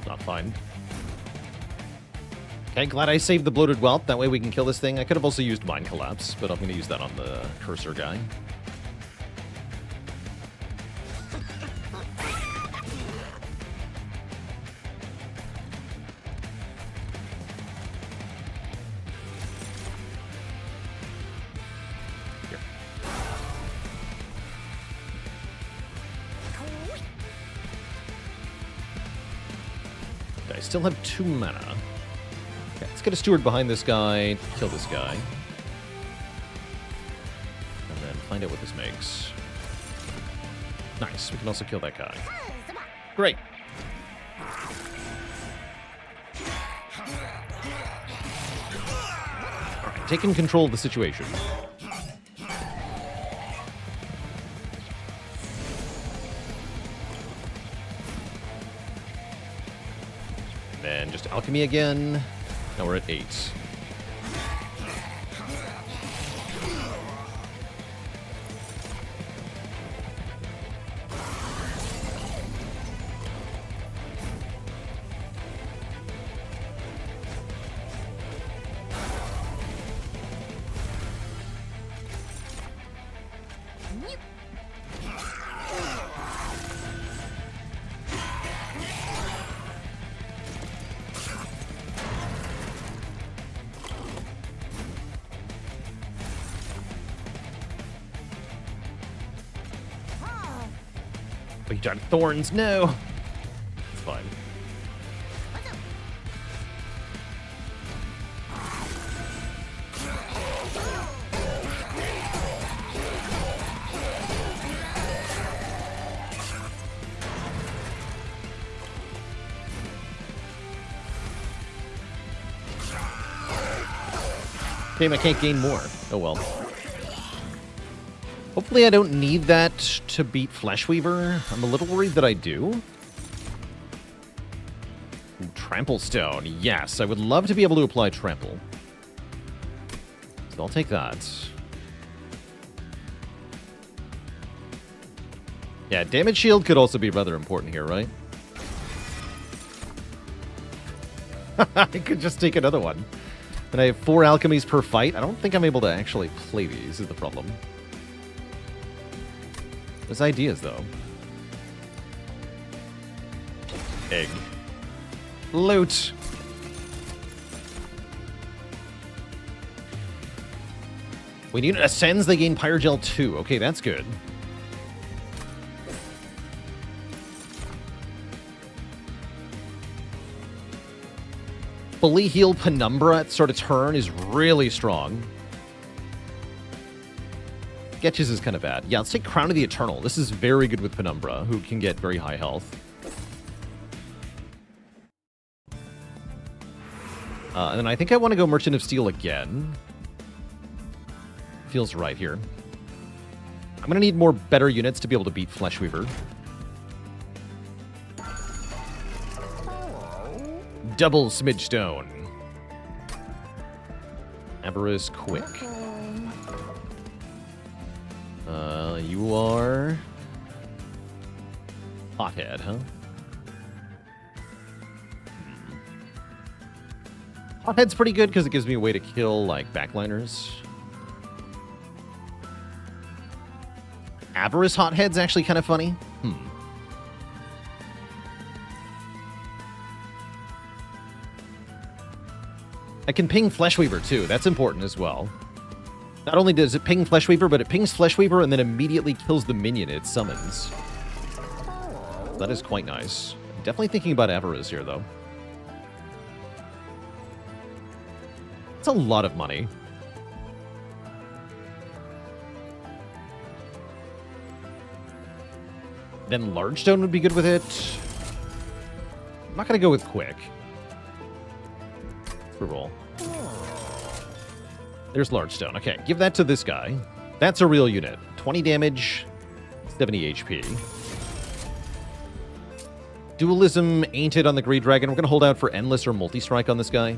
Not fine. Okay, glad I saved the Bloated Whelp. That way we can kill this thing. I could have also used Mind Collapse, but I'm going to use that on the Cursor guy. Here. I still have 2 mana. Okay, let's get a steward behind this guy, kill this guy. And then find out what this makes. Nice, we can also kill that guy. Great. Alright, taking control of the situation. And just alchemy again. Now we're at 8. Oh, you died of thorns. No. It's fine. Damn, I can't gain more. Oh well. Hopefully I don't need that to beat Fleshweaver. I'm a little worried that I do. Ooh, Trample Stone. Yes, I would love to be able to apply Trample. So I'll take that. Yeah, Damage Shield could also be rather important here, right? I could just take another one. And I have 4 alchemies per fight. I don't think I'm able to actually play these, is the problem. There's ideas, though. Egg. Loot. When unit ascends, they gain Pyrogel 2. Okay, that's good. Fully healed Penumbra at sort of turn is really strong. Sketches is kind of bad. Yeah, let's take Crown of the Eternal. This is very good with Penumbra, who can get very high health. And then I think I want to go Merchant of Steel again. Feels right here. I'm going to need more better units to be able to beat Fleshweaver. Double Smidge Stone. Avarice Quick. You are... Hothead, huh? Hothead's pretty good because it gives me a way to kill, like, backliners. Avarice Hothead's actually kind of funny. I can ping Fleshweaver, too. That's important as well. Not only does it ping Fleshweaver, but it pings Fleshweaver and then immediately kills the minion it summons. That is quite nice. Definitely thinking about Avarice here, though. It's a lot of money. Then Large Stone would be good with it. I'm not going to go with Quick. Let's reroll. There's Large Stone. Okay, give that to this guy. That's a real unit. 20 damage, 70 HP. Dualism ain't it on the Greed Dragon. We're going to hold out for Endless or Multi-Strike on this guy.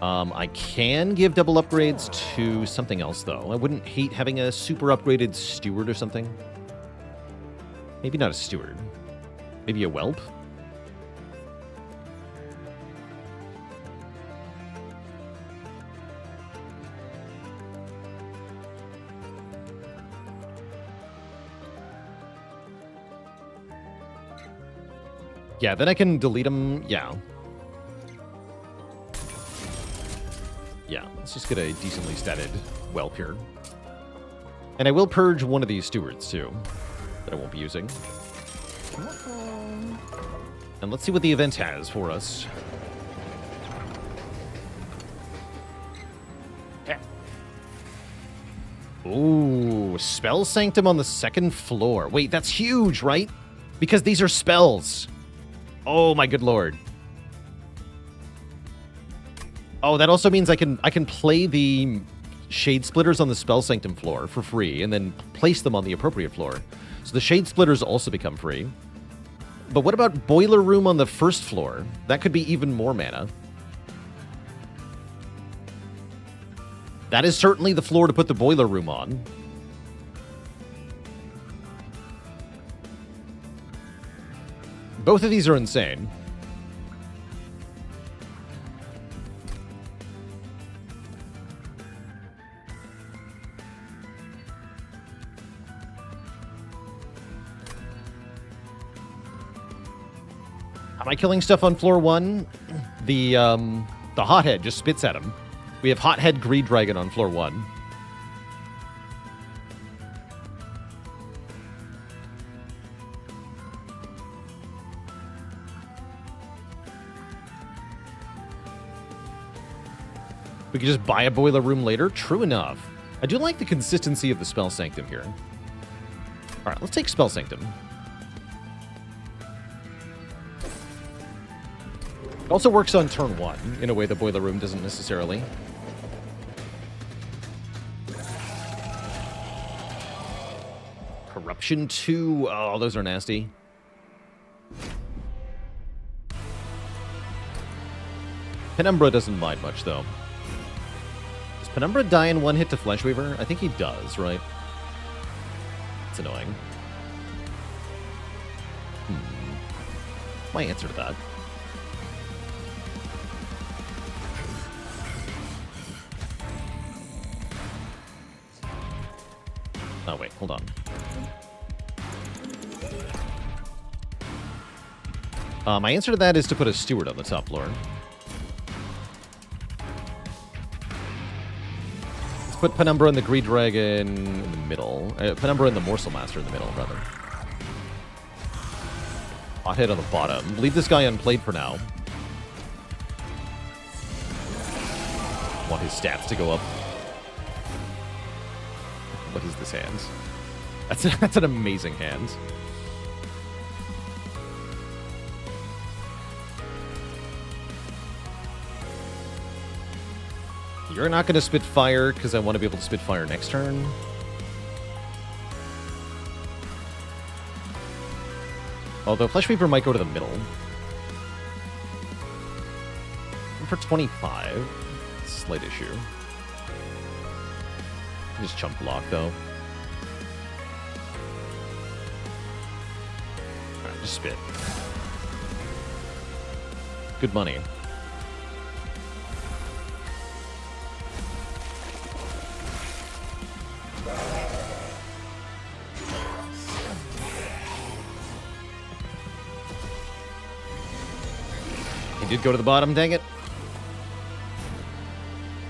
I can give double upgrades to something else, though. I wouldn't hate having a super upgraded Steward or something. Maybe not a Steward. Maybe a Whelp? Yeah, then I can delete them. Yeah. Yeah, let's just get a decently statted whelp here. And I will purge one of these stewards, too, that I won't be using. And let's see what the event has for us. Ooh, Spell Sanctum on the 2nd floor. Wait, that's huge, right? Because these are spells. Oh, my good lord. Oh, that also means I can play the Shade Splitters on the Spell Sanctum floor for free, and then place them on the appropriate floor. So the Shade Splitters also become free. But what about Boiler Room on the 1st floor? That could be even more mana. That is certainly the floor to put the Boiler Room on. Both of these are insane. Am I killing stuff on floor 1? The Hothead just spits at him. We have Hothead Greed Dragon on floor 1. We could just buy a Boiler Room later. True enough. I do like the consistency of the Spell Sanctum here. Alright, let's take Spell Sanctum. It also works on turn 1, in a way the Boiler Room doesn't necessarily. Corruption 2. Oh, those are nasty. Penumbra doesn't mind much, though. Does Penumbra die in 1 hit to Fleshweaver? I think he does, right? It's annoying. My answer to that. Oh, wait, hold on. My answer to that is to put a steward on the top floor. Let's put Penumbra and the Greed Dragon in the middle. Penumbra and the Morsel Master in the middle, rather. Hothead on the bottom. Leave this guy unplayed for now. Want his stats to go up. What is this hand? That's an amazing hand. You're not going to spit fire because I want to be able to spit fire next turn. Although Fleshweaver might go to the middle. And for 25, slight issue. Just chump block, though. Alright, just spit. Good money. He did go to the bottom, dang it.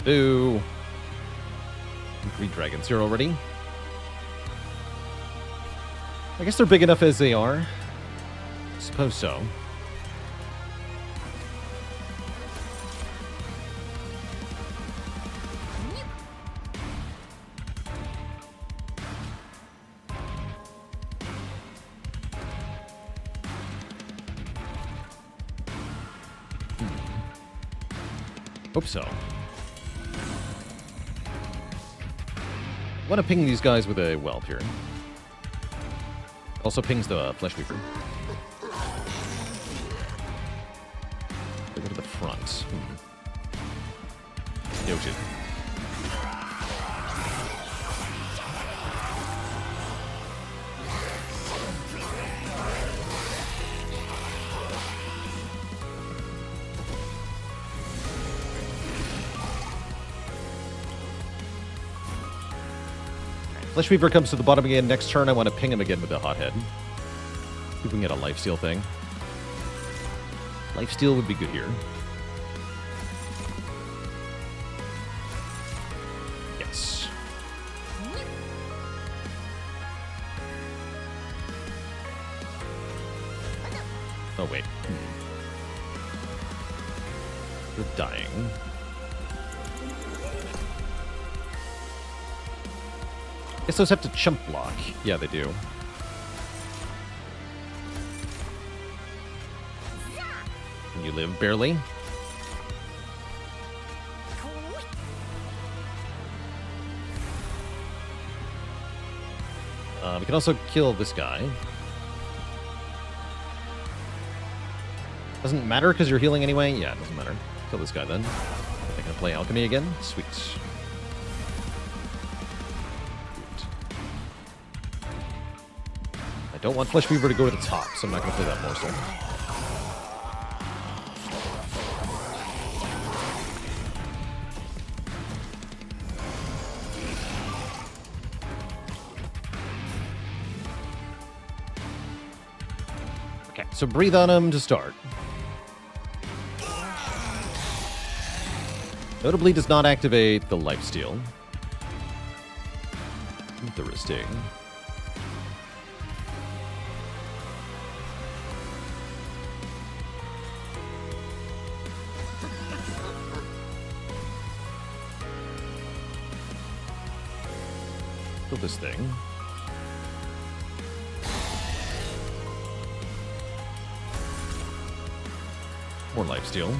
Boo. Greed Dragons here already. I guess they're big enough as they are. I suppose so. Hope so. I want to ping these guys with a whelp here. Also pings the Fleshweaver. They go to the front. Noted. Fleshweaver comes to the bottom again. Next turn, I want to ping him again with the Hothead. See if we can get a lifesteal thing. Lifesteal would be good here. Yes. Oh, wait. You're dying. Guess those have to chump block. Yeah, they do. And you live barely. We can also kill this guy. Doesn't matter because you're healing anyway? Yeah, it doesn't matter. Kill this guy then. Are they going to play alchemy again? Sweet. I don't want Flesh Weaver to go to the top, so I'm not going to play that morsel. Okay, so breathe on him to start. Notably does not activate the lifesteal. Interesting. Kill this thing. More lifesteal.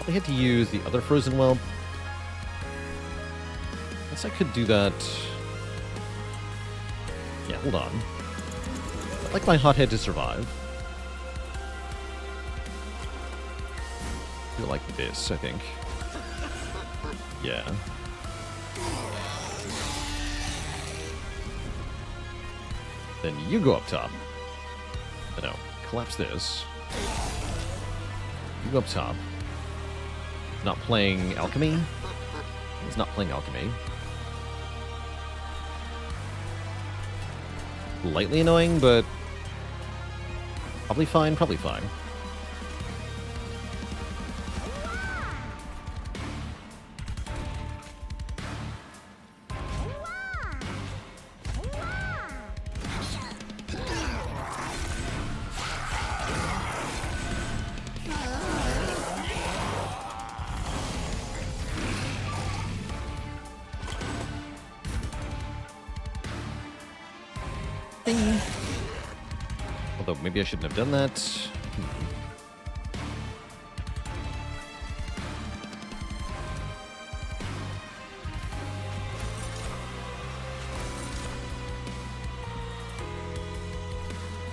I had to use the other frozen whelp. Guess I could do that. Yeah, hold on. I'd like my hothead to survive. I feel like this, I think. Yeah. Then you go up top. No, collapse this. You go up top. Not playing alchemy. He's not playing alchemy. Lightly annoying, but probably fine, probably fine. Although maybe I shouldn't have done that.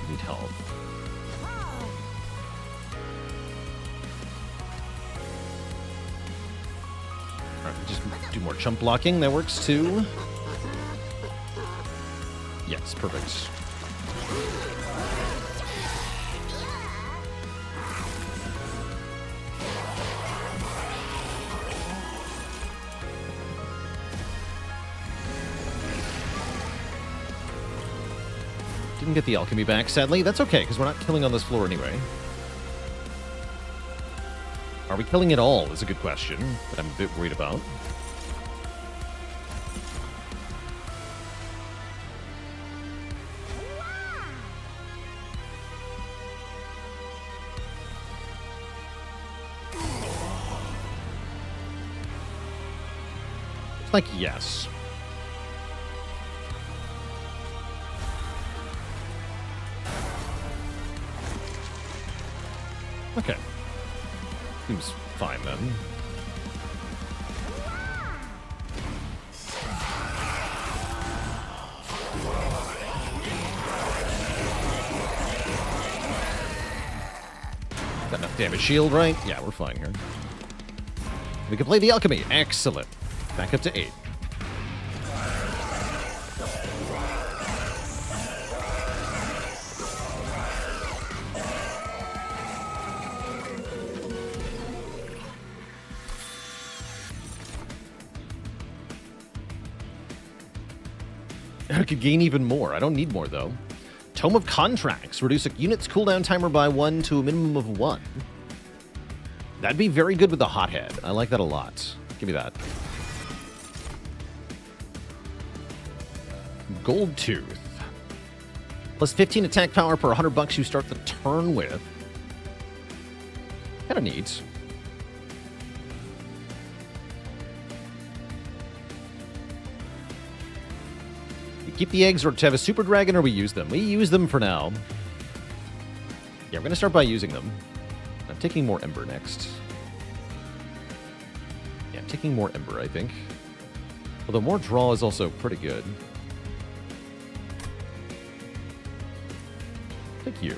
Need help. Alright, we just do more chump blocking. That works too. Yes, perfect. Didn't get the alchemy back, sadly. That's okay, because we're not killing on this floor anyway. Are we killing at all is a good question that I'm a bit worried about. It's like, yes. Okay. Seems fine then. Got enough damage shield, right? Yeah, we're fine here. We can play the alchemy. Excellent. Back up to 8. I could gain even more. I don't need more, though. Tome of Contracts. Reduce a unit's cooldown timer by 1 to a minimum of 1. That'd be very good with the Hothead. I like that a lot. Give me that. Gold Tooth. Plus 15 attack power per 100 bucks you start the turn with. Kind of neat. You keep the eggs or to have a super dragon, or we use them? We use them for now. Yeah, we're going to start by using them. I'm taking more Ember next. Yeah, I'm taking more Ember, I think. Although more draw is also pretty good. Thank you.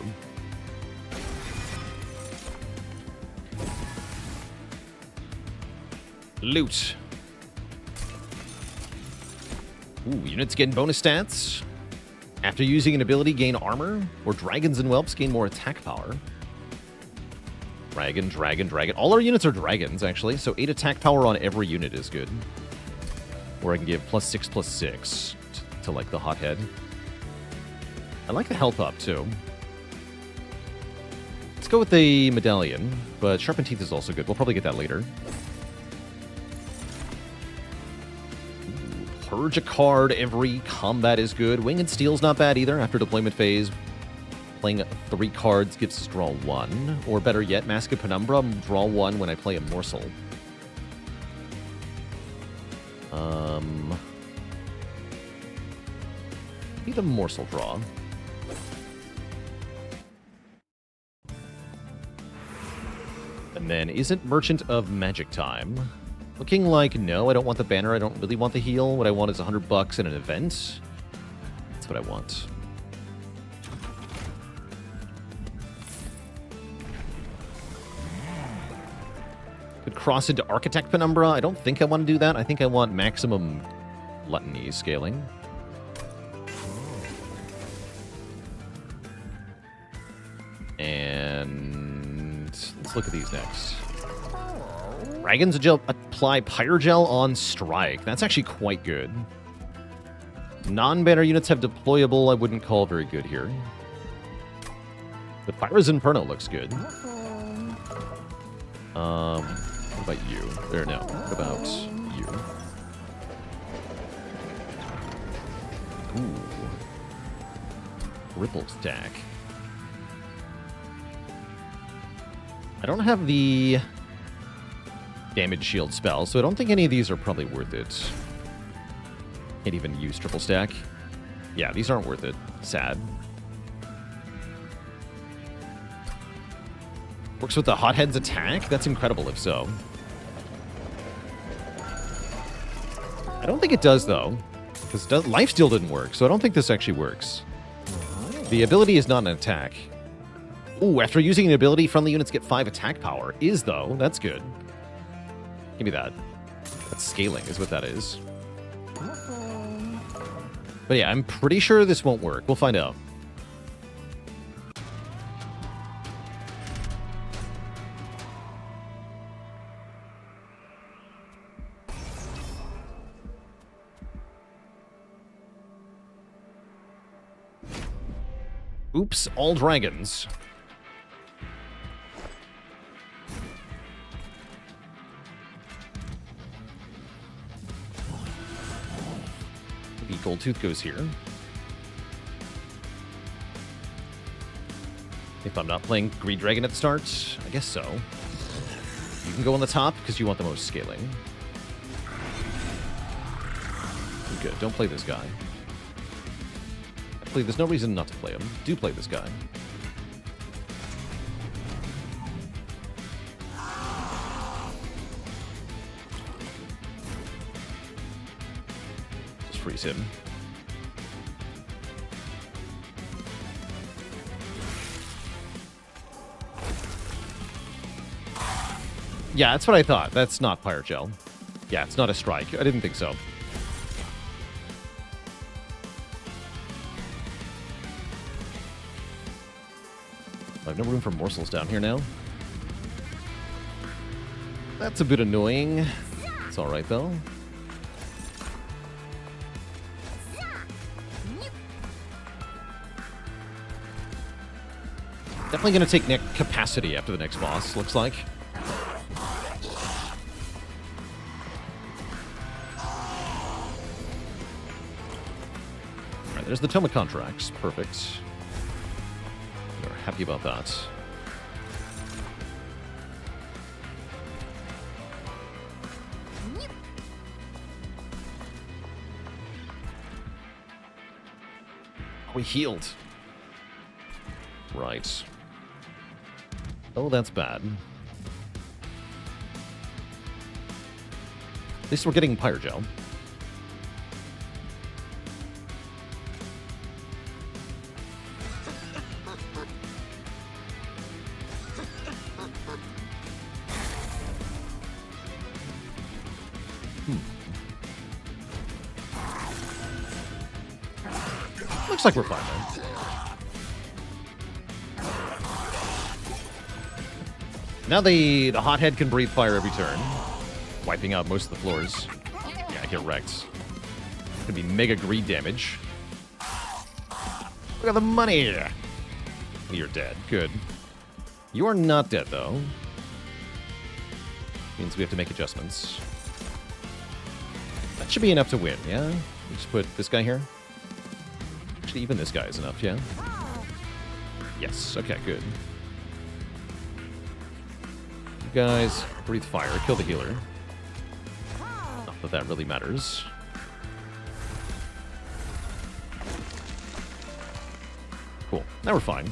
Loot. Ooh, units getting bonus stats. After using an ability, gain armor. Or dragons and whelps gain more attack power. Dragon, dragon, dragon. All our units are dragons, actually. So 8 attack power on every unit is good. Or I can give +6/+6 to like, the Hothead. I like the health up, too. Let's go with the Medallion. But Sharpened Teeth is also good. We'll probably get that later. Purge a card every combat is good. Wing and Steel's not bad either. After deployment phase, playing 3 cards gives us draw 1. Or better yet, Mask of Penumbra, draw 1 when I play a Morsel. Be the Morsel draw. And then, isn't Merchant of Magic time? Looking like, no, I don't want the banner. I don't really want the heal. What I want is 100 bucks in an event. That's what I want. Could cross into Architect Penumbra. I don't think I want to do that. I think I want maximum gluttony scaling. And let's look at these next. Dragons apply Pyre Gel on strike. That's actually quite good. Non-banner units have deployable. I wouldn't call very good here. But Pyre's Inferno looks good. What about you? Or no, what about you? Ooh. Ripple Stack. I don't have the damage shield spell, so I don't think any of these are probably worth it. Can't even use triple stack. Yeah, these aren't worth it. Sad. Works with the Hothead's attack? That's incredible if so. I don't think it does, though. Because Lifesteal didn't work, so I don't think this actually works. The ability is not an attack. Ooh, after using an ability, friendly units get 5 attack power. Is, though. That's good. Give me that. That's scaling, is what that is. But yeah, I'm pretty sure this won't work. We'll find out. Oops, all dragons. Maybe Gold Tooth goes here. If I'm not playing Greed Dragon at the start, I guess so. You can go on the top because you want the most scaling. Good, don't play this guy. There's no reason not to play him. Do play this guy. Just freeze him. Yeah, that's what I thought. That's not Pyre Gel. Yeah, it's not a strike. I didn't think so. I have no room for morsels down here now. That's a bit annoying. It's alright, though. Definitely going to take Nick capacity after the next boss, looks like. Alright, there's the Toma contracts. Perfect. We're happy about that. We healed. Right. Oh, that's bad. At least we're getting Pyrogel. Looks like we're fine, though. Now the hothead can breathe fire every turn, wiping out most of the floors. Yeah, I get wrecked. Could be mega greed damage. Look at the money! You're dead. Good. You are not dead, though. Means we have to make adjustments. That should be enough to win, yeah? We just put this guy here. Actually, even this guy is enough, yeah? Yes, okay, good. You guys, breathe fire, kill the healer. Not that that really matters. Cool, now we're fine.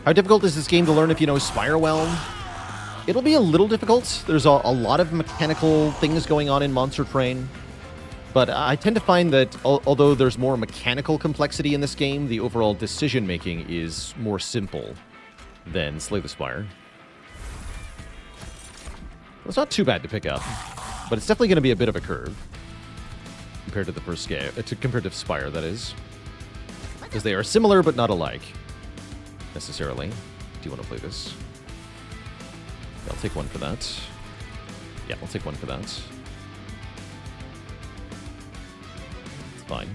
How difficult is this game to learn if you know Spire well? It'll be a little difficult. There's a lot of mechanical things going on in Monster Train. But I tend to find that although there's more mechanical complexity in this game, the overall decision-making is more simple than Slay the Spire. It's not too bad to pick up, but it's definitely going to be a bit of a curve compared to the first game, compared to Spire, that is. Because they are similar but not alike, necessarily. Do you want to play this? I'll take one for that. Yeah, I'll take one for that. It's fine.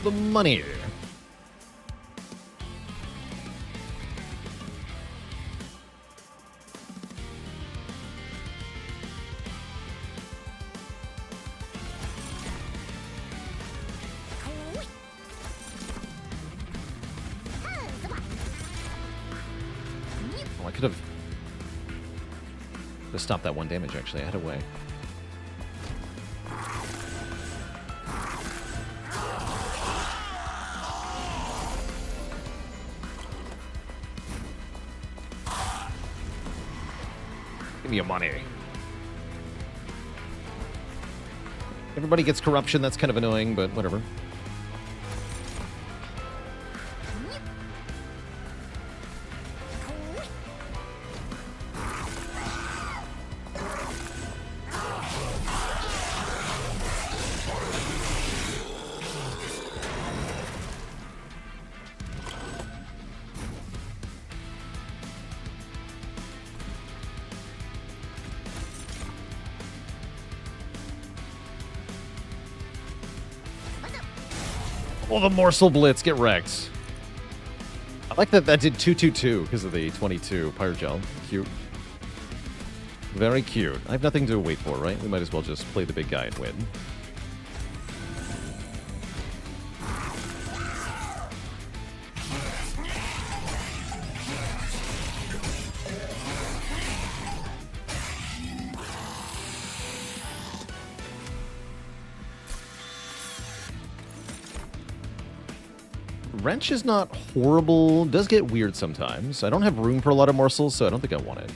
The money. I could have stopped that one damage, actually. I had a way. Give me your money. Everybody gets corruption. That's kind of annoying, but whatever. Oh, the Morsel Blitz, get wrecked. I like that that did 222 because of the 22 Pyrogel. Cute. Very cute. I have nothing to wait for, right? We might as well just play the big guy and win. Wrench is not horrible. Does get weird sometimes. I don't have room for a lot of morsels, so I don't think I want it.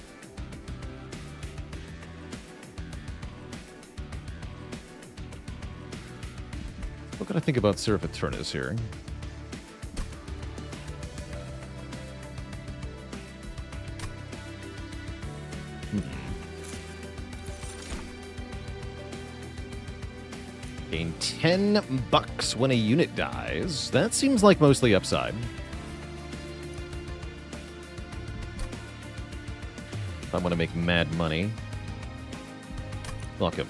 What can I think about Seraph Eternus here? Gain 10 bucks when a unit dies. That seems like mostly upside. If I want to make mad money. Welcome.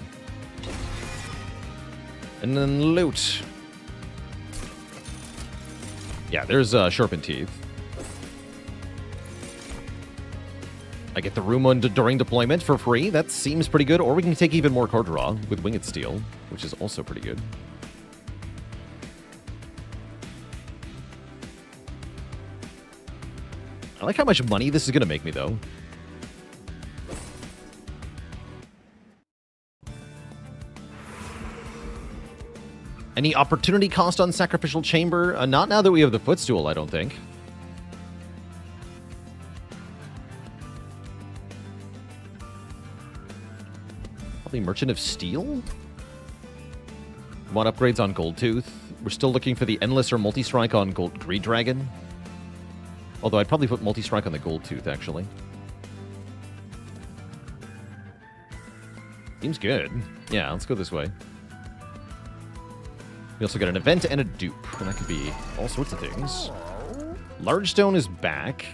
And then loot. Yeah, there's Sharpened Teeth. I get the room during deployment for free. That seems pretty good. Or we can take even more card draw with Winged Steel, which is also pretty good. I like how much money this is going to make me, though. Any opportunity cost on Sacrificial Chamber? Not now that we have the Footstool, I don't think. Probably Merchant of Steel? Want upgrades on Goldtooth? We're still looking for the Endless or Multi-Strike on Greed Dragon. Although I'd probably put Multi-Strike on the Goldtooth, actually. Seems good. Yeah, let's go this way. We also got an event and a dupe, and that could be all sorts of things. Large Stone is back.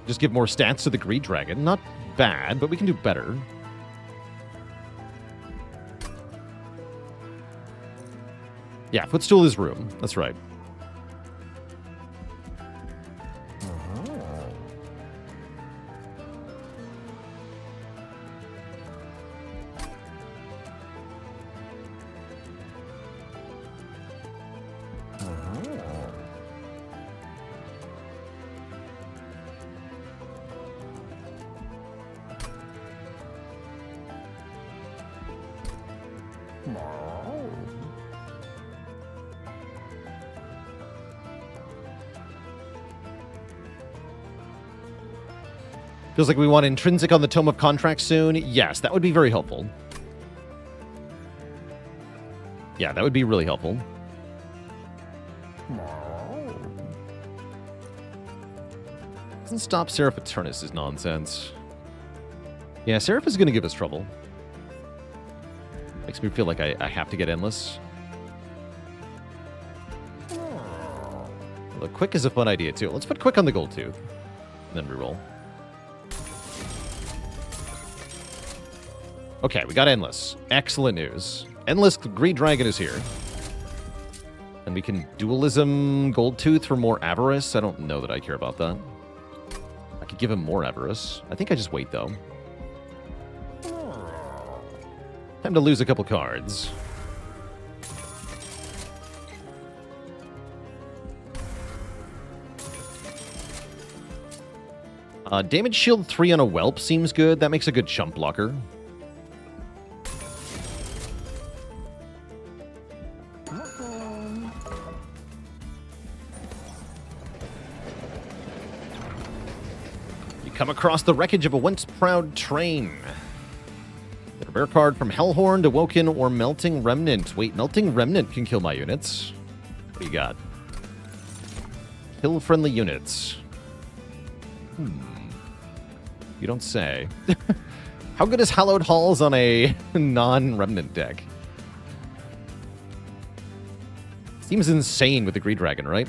Just give more stats to the Greed Dragon. Not bad, but we can do better. Yeah, Footstool is room. That's right. Feels like we want Intrinsic on the Tome of Contracts soon. Yes, that would be very helpful. Yeah, that would be really helpful. Doesn't stop Seraph Eternus is nonsense. Yeah, Seraph is going to give us trouble. Makes me feel like I have to get Endless. Although Quick is a fun idea, too. Let's put Quick on the Goldtooth. And then reroll. Okay, we got Endless. Excellent news. Endless Greed Dragon is here. And we can Dualism Goldtooth for more Avarice. I don't know that I care about that. I could give him more Avarice. I think I just wait, though. Time to lose a couple cards. Damage Shield 3 on a Whelp seems good. That makes a good chump blocker. Come across the wreckage of a once proud train. Get a rare card from Hellhorned, Awoken, or Melting Remnant. Wait, Melting Remnant can kill my units. What do you got? Kill friendly units. You don't say. How good is Hallowed Halls on a non-Remnant deck? Seems insane with the Greed Dragon, right?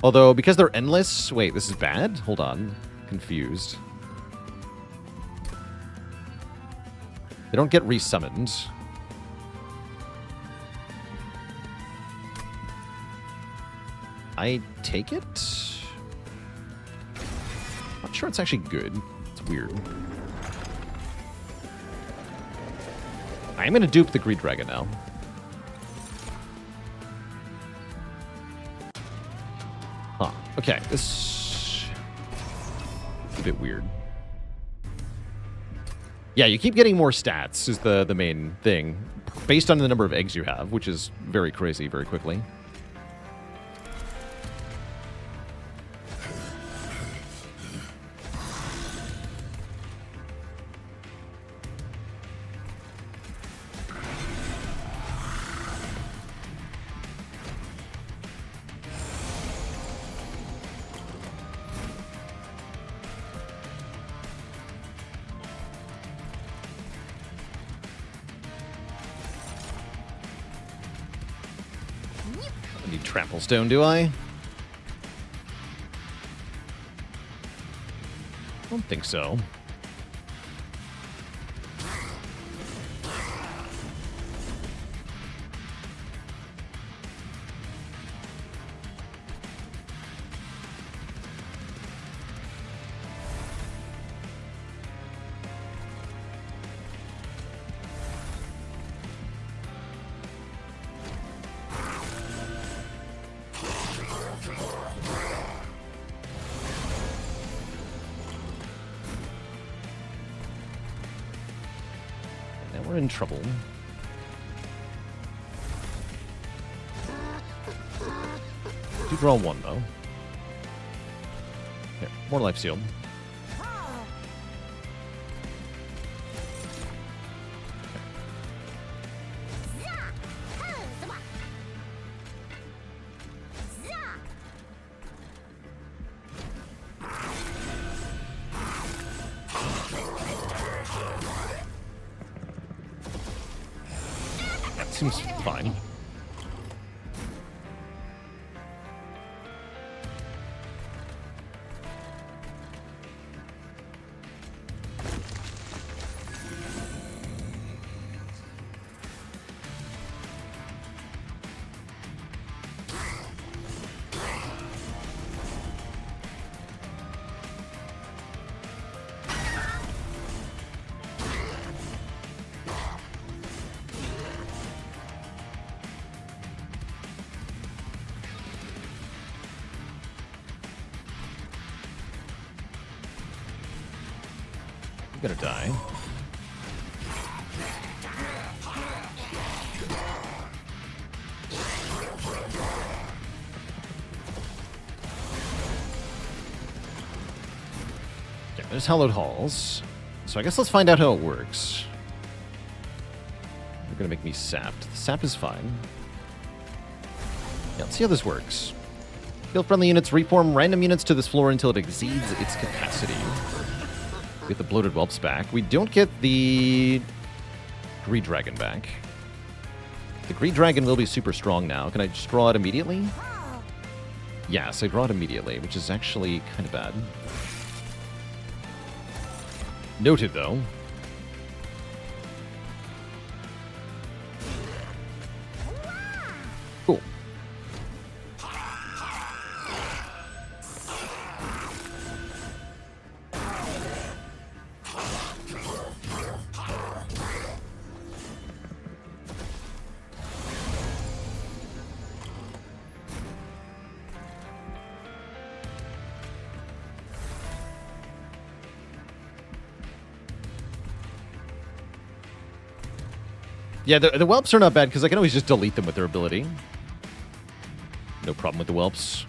Although, because they're endless... Wait, this is bad? Hold on. Confused. They don't get resummoned. I take it? Not sure it's actually good. It's weird. I am going to dupe the Greed Dragon now. Huh. Okay, this is a bit weird. Yeah, you keep getting more stats is the main thing, based on the number of eggs you have, which is very crazy very quickly. Trample Stone, do I? I don't think so. We're in trouble. Do draw one, though. Here, more life seal. Seems fine. Gonna die. Okay, there's hallowed halls. So I guess let's find out how it works. They're gonna make me sapped. The sap is fine. Yeah, let's see how this works. Heal friendly units, reform random units to this floor until it exceeds its capacity. We get the bloated whelps back. We don't get the Greed Dragon back. The Greed Dragon will be super strong now. Can I just draw it immediately? Yes, I draw it immediately, which is actually kind of bad. Noted, though. Cool. Yeah, the whelps are not bad because I can always just delete them with their ability. No problem with the whelps.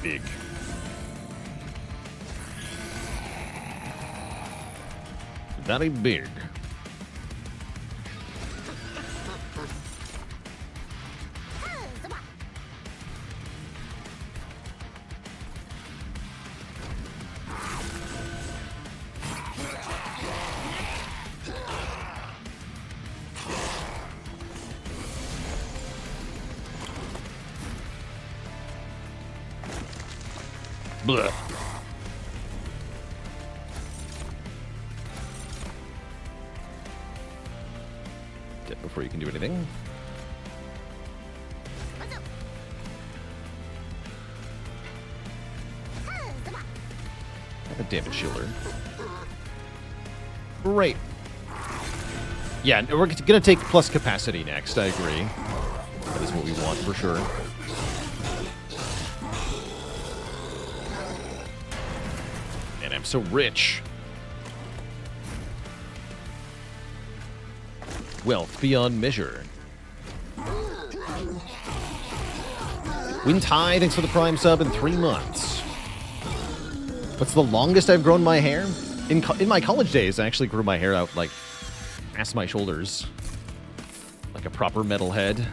Big. Very big. Blah. Dead before you can do anything. Have a damage shielder. Great. Yeah, we're gonna take plus capacity next, I agree. That is what we want for sure. And I'm so rich. Wealth beyond measure. Wintide, thanks for the Prime sub in 3 months. What's the longest I've grown my hair? In my college days, I actually grew my hair out like past my shoulders. Like a proper metalhead.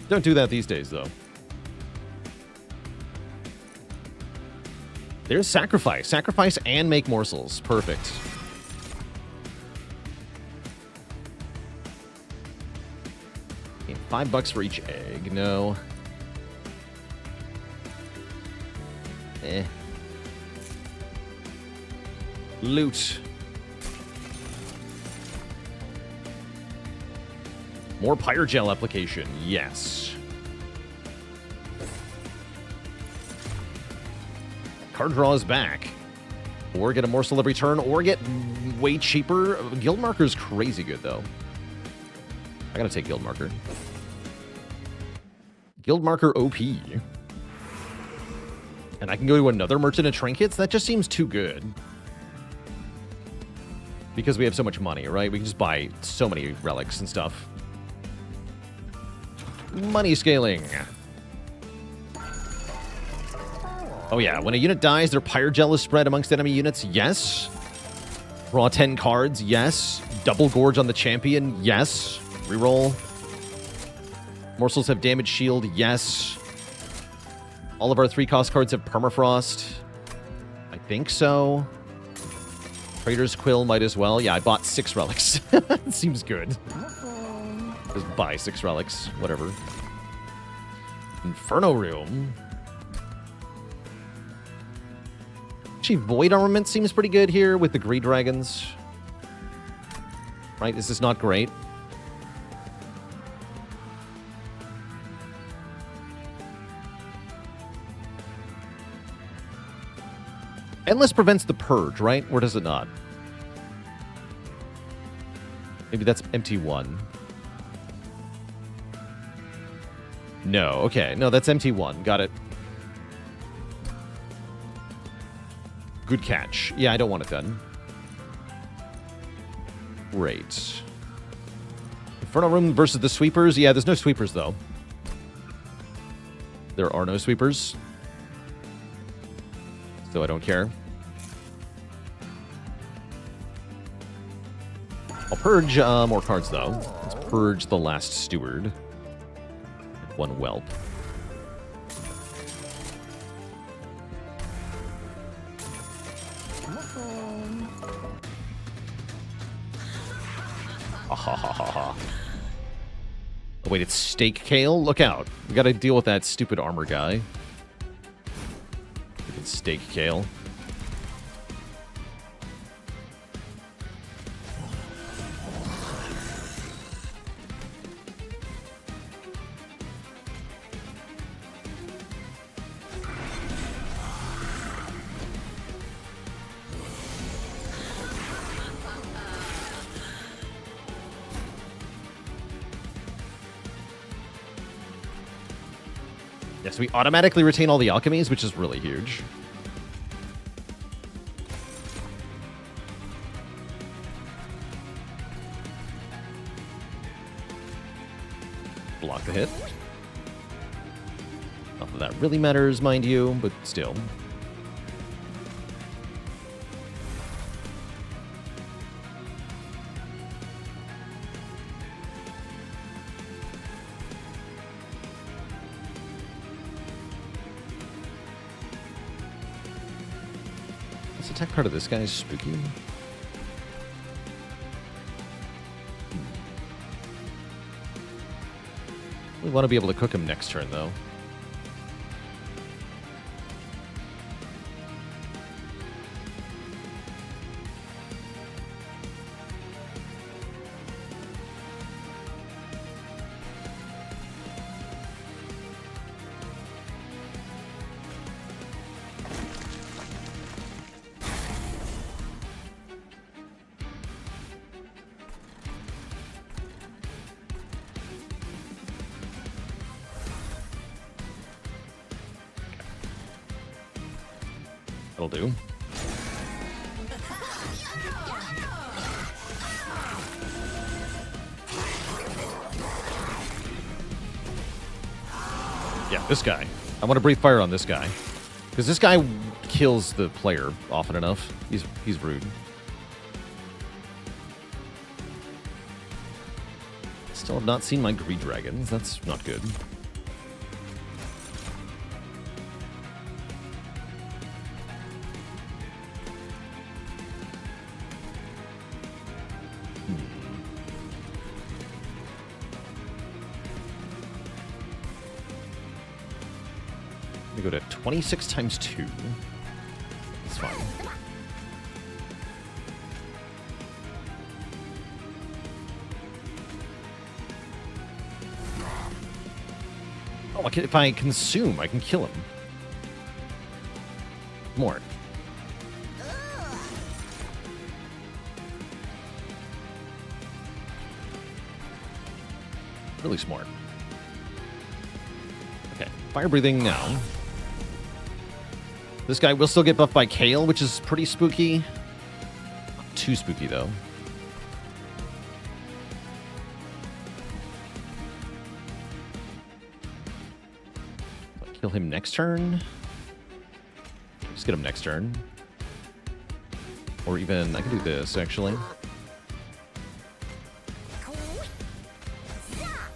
Don't do that these days, though. There's Sacrifice. Sacrifice and make morsels. Perfect. Okay, $5 for each egg. No. Eh. Loot. More Pyre Gel application. Yes. Card draw is back. Or get a morsel every turn, or get way cheaper. Guild Marker's crazy good, though. I gotta take Guild Marker. Guild Marker OP. And I can go to another Merchant of Trinkets? That just seems too good. Because we have so much money, right? We can just buy so many relics and stuff. Money scaling. Oh yeah, when a unit dies, their Pyre Gel is spread amongst enemy units. Yes. Draw 10 cards. Yes. Double Gorge on the champion. Yes. Reroll. Morsels have damage shield. Yes. All of our 3-cost cards have permafrost. I think so. Trader's Quill might as well. Yeah, I bought 6 relics. Seems good. Just buy 6 relics. Whatever. Inferno Room. Actually, Void Armament seems pretty good here with the Greed Dragons. Right? This is not great. Endless prevents the Purge, right? Or does it not? Maybe that's MT1. No, okay. No, that's MT1. Got it. Good catch. Yeah, I don't want it done. Great. Inferno Room versus the Sweepers. Yeah, there's no Sweepers, though. There are no Sweepers. So I don't care. I'll purge more cards, though. Let's purge the Last Steward. 1 Whelp. Oh, wait, it's Stake Kale? Look out. We gotta deal with that stupid armor guy. It's Stake Kale. Yes, we automatically retain all the alchemies, which is really huge. Block the hit. Not that that really matters, mind you, but still. This attack part of this guy is spooky. We want to be able to cook him next turn, though. That'll do. Yeah, this guy. I want to breathe fire on this guy. Because this guy kills the player often enough. He's rude. Still have not seen my Greed Dragons. That's not good. Let me go to 26 times 2. That's fine. Oh, if I consume, I can kill him. More. Really smart. Okay, fire breathing now. This guy will still get buffed by Kale, which is pretty spooky. Not too spooky, though. Kill him next turn. Just get him next turn. Or even, I can do this, actually.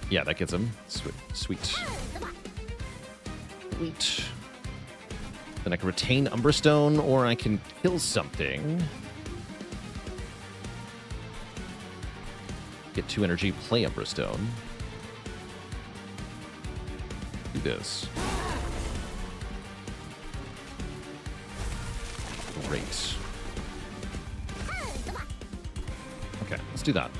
Yeah, that gets him. Sweet. Sweet. Sweet. Then I can retain Umbra Stone, or I can kill something. Get 2 energy, play Umbra Stone. Do this. Great. Okay, let's do that.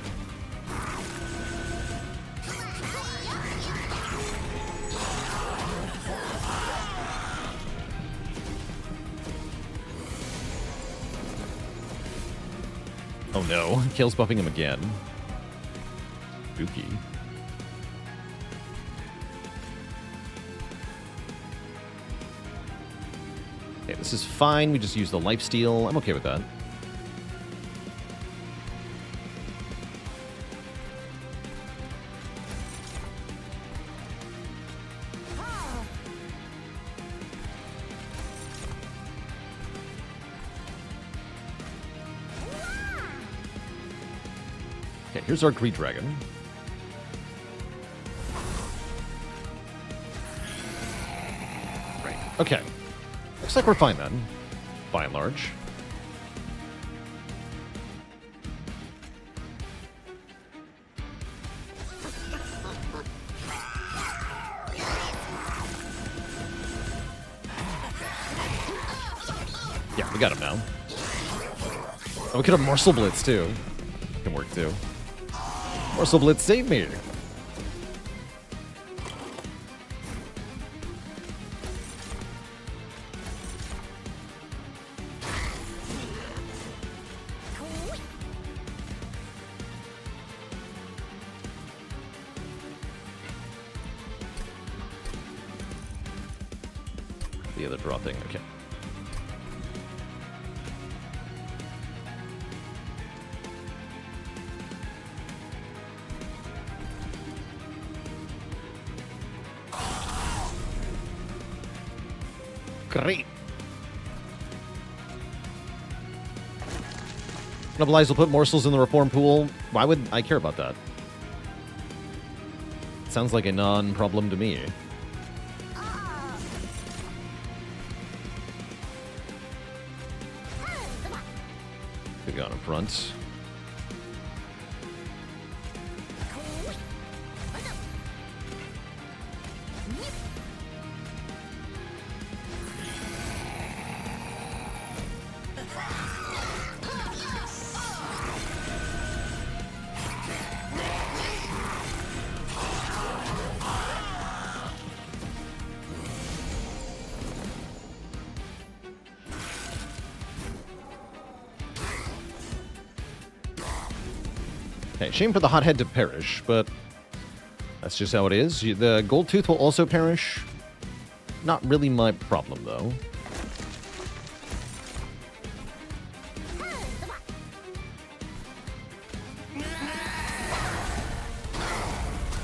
Oh no, Kale's buffing him again. Spooky. Okay, this is fine. We just use the lifesteal. I'm okay with that. Okay, here's our Greed Dragon. Right. Okay. Looks like we're fine then, by and large. Yeah, we got him now. Oh, we could have Morsel Blitz too. Can work too. Morsel Blitz, save me! The other draw thing, okay. Great. Nobilize will put morsels in the reform pool. Why would I care about that? Sounds like a non-problem to me. Could go in front. Okay, shame for the hothead to perish, but that's just how it is. The gold tooth will also perish. Not really my problem, though.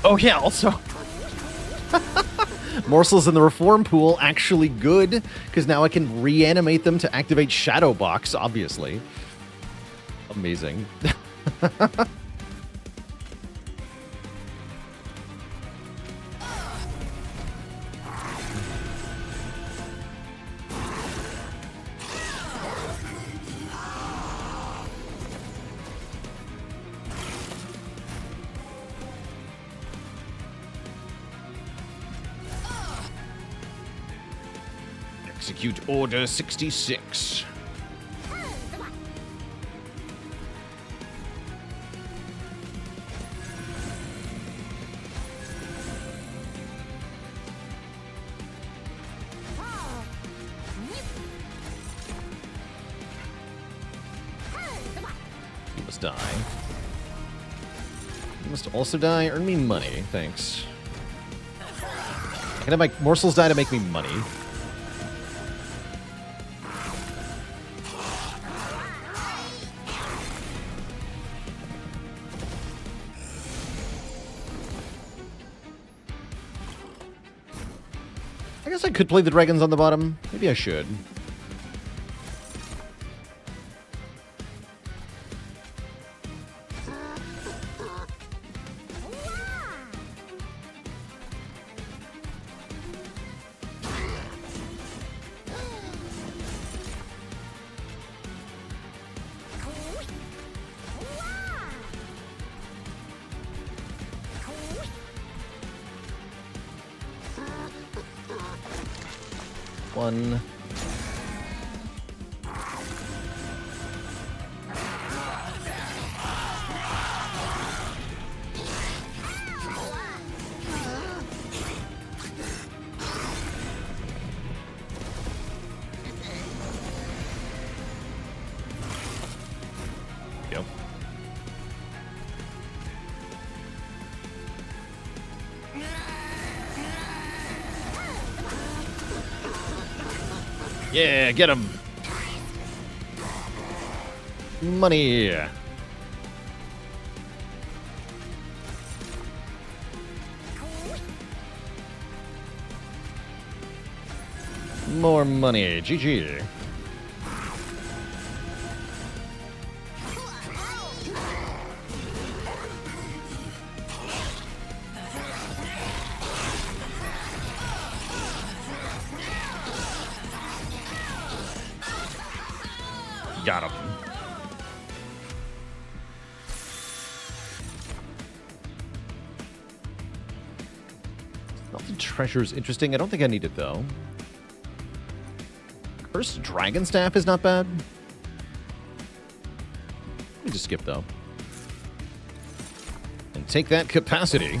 Oh yeah, also morsels in the reform pool actually good, because now I can reanimate them to activate Shadow Box, obviously. Amazing. Execute Order 66. You must die. You must also die. Earn me money. Thanks. Can I have my morsels die to make me money? I guess I could play the dragons on the bottom. Maybe I should. One. Go. Yeah, get him. Money. More money. GG. Got him. Melted treasure's interesting. I don't think I need it, though. Cursed Dragon Staff is not bad. Let me just skip, though. And take that capacity.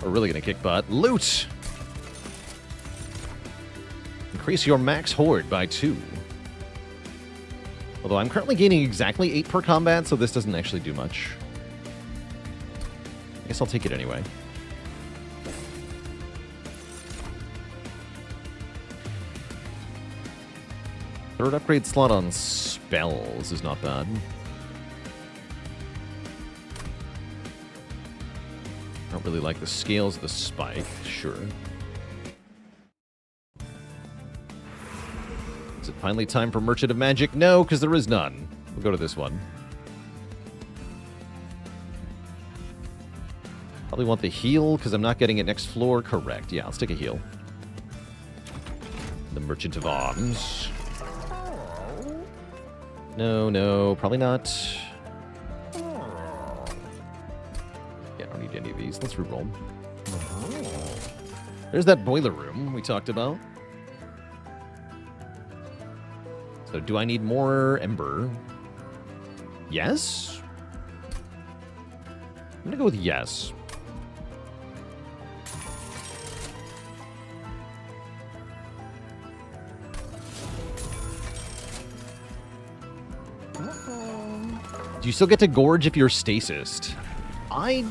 We're really going to kick butt. Loot! Increase your max horde by 2. Although I'm currently gaining exactly 8 per combat, so this doesn't actually do much. I guess I'll take it anyway. Third upgrade slot on spells is not bad. I don't really like the scales of the spike, sure. Is it finally time for Merchant of Magic? No, because there is none. We'll go to this one. Probably want the heal, because I'm not getting it next floor. Correct. Yeah, let's take a heal. The Merchant of Arms. No, probably not. Yeah, I don't need any of these. Let's reroll. There's that boiler room we talked about. So do I need more Ember? Yes? I'm going to go with yes. Do you still get to gorge if you're stasised? I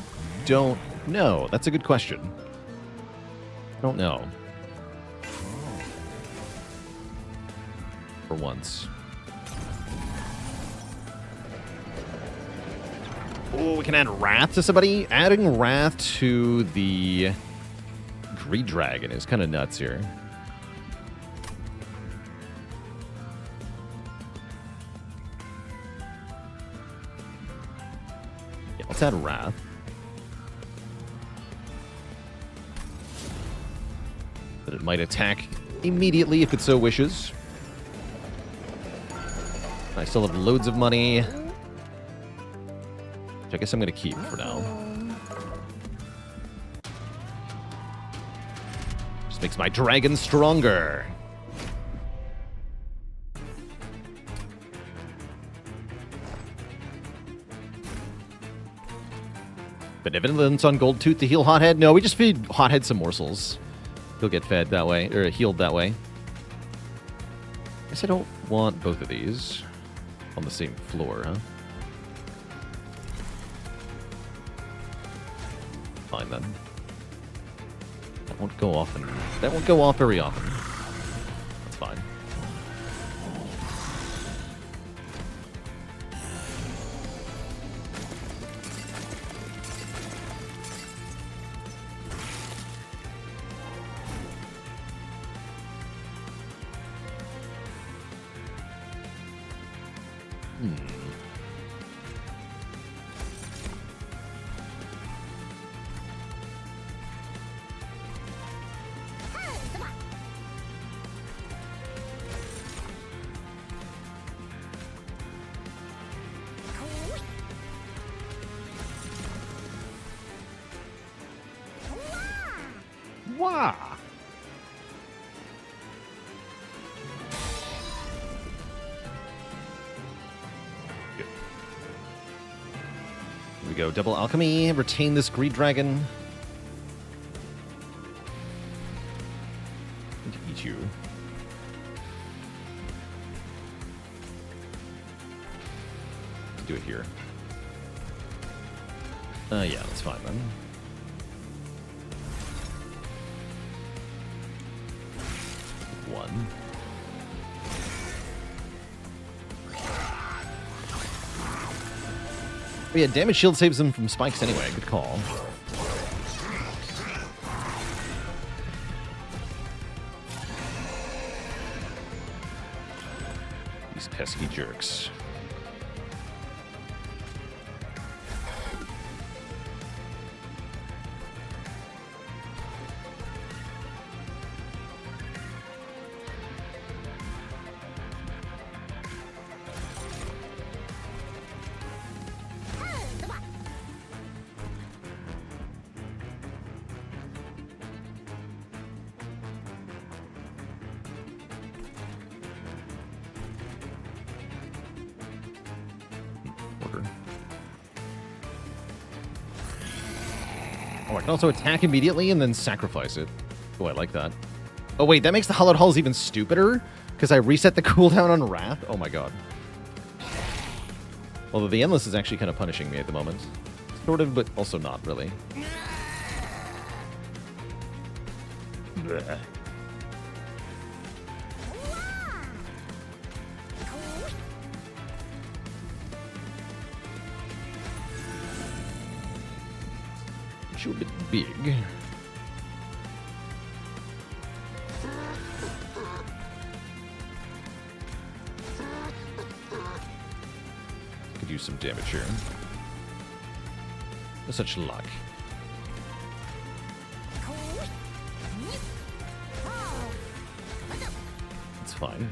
don't know. That's a good question. I don't know. For once. Oh, we can add Wrath to somebody? Adding Wrath to the Greed Dragon is kind of nuts here. Yeah, let's add Wrath. But it might attack immediately if it so wishes. I still have loads of money, which I guess I'm going to keep for now. Makes my dragon stronger. Benevolence on Gold Tooth to heal Hothead? No, we just feed Hothead some morsels. He'll get fed that way, or healed that way. I guess I don't want both of these on the same floor, huh? Fine then. That won't go off very often. That's fine. Wah! Good. Here we go. Double alchemy. Retain this greed dragon. And eat you. Do it here. Yeah, that's fine then. One. Oh yeah, damage shield saves them from spikes anyway. Good call. These pesky jerks. Oh, I can also attack immediately and then sacrifice it. Oh, I like that. Oh, wait, that makes the Hollowed Halls even stupider? Because I reset the cooldown on Wrath? Oh my god. Although the Endless is actually kind of punishing me at the moment. Sort of, but also not really. Blech. A bit big. Could use some damage here. No such luck. It's fine.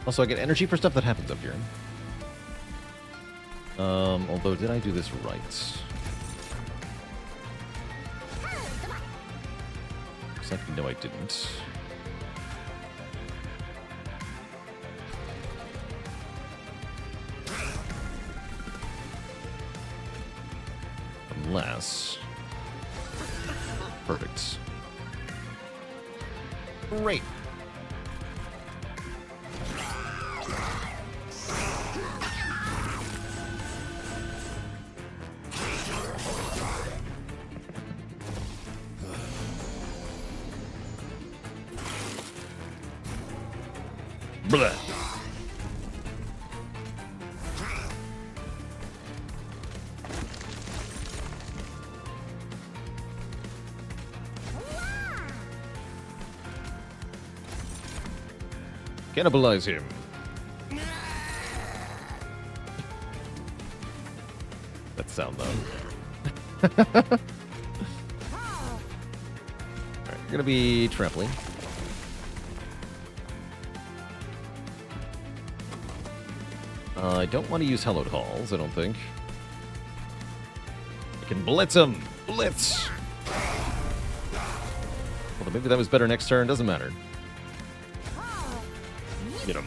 Also, I get energy for stuff that happens up here. Although, did I do this right? Looks like, no, I didn't. Unless... Perfect. Great. Blah. Cannibalize him. That sound though. Alright, you're gonna be trampling. I don't want to use Hallowed Halls, I don't think. I can blitz him! Blitz! Well, maybe that was better next turn, doesn't matter. Get him.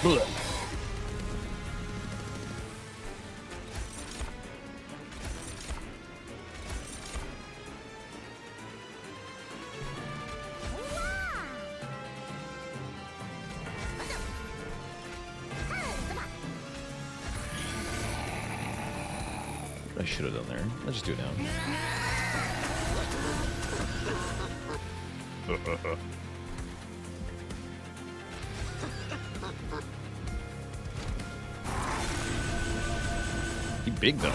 Blah. I should have done there. Let's just do it now. He big though.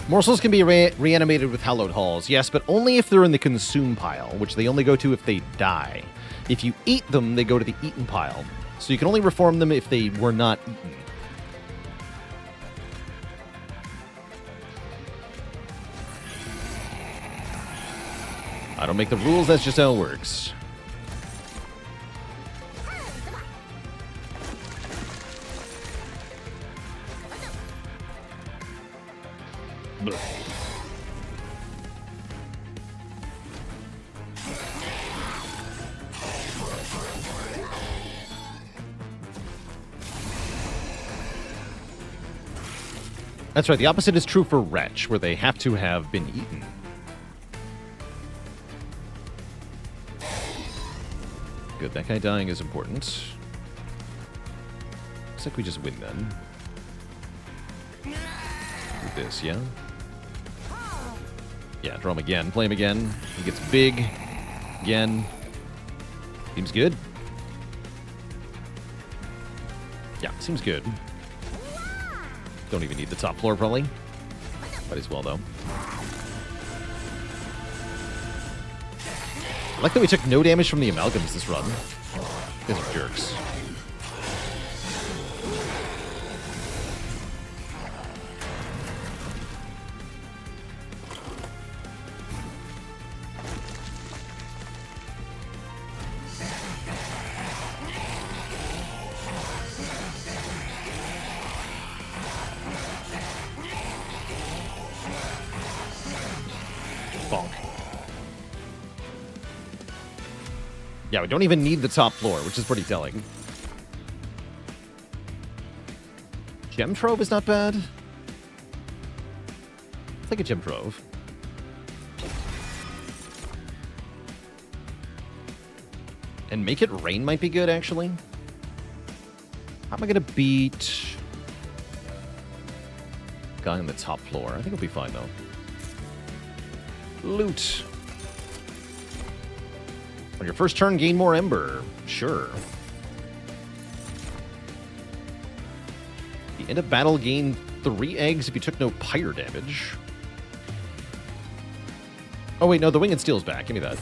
Morsels can be reanimated with Hallowed Halls, yes, but only if they're in the consume pile, which they only go to if they die. If you eat them, they go to the eaten pile. So you can only reform them if they were not eaten. I don't make the rules, that's just how it works. Blah. That's right, the opposite is true for Wretch, where they have to have been eaten. Good, that guy dying is important. Looks like we just win then. Do this, yeah? Yeah, draw him again, play him again. He gets big. Again. Seems good. Yeah, seems good. Don't even need the top floor, probably. Might as well, though. I like that we took no damage from the amalgams this run. These are jerks. Yeah, we don't even need the top floor, which is pretty telling. Gem Trove is not bad. Let's take a Gem Trove. And Make It Rain might be good, actually. How am I going to beat guy on the top floor? I think it'll be fine, though. Loot. On your first turn, gain more Ember. Sure. The end of battle, gain 3 eggs if you took no pyre damage. Oh, wait, no, the Winged Steel's back. Give me that.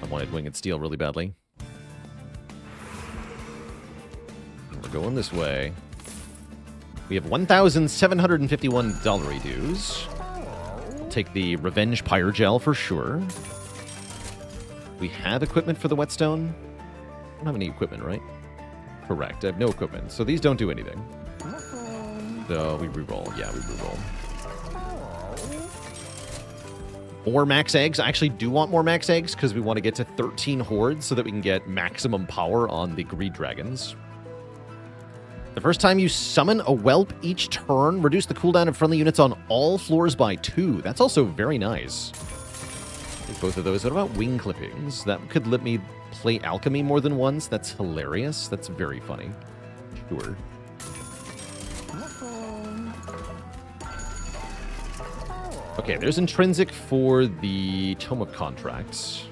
I wanted Winged Steel really badly. We're going this way. We have $1,751 dues. I'll take the Revenge Pyre Gel for sure. We have equipment for the Whetstone. I don't have any equipment, right? Correct. I have no equipment. So these don't do anything. So we reroll. Yeah, we reroll. More max eggs. I actually do want more max eggs because we want to get to 13 hordes so that we can get maximum power on the Greed Dragons. The first time you summon a whelp each turn, reduce the cooldown of friendly units on all floors by 2. That's also very nice. Take both of those. What about wing clippings? That could let me play alchemy more than once. That's hilarious. That's very funny. Sure. Okay, there's intrinsic for the Tome of Contracts.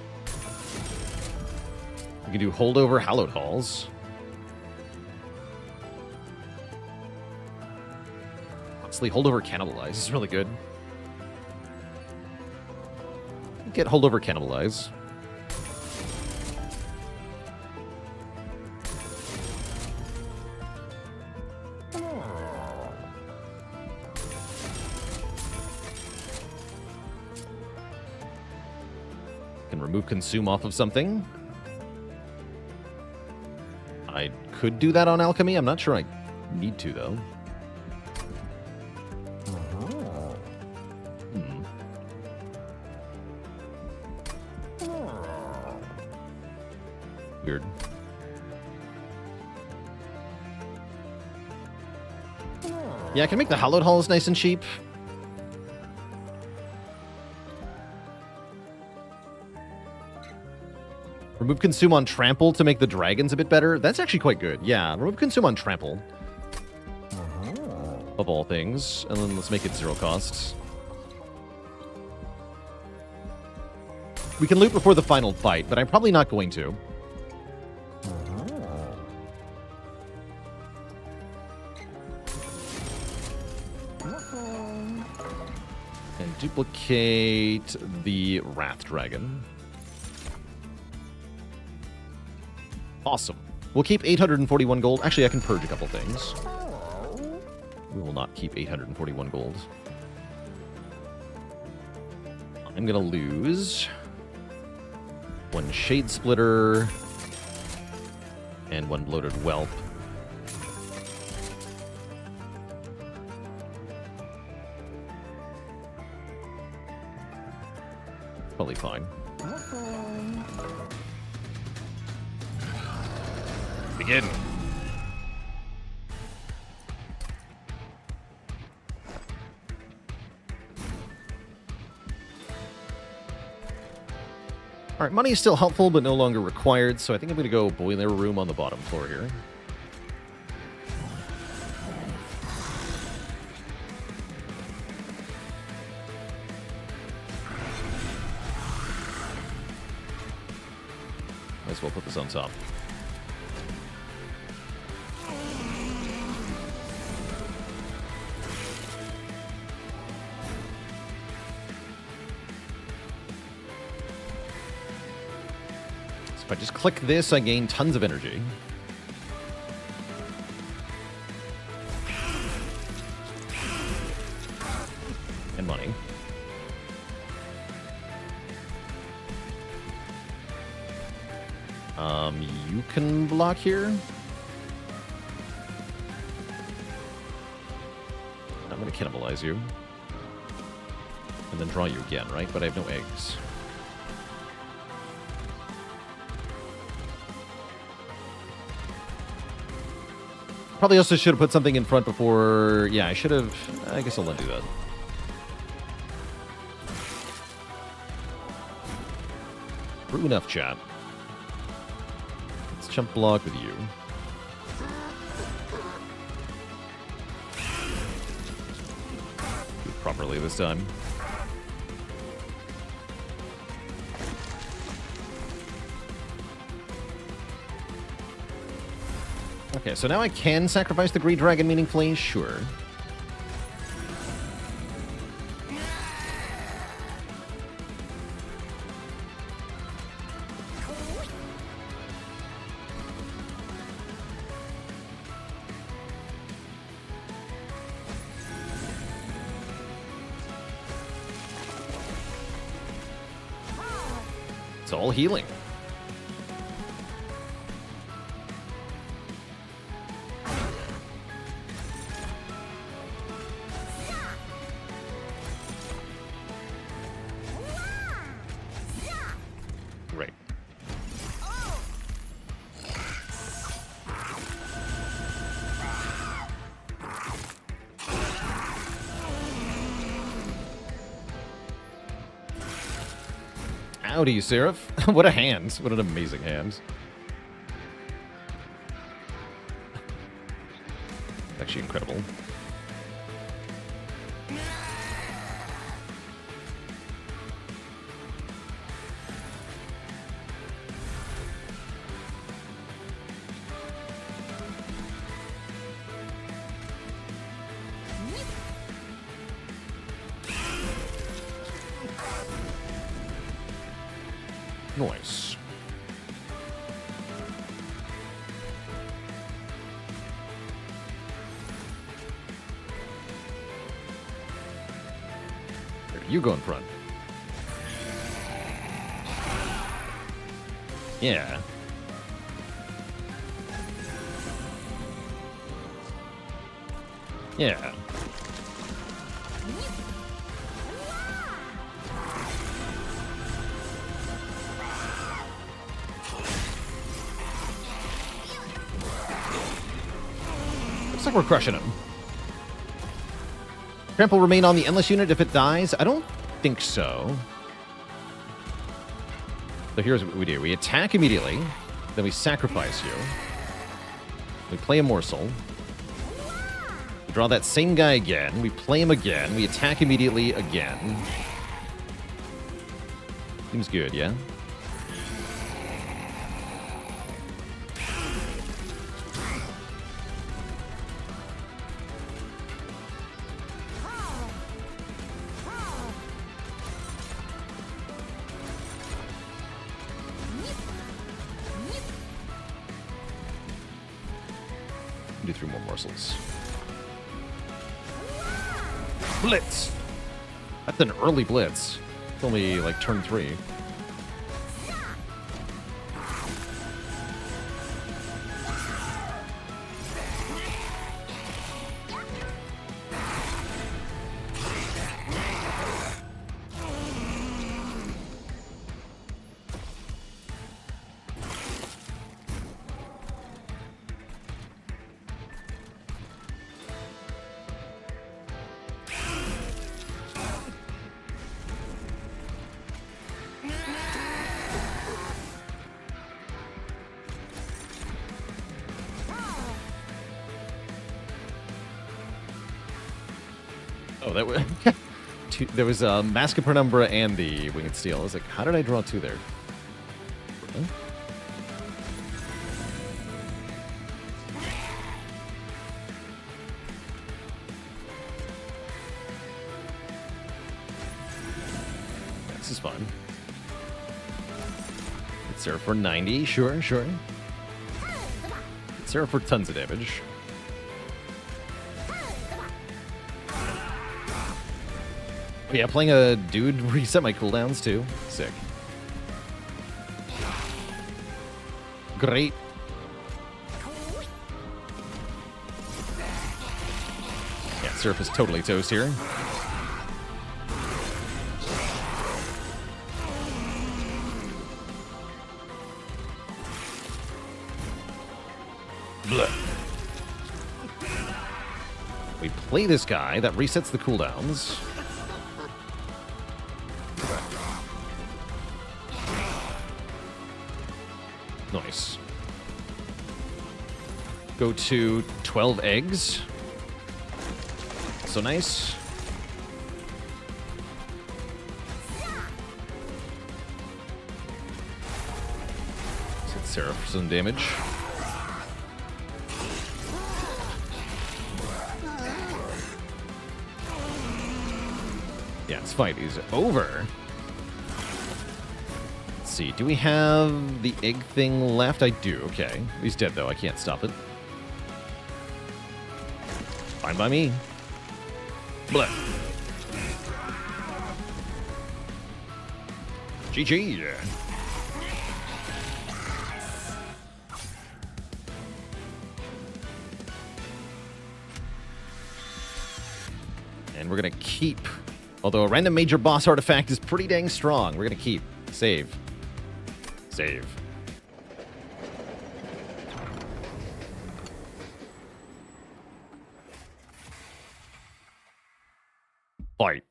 We can do holdover hallowed halls. Honestly, holdover cannibalize is really good. Get holdover cannibalize. Can remove consume off of something. I could do that on alchemy. I'm not sure I need to, though. Weird. Yeah, I can make the hallowed halls nice and cheap. Remove consume on trample to make the dragons a bit better. That's actually quite good. Yeah, remove consume on trample. Of all things. And then let's make it 0 costs. We can loot before the final fight, but I'm probably not going to. And duplicate the Wrath Dragon. Awesome. We'll keep 841 gold. Actually, I can purge a couple things. We will not keep 841 gold. I'm going to lose 1 Shade Splitter and 1 Bloated Whelp. Probably fine. Begin. Alright, money is still helpful, but no longer required, so I think I'm going to go Boiler Room on the bottom floor here. Might as well put this on top. If I just click this, I gain tons of energy. And money. You can block here. I'm going to cannibalize you. And then draw you again, right? But I have no eggs. Probably also should have put something in front before... Yeah, I should have... I guess I'll undo that. True enough, chat. Let's jump block with you. Do it properly this time. Okay, so now I can sacrifice the Greed Dragon meaningfully? Sure. It's all healing. Great. Howdy, Seraph. What a hand. What an amazing hand. Actually incredible. Nice. You go in front. Yeah. Yeah. Looks like we're crushing him. Trample remain on the Endless unit if it dies? I don't think so. So here's what we do. We attack immediately, then we sacrifice you. We play a morsel. We draw that same guy again. We play him again. We attack immediately again. Seems good, yeah? Do 3 more morsels. Blitz! That's an early blitz. It's only like turn 3. Oh, that was there was Mask of Penumbra and the Winged Steel. I was like, how did I draw 2 there? Huh? This is fun. It's Seraph for 90. Sure, sure. It's Seraph for tons of damage. Yeah, playing a dude reset my cooldowns too. Sick. Great. Yeah, Seraph is totally toast here. Blah. We play this guy, that resets the cooldowns. Nice. Go to 12 eggs. So nice. Let's hit Seraph for some damage. Yeah, this fight is over. See, do we have the egg thing left? I do, okay. He's dead, though. I can't stop it. Fine by me. Blah. GG. And we're going to keep. Although a random major boss artifact is pretty dang strong. We're going to keep. Save. Save. Fight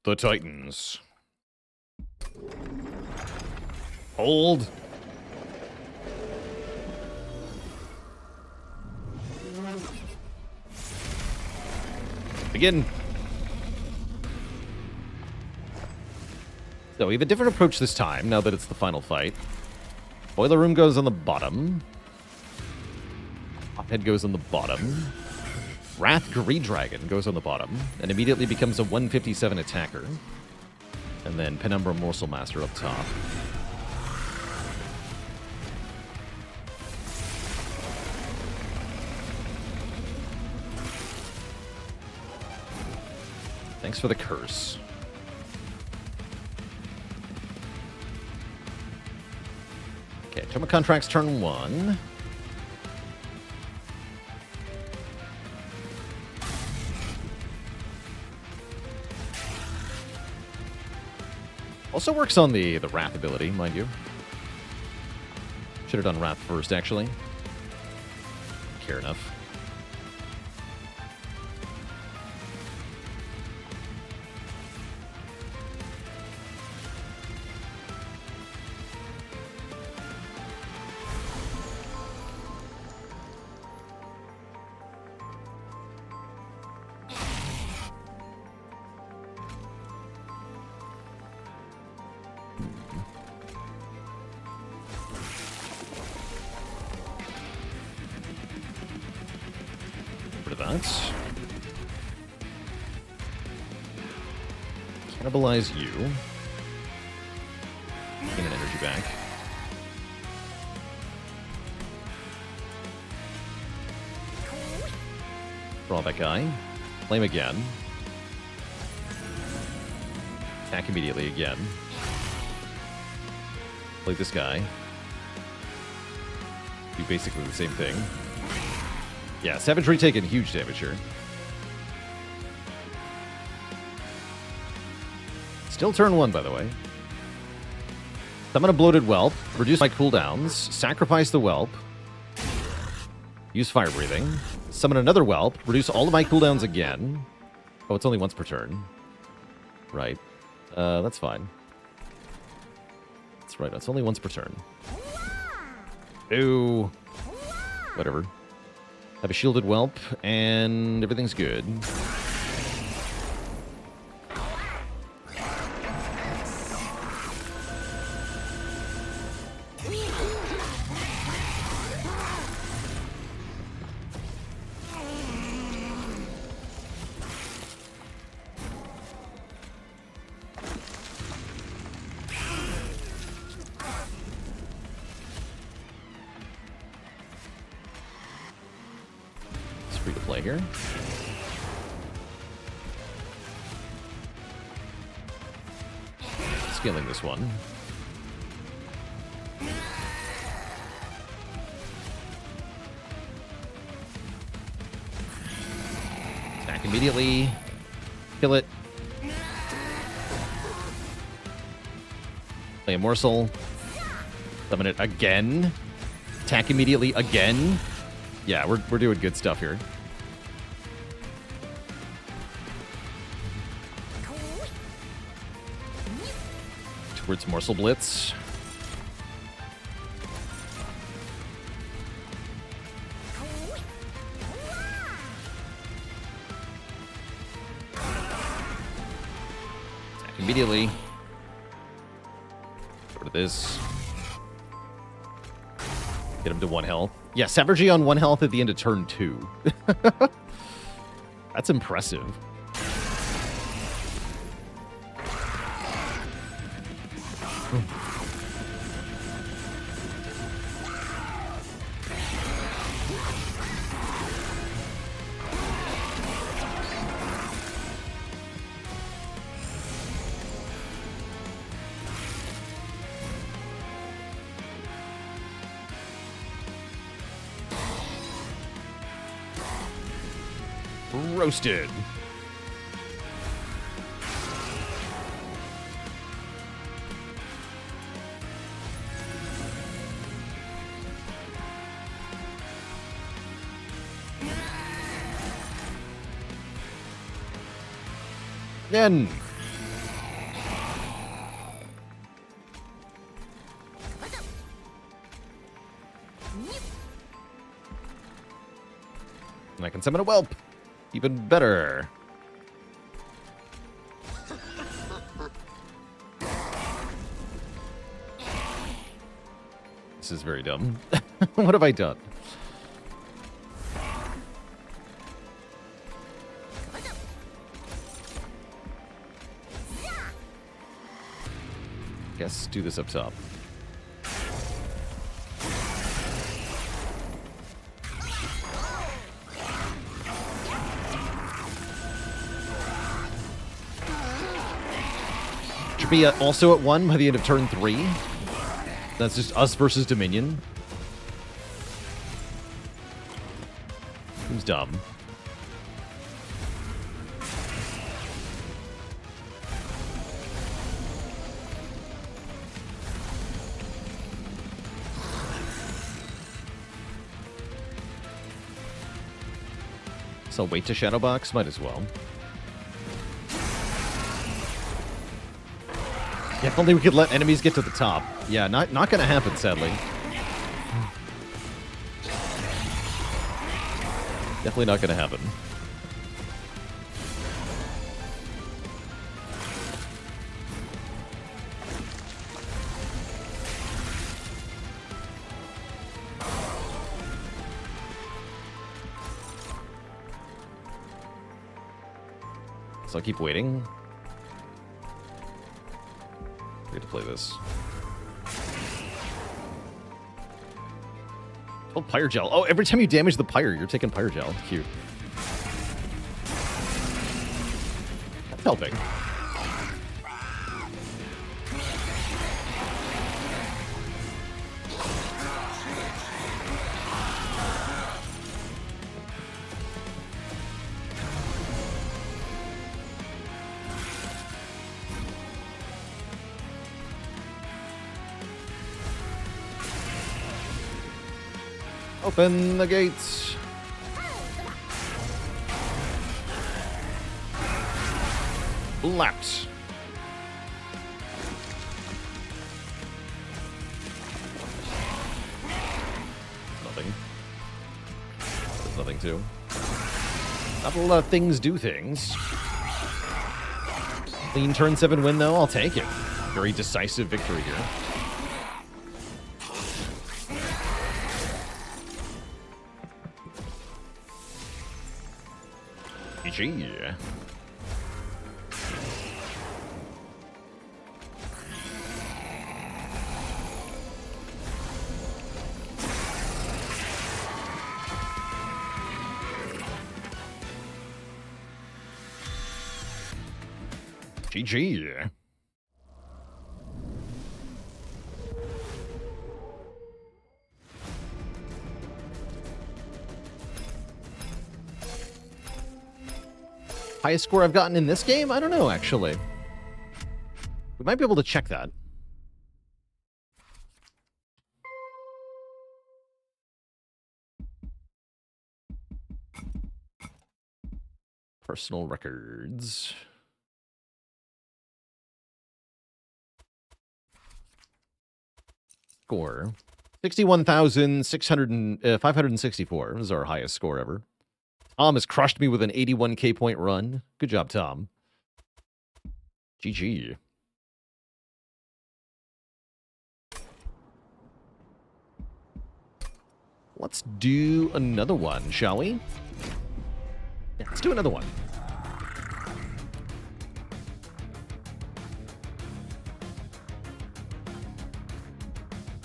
the Titans. Hold. Begin. So we have a different approach this time, now that it's the final fight. Boiler room goes on the bottom. Hophead goes on the bottom. Wrath Greed Dragon goes on the bottom, and immediately becomes a 157 attacker. And then Penumbra Morsel Master up top. Thanks for the curse. Okay, Tome of Contracts turn 1. Also works on the Wrath ability, mind you. Should have done Wrath first, actually. Care enough. Cannibalize you. Gain an energy back. Draw that guy. Flame again. Attack immediately again. Play this guy. Do basically the same thing. Yeah, Savagery taking huge damage here. Still turn 1, by the way. Summon a Bloated Whelp. Reduce my cooldowns. Sacrifice the Whelp. Use Fire Breathing. Summon another Whelp. Reduce all of my cooldowns again. Oh, it's only once per turn. Right. That's fine. That's right. It's only once per turn. Ew. Whatever. Have a Shielded Whelp, and everything's good. Here. Scaling this one. Attack immediately. Kill it. Play a morsel. Summon it again. Attack immediately again. Yeah, we're doing good stuff here. Towards Morsel Blitz. Attack immediately. Go to this. Get him to 1 health. Yeah, Savagery on 1 health at the end of turn 2. That's impressive. Roasted. Again. And I can summon a whelp. Even better. This is very dumb. What have I done? Guess do this up top. Should be also at 1 by the end of turn 3. That's just us versus Dominion. Seems dumb. So wait to Shadowbox? Might as well. Yeah, if only we could let enemies get to the top. Yeah, not gonna happen, sadly. Definitely not gonna happen. So I'll keep waiting. I get to play this. Oh, Pyre Gel. Oh, every time you damage the Pyre, you're taking Pyre Gel. Cute. That's helping. Open the gates. Lapped. Nothing. There's nothing too. Not a lot of things do things. Clean turn 7 win though, I'll take it. Very decisive victory here. GG. GG. Highest score I've gotten in this game? I don't know, actually. We might be able to check that. Personal records. Score. 61,564 is our highest score ever. Tom has crushed me with an 81k point run. Good job, Tom. GG. Let's do another one, shall we? Yeah, let's do another one.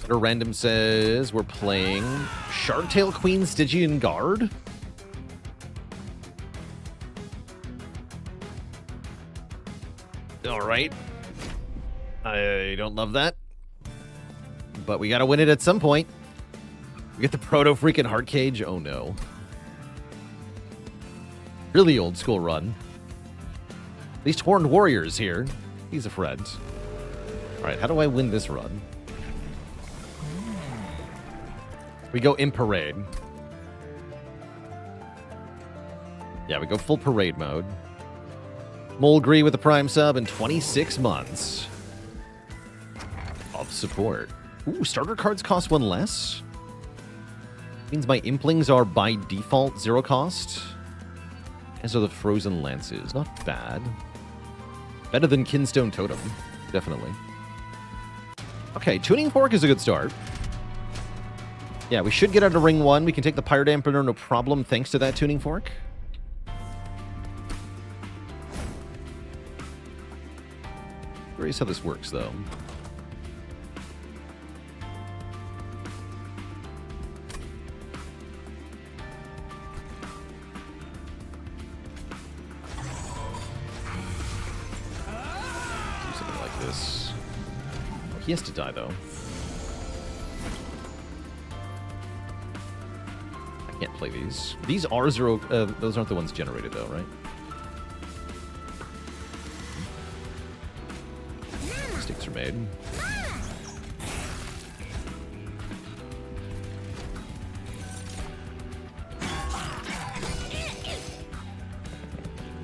Better Random says we're playing Shardtail Queen Stygian Guard. All right. I don't love that. But we got to win it at some point. We get the Proto freaking Heartcage. Oh, no. Really old school run. At least Horned Warrior's here. He's a friend. All right, how do I win this run? We go in parade. Yeah, we go full parade mode. Mulgree with the Prime sub in 26 months of support. Ooh, starter cards cost one less? Means my Implings are by default 0 cost. And so the Frozen Lances. Not bad. Better than Kinstone Totem. Definitely. Okay, Tuning Fork is a good start. Yeah, we should get out of Ring 1. We can take the Pyre Dampener, no problem, thanks to that Tuning Fork. Curious how this works, though. Do something like this. He has to die, though. I can't play these. These are 0... those aren't the ones generated, though, right? Mistakes are made.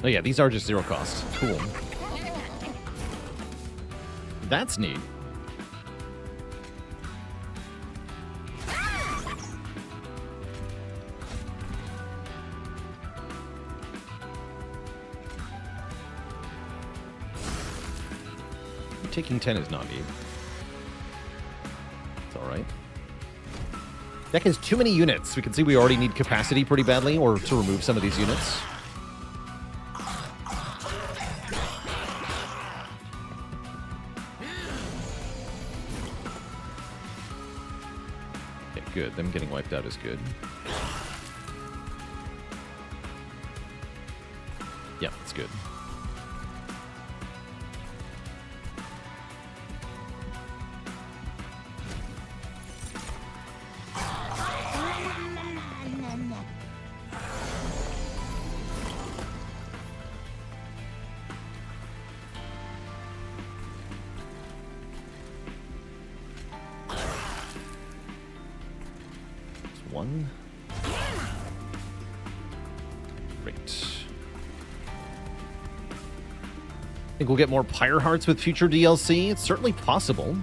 Oh yeah, these are just 0 cost. Cool. That's neat. Taking 10 is not neat. It's alright. Deck has too many units. We can see we already need capacity pretty badly, or to remove some of these units. Okay, good. Them getting wiped out is good. Yeah, that's good. One. Great. Think we'll get more Pyre Hearts with future DLC? It's certainly possible.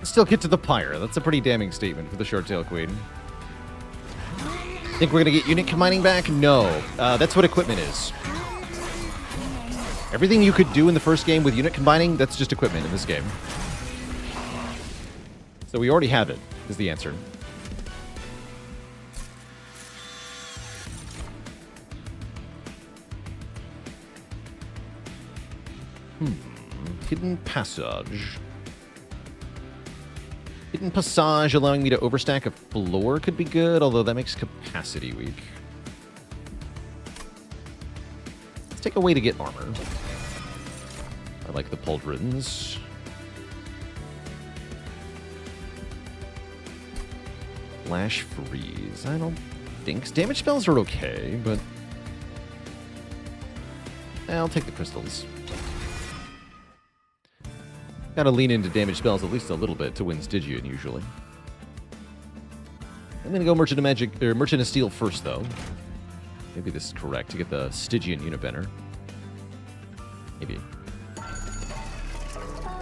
Still get to the Pyre. That's a pretty damning statement for the Shardtail Queen. Think we're going to get unit combining back? No. That's what equipment is. Everything you could do in the first game with unit combining, that's just equipment in this game. So we already have it, is the answer. Hidden Passage. Hidden Passage allowing me to overstack a floor could be good, although that makes capacity weak. Let's take a way to get armor. I like the Pauldrons. Flash Freeze. I don't think... Damage spells are okay, but... I'll take the crystals. Gotta lean into damage spells at least a little bit to win Stygian, usually. I'm gonna go Merchant of Magic, or Merchant of Steel first, though. Maybe this is correct, to get the Stygian unit banner. Maybe.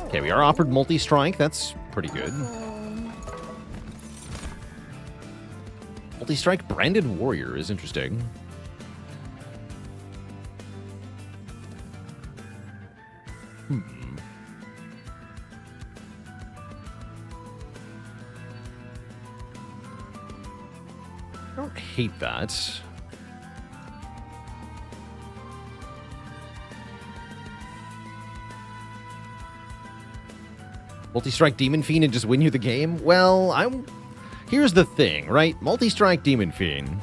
Okay, we are offered multi-strike. That's pretty good. Multi-strike Branded Warrior is interesting. I don't hate that. Multi-strike Demon Fiend and just win you the game? Well, here's the thing, right? Multi-strike Demon Fiend,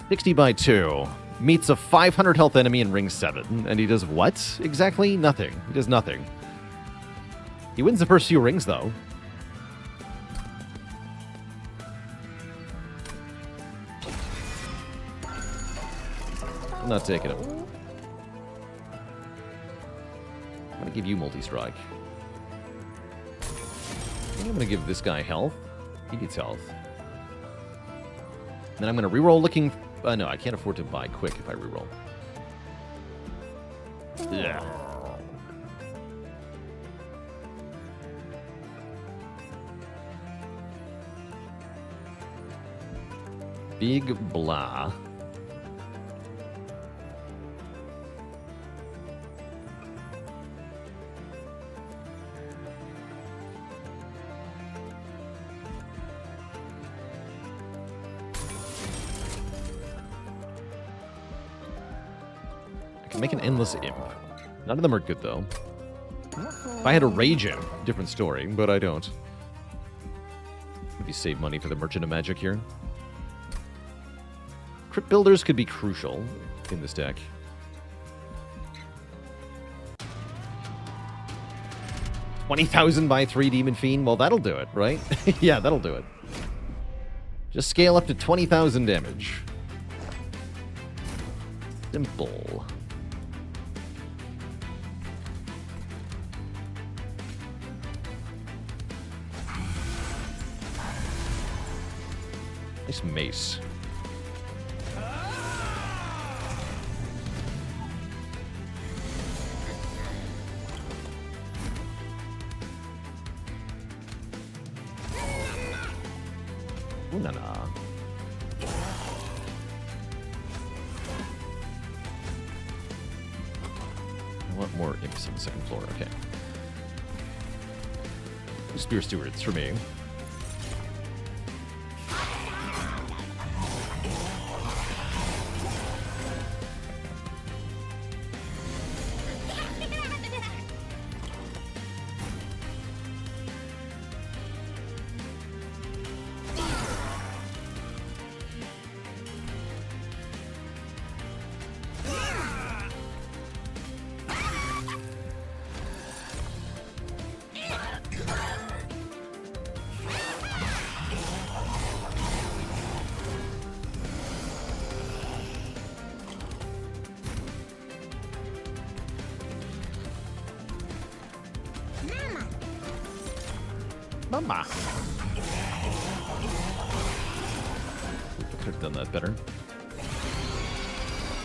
60 by 2, meets a 500 health enemy in ring 7, and he does what exactly? Nothing. He does nothing. He wins the first few rings, though. I'm not taking him. I'm going to give you multi-strike. I'm going to give this guy health. He needs health. And then I'm going to reroll looking... no, I can't afford to buy quick if I reroll. Yeah. Big blah. I can make an endless imp. None of them are good, though. If I had a rage imp, different story, but I don't. Maybe save money for the Merchant of Magic here. Crypt Builders could be crucial in this deck. $20,000 by 3 Demon Fiend? Well, that'll do it, right? Yeah, that'll do it. Just scale up to 20,000 damage. Simple. Nice mace. Ooh, na na. I want more imps on the second floor. Okay. 2 Spear Stewards for me. Mama. Could have done that better.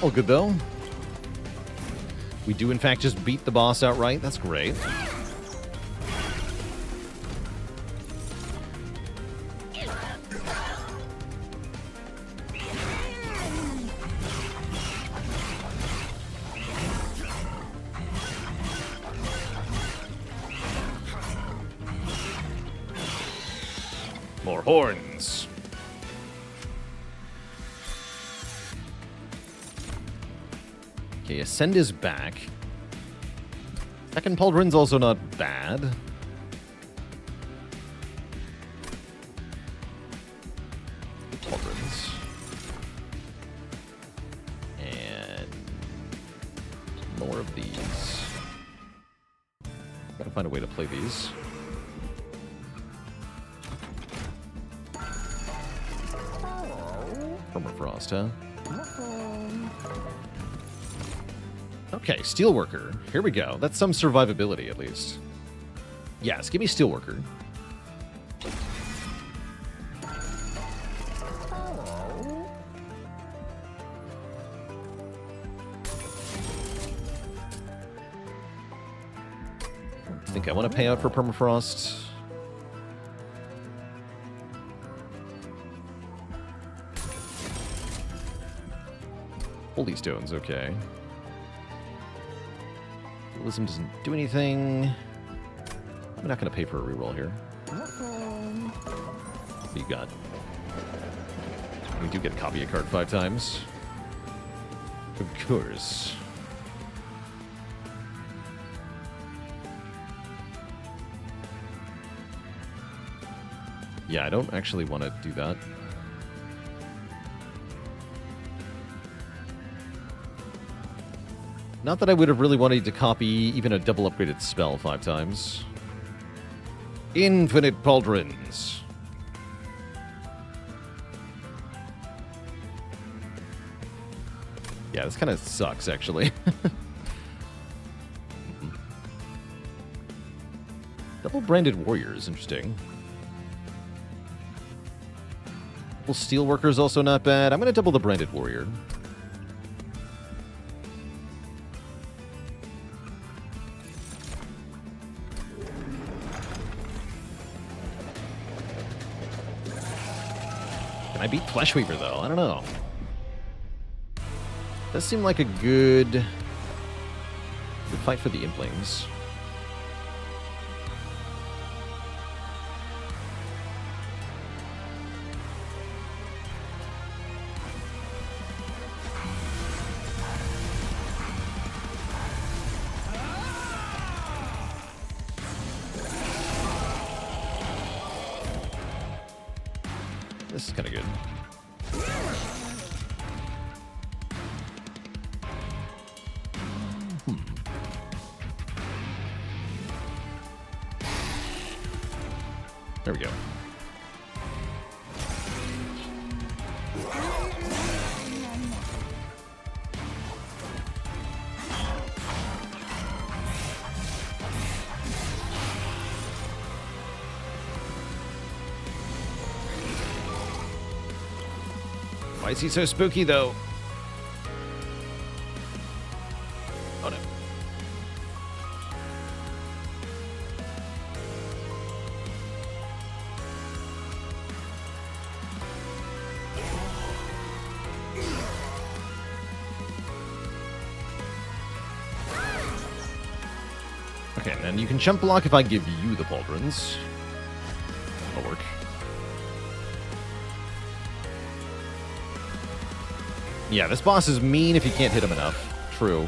All good, though. We do, in fact, just beat the boss outright. That's great. More horns. Okay, Ascend is back. Second Pauldron's also not bad. Pauldrons. And more of these. Gotta find a way to play these. Permafrost, huh? Okay, Steelworker. Here we go. That's some survivability, at least. Yes, give me Steelworker. I think I want to pay out for Permafrost. Holy Stone's okay. Dualism doesn't do anything. I'm not going to pay for a reroll here. What do you got? We do get a copy a card 5 times. Of course. – Yeah, I don't actually want to do that. Not that I would have really wanted to copy even a double upgraded spell 5 times. Infinite pauldrons. Yeah, this kind of sucks, actually. Double branded warriors, interesting. Double steelworker is also not bad. I'm going to double the branded warrior. Can I beat Fleshweaver, though? I don't know. Does seem like a good fight for the Implings. This is kind of good. There we go. Why is he so spooky, though? Oh, no. Okay, then you can jump block if I give you the pauldrons. That'll work. Yeah, this boss is mean if you can't hit him enough. True.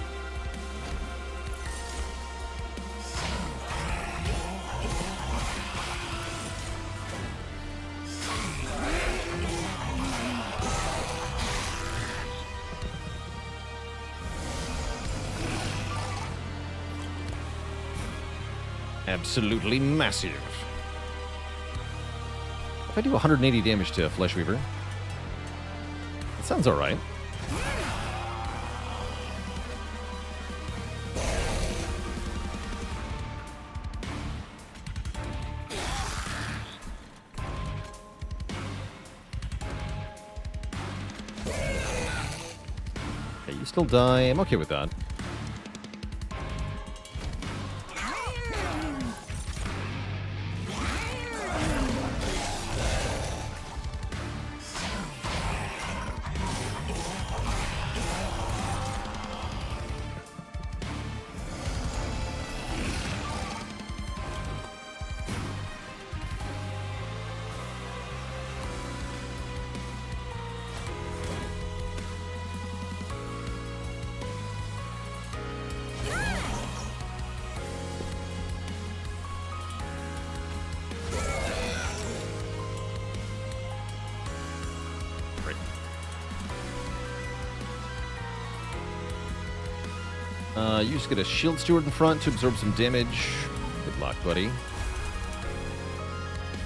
Absolutely massive. If I do 180 damage to Fleshweaver, that sounds alright. Okay, you still die. I'm okay with that. You just get a shield steward in front to absorb some damage. Good luck, buddy.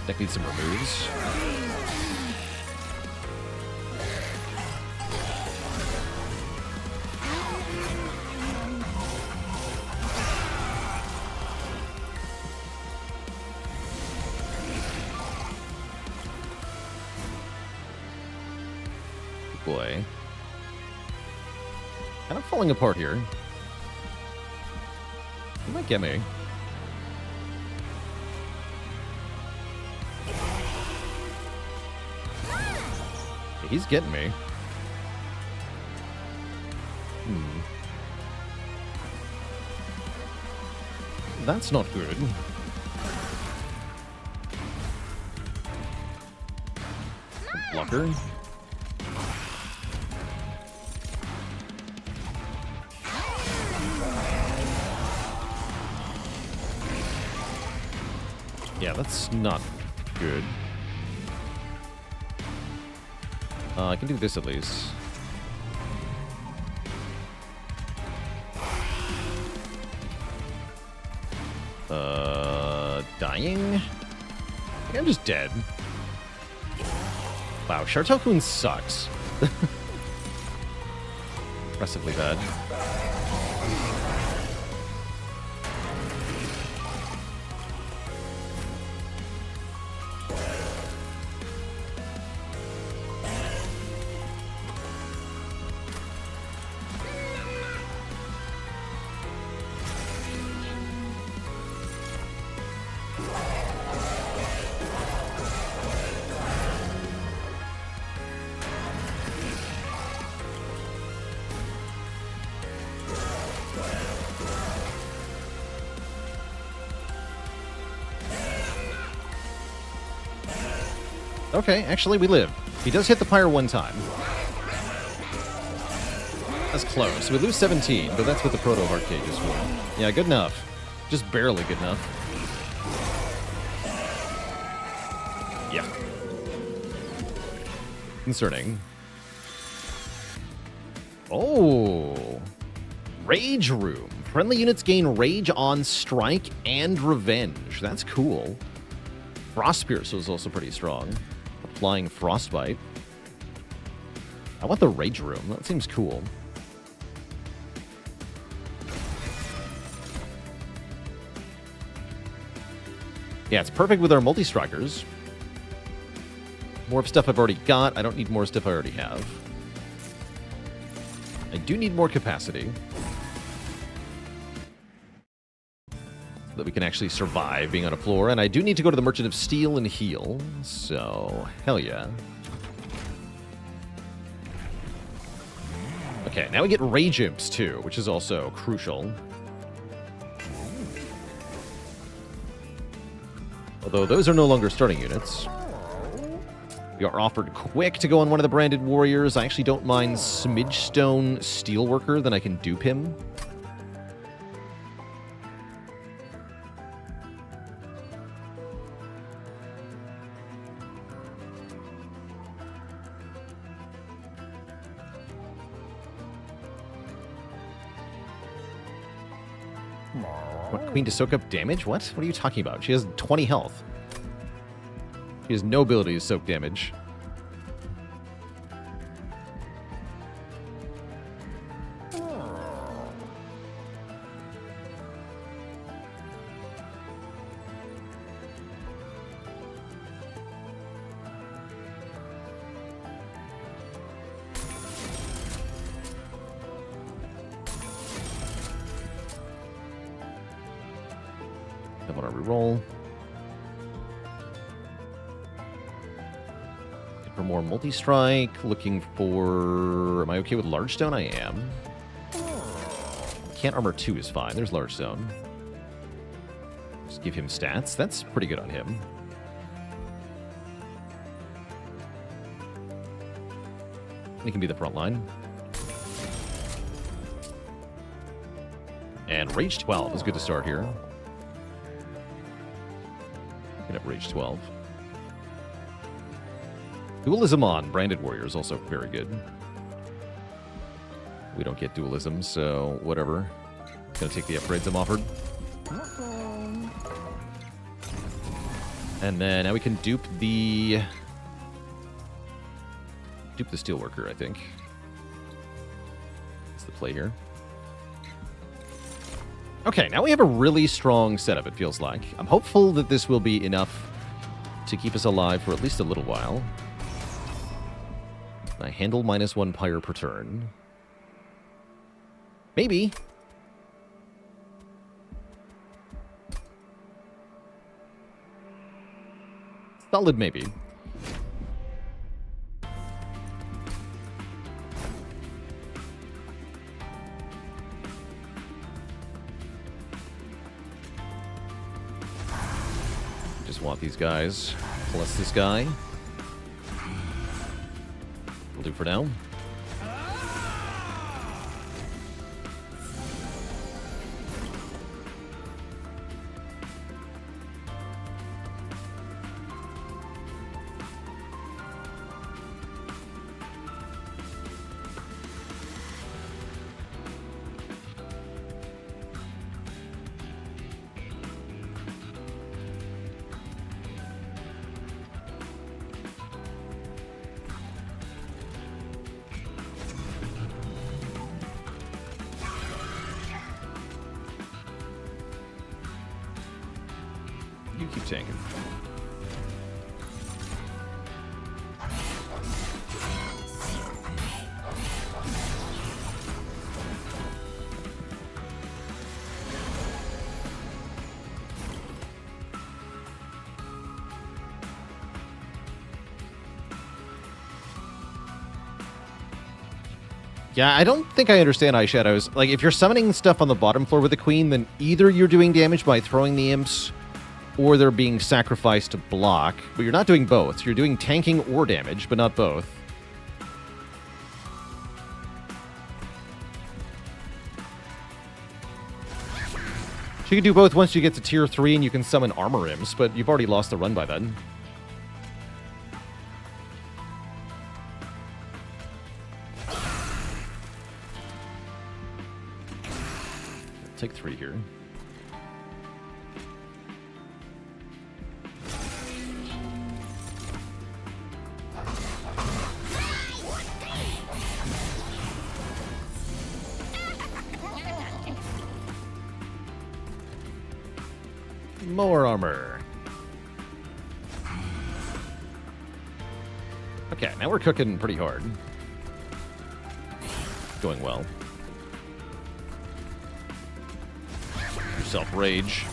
Deck needs some removes. Good boy. Kind of falling apart here. He might get me. He's getting me. That's not good. Blocker. Yeah, that's not good. I can do this at least. Dying? I think I'm just dead. Wow, Shardtail sucks. Impressively bad. Okay, actually, we live. He does hit the pyre one time. That's close. We lose 17, but that's what the Proto Heartcage is for. Yeah, good enough. Just barely good enough. Yeah. Concerning. Oh. Rage Room. Friendly units gain Rage on Strike and Revenge. That's cool. Frost Pierce was also pretty strong. Applying Frostbite. I want the Rage Room. That seems cool. Yeah, it's perfect with our multi-strikers. More stuff I've already got. I don't need more stuff I already have. I do need more capacity. So that we can actually survive being on a floor. And I do need to go to the Merchant of Steel and heal. So, hell yeah. Okay, now we get Rage Imps too, which is also crucial. Although those are no longer starting units. We are offered Quick to go on one of the branded warriors. I actually don't mind Smidgestone Steelworker, then I can dupe him. What, Queen to soak up damage? What? What are you talking about? She has 20 health. She has no ability to soak damage. I want to reroll. For more multi-strike, looking for... Am I okay with Large Stone? I am. Can't Armor 2 is fine. There's Large Stone. Just give him stats. That's pretty good on him. He can be the front line. And Rage 12 is good to start here. Get up Rage 12. Dualism on Branded Warrior is also very good. We don't get Dualism, so whatever. Gonna take the upgrades I'm offered. And then now we can dupe the Steelworker, I think. That's the play here. Okay, now we have a really strong setup, it feels like. I'm hopeful that this will be enough to keep us alive for at least a little while. I handle -1 pyre per turn. Maybe. Solid maybe. Just want these guys, plus this guy. Will do for now. you keep tanking. Yeah, I don't think I understand Eye Shadows. Like, if you're summoning stuff on the bottom floor with the Queen, then either you're doing damage by throwing the imps, or they're being sacrificed to block. But you're not doing both. You're doing tanking or damage, but not both. So you can do both once you get to tier 3 and you can summon armor imps, but you've already lost the run by then. Take 3 here. More armor. Okay, now we're cooking pretty hard. Going well. Self-rage.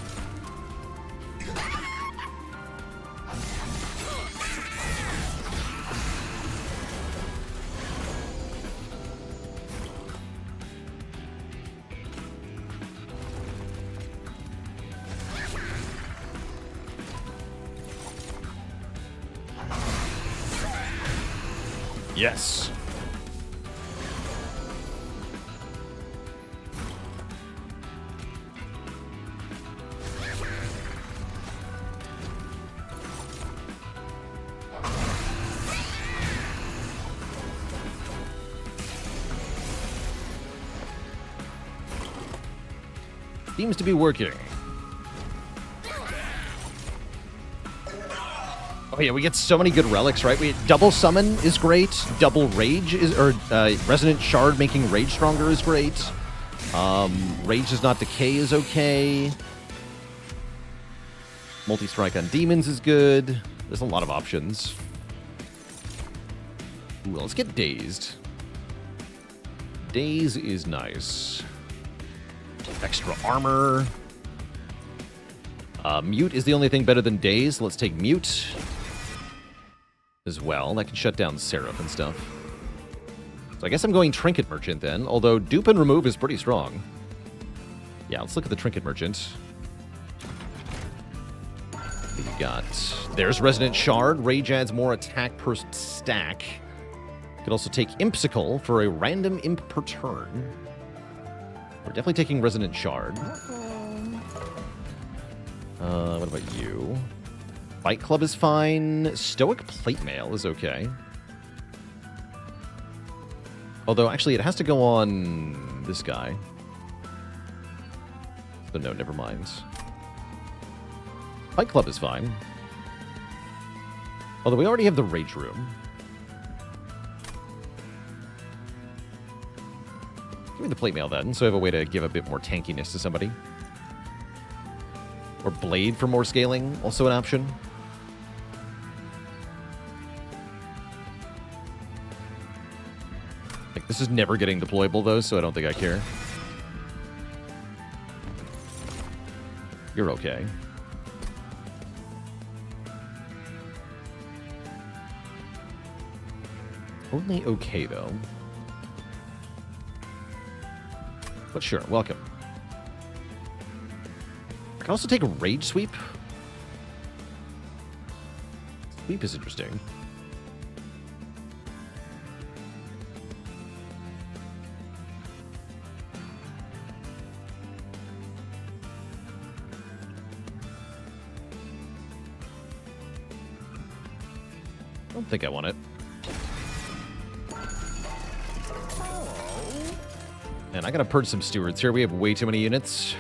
Yes. Seems to be working. Oh yeah, we get so many good relics, right? We double summon is great. Double rage is, or resonant shard making rage stronger is great. Rage does not decay is okay. Multi-strike on demons is good. There's a lot of options. Ooh, let's get dazed. Daze is nice. Extra armor. Mute is the only thing better than Daze. Let's take Mute as well. That can shut down Seraph and stuff. So I guess I'm going Trinket Merchant then, although Dupe and Remove is pretty strong. Yeah, let's look at the Trinket Merchant. We've got... There's Resonant Shard. Rage adds more attack per stack. Could also take Impsicle for a random imp per turn. We're definitely taking Resonant Shard. What about you? Fight Club is fine. Stoic Plate Mail is okay. Although, actually, it has to go on this guy. So no, never mind. Fight Club is fine. Although we already have the Rage Room. Give me the Plate Mail then, so I have a way to give a bit more tankiness to somebody. Or Blade for more scaling, also an option. Like, this is never getting deployable though, so I don't think I care. You're okay. Only okay though. But sure, welcome. I can also take a Rage Sweep. Sweep is interesting. I don't think I want it. And I gotta purge some stewards here. We have way too many units.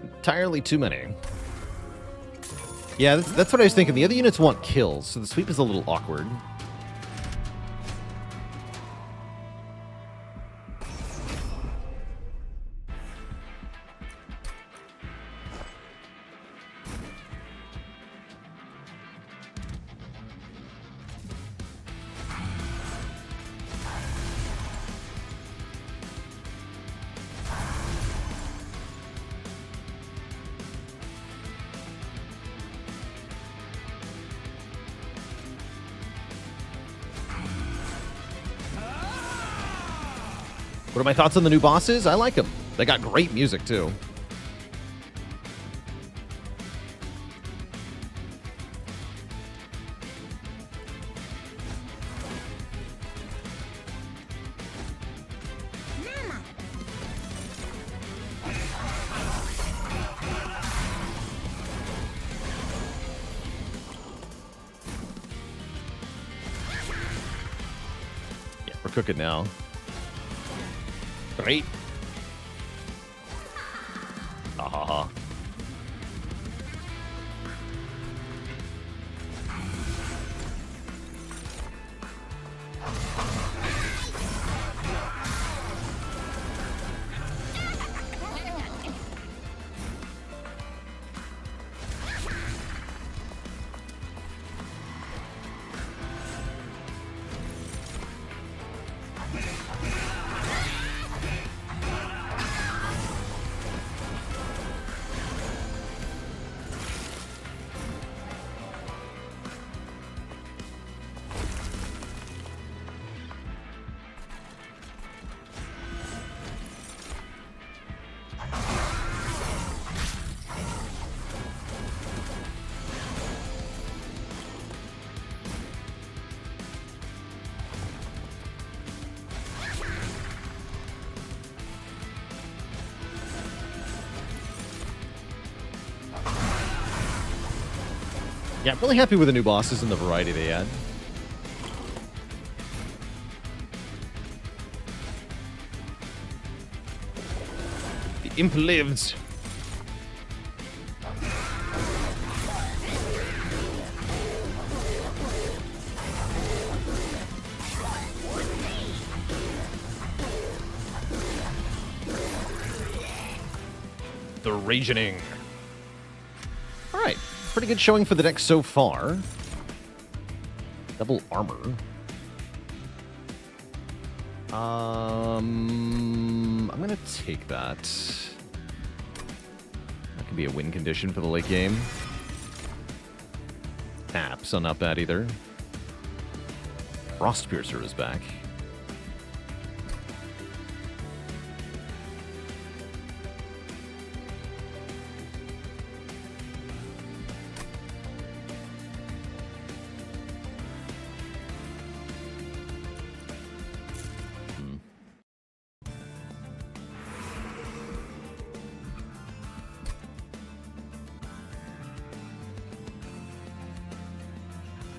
Entirely too many. Yeah, that's what I was thinking. The other units want kills, so the sweep is a little awkward. What are my thoughts on the new bosses? I like them. They got great music, too. Yeah, we're cooking now. Great. Ha ha ha. Yeah, I'm really happy with the new bosses and the variety they add. The imp lives. The Raging. All right. Pretty good showing for the deck so far. Double armor. I'm going to take that. That could be a win condition for the late game. Tap, so not bad either. Frostpiercer is back.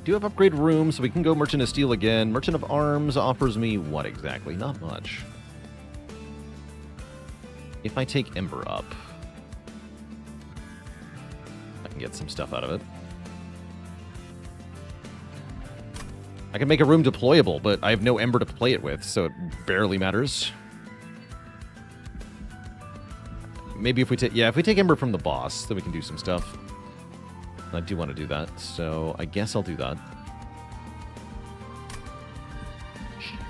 Do have upgrade rooms, so we can go Merchant of Steel again. Merchant of Arms offers me what exactly? Not much. If I take Ember up, I can get some stuff out of it. I can make a room deployable, but I have no Ember to play it with, so it barely matters. Maybe if we take... Yeah, if we take Ember from the boss, then we can do some stuff. I do want to do that, so I guess I'll do that.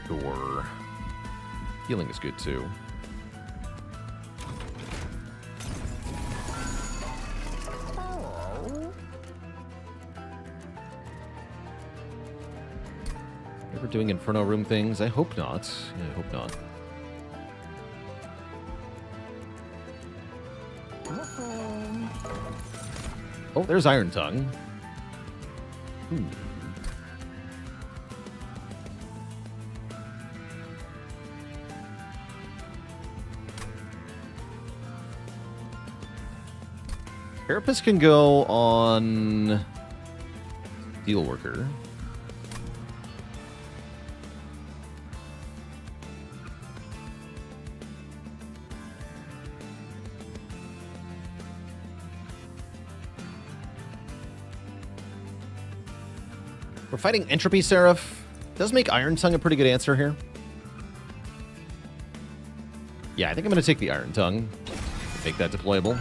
Sure. Healing is good, too. Ever doing Inferno Room things? I hope not. Yeah, I hope not. Oh, there's Iron Tongue. Carapace can go on Steelworker. We're fighting Entropy Seraph. Does make Iron Tongue a pretty good answer here. Yeah, I think I'm going to take the Iron Tongue. Make that deployable.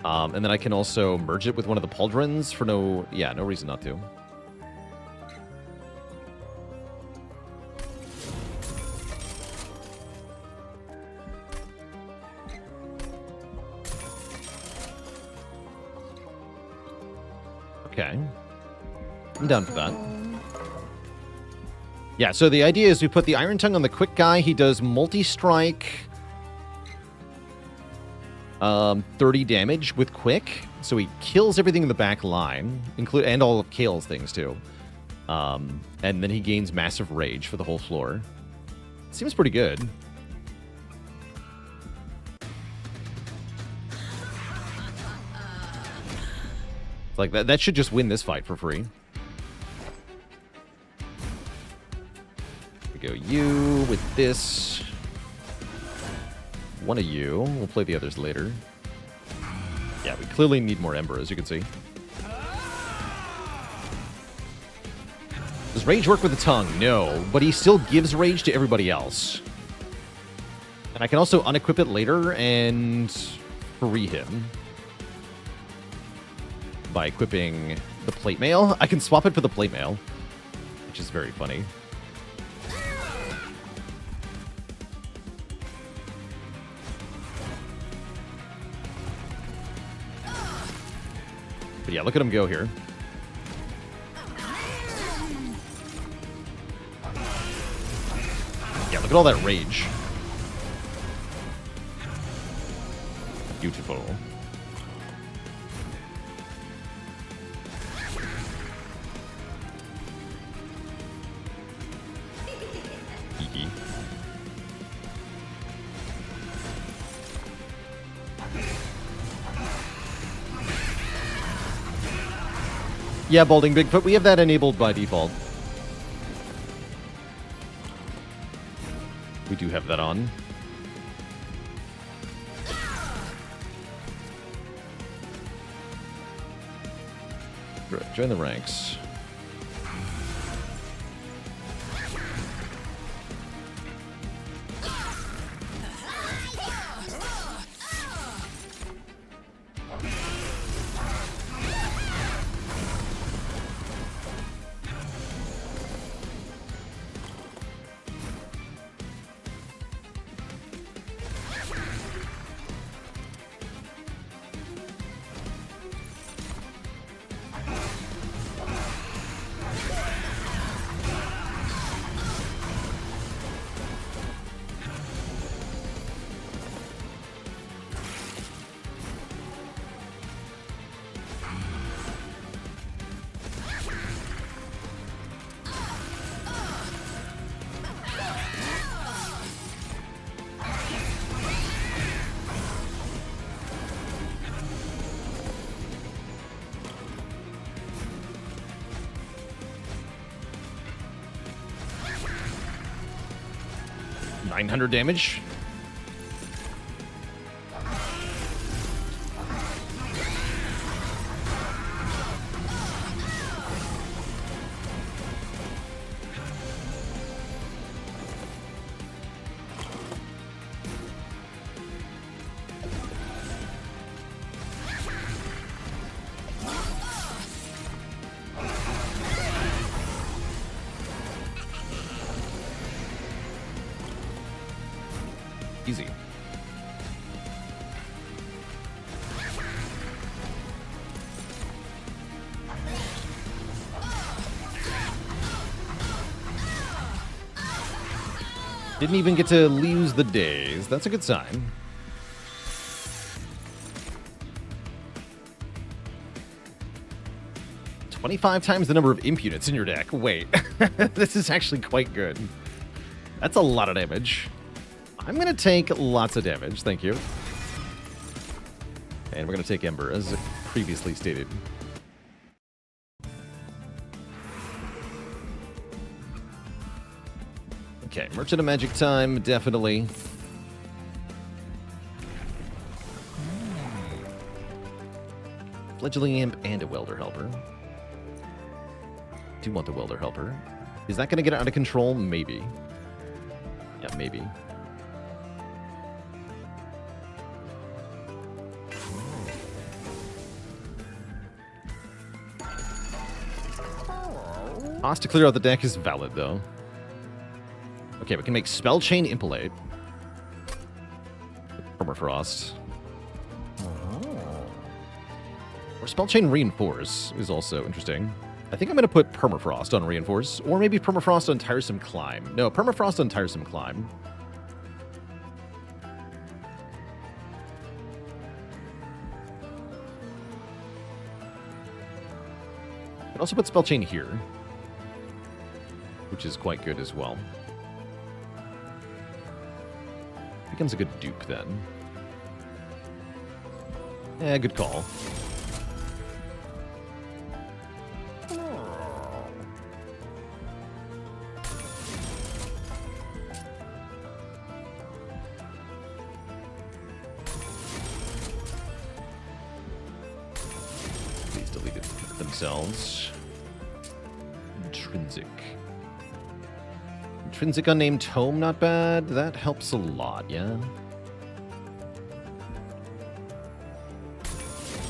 And then I can also merge it with one of the Pauldrons for no reason not to. Okay. I'm down for that. Yeah, so the idea is we put the Iron Tongue on the quick guy. He does multi-strike, 30 damage with quick. So he kills everything in the back line, and all of Kale's things too. And then he gains massive rage for the whole floor. Seems pretty good. Like that should just win this fight for free. We go you with this. One of you. We'll play the others later. Yeah, we clearly need more Ember, as you can see. Does rage work with the tongue? No, but he still gives rage to everybody else. And I can also unequip it later and free him by equipping the plate mail. I can swap it for the plate mail, which is very funny. But yeah, look at him go here. Yeah, look at all that rage. Beautiful. Hee. Yeah, Balding Bigfoot, we have that enabled by default. We do have that on. Right, join the ranks. $900 damage. Easy. Didn't even get to lose the days. That's a good sign. "25 times the number of imp units in your deck." Wait, this is actually quite good. That's a lot of damage. I'm going to take lots of damage, thank you. And we're going to take Ember, as previously stated. Okay, Merchant of Magic time, definitely. Fledgling Imp and a Welder Helper. Do want the Welder Helper. Is that going to get it out of control? Maybe. Yeah, maybe. Cost to clear out the deck is valid, though. Okay, we can make Spell Chain Impalate. Permafrost. Or Spell Chain Reinforce is also interesting. I think I'm going to put Permafrost on Reinforce, or maybe Permafrost on Tiresome Climb. No, Permafrost on Tiresome Climb. I'd also put Spell Chain here, which is quite good as well. Becomes a good dupe then. Yeah, good call. Please delete it themselves. Intrinsic. Intrinsic Unnamed Tome, not bad. That helps a lot, yeah?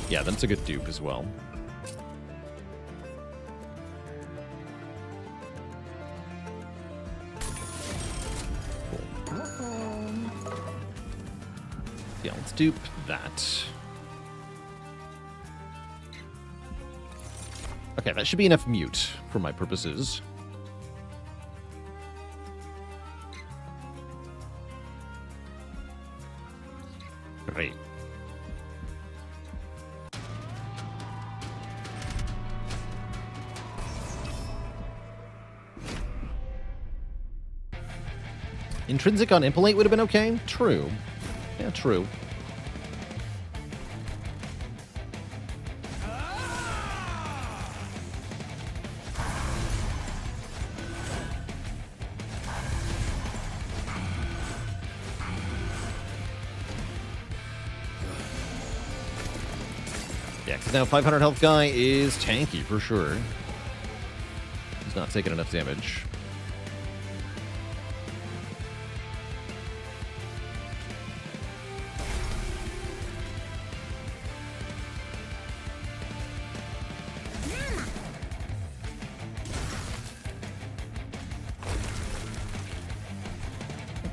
Yeah, that's a good dupe as well. Cool. Yeah, let's dupe that. Okay, that should be enough mute for my purposes. Great. Intrinsic on Impelate would have been okay? True. Yeah, true. Yeah, because now 500 health guy is tanky for sure. He's not taking enough damage.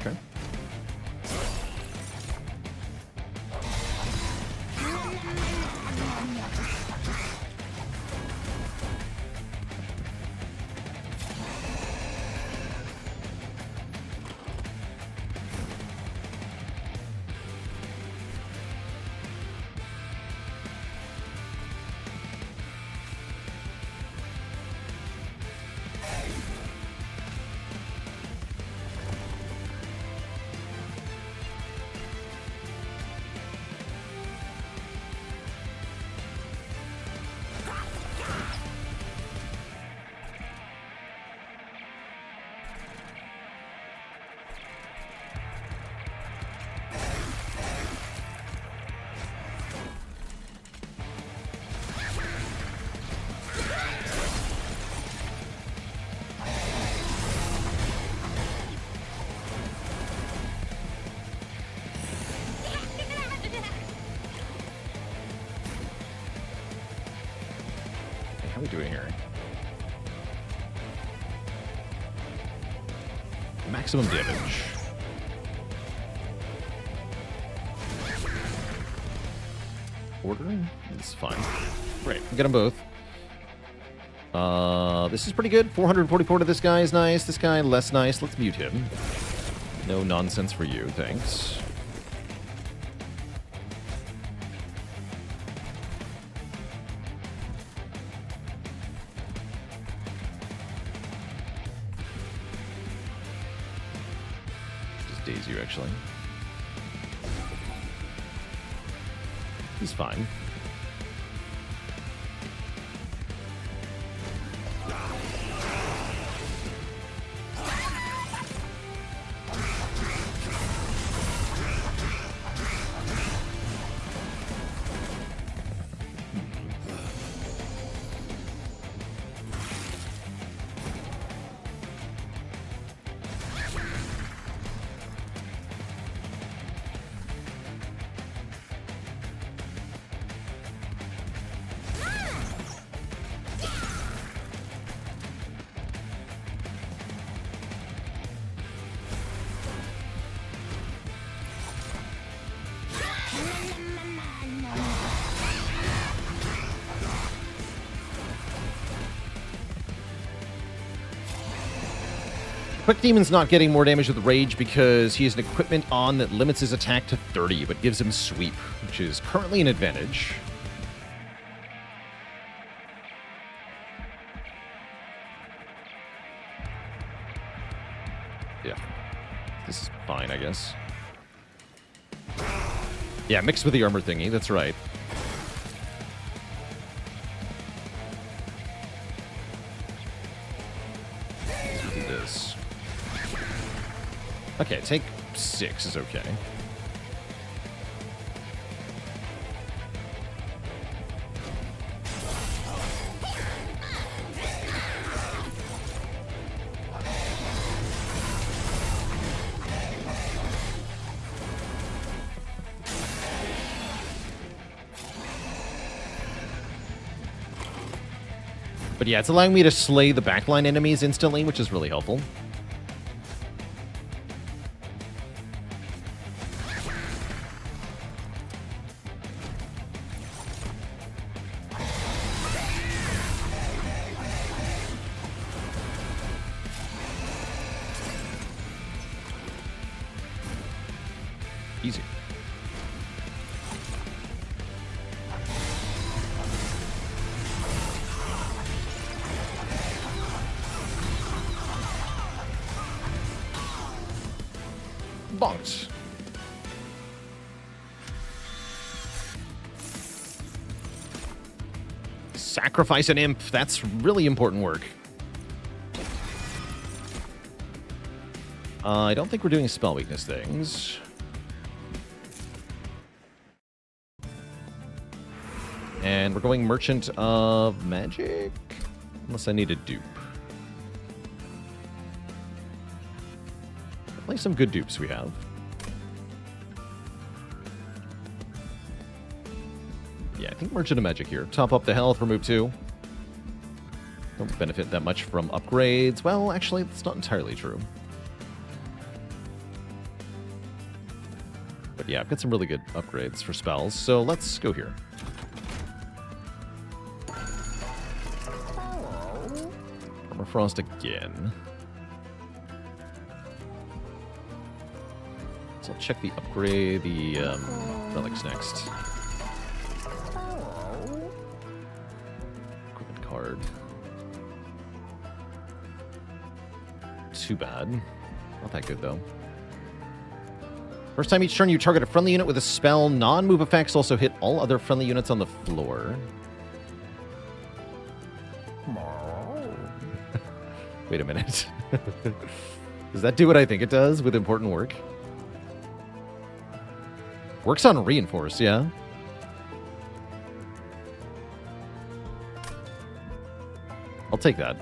Okay. How are we doing here? Maximum damage. Ordering? It's fine. Right, we get them both. This is pretty good. 444 to this guy is nice. This guy, less nice. Let's mute him. No nonsense for you, thanks. Daze you, actually. He's fine. Quick Demon's not getting more damage with Rage because he has an equipment on that limits his attack to 30, but gives him Sweep, which is currently an advantage. Yeah. This is fine, I guess. Yeah, mixed with the armor thingy, that's right. Let's do this. Okay, take 6 is okay. But yeah, it's allowing me to slay the backline enemies instantly, which is really helpful. Easy. Bonked. Sacrifice an imp. That's really important work. I don't think we're doing spell weakness things. And we're going Merchant of Magic? Unless I need a dupe. Definitely some good dupes we have. Yeah, I think Merchant of Magic here. Top up the health, remove 2. Don't benefit that much from upgrades. Well, actually, that's not entirely true. But yeah, I've got some really good upgrades for spells, so let's go here. Armor Frost again. So I'll check the upgrade, the relics next. Equipment card. Too bad. Not that good, though. First time each turn you target a friendly unit with a spell. Non-move effects also hit all other friendly units on the floor. Wait a minute. Does that do what I think it does with important work? Works on reinforce, yeah. I'll take that.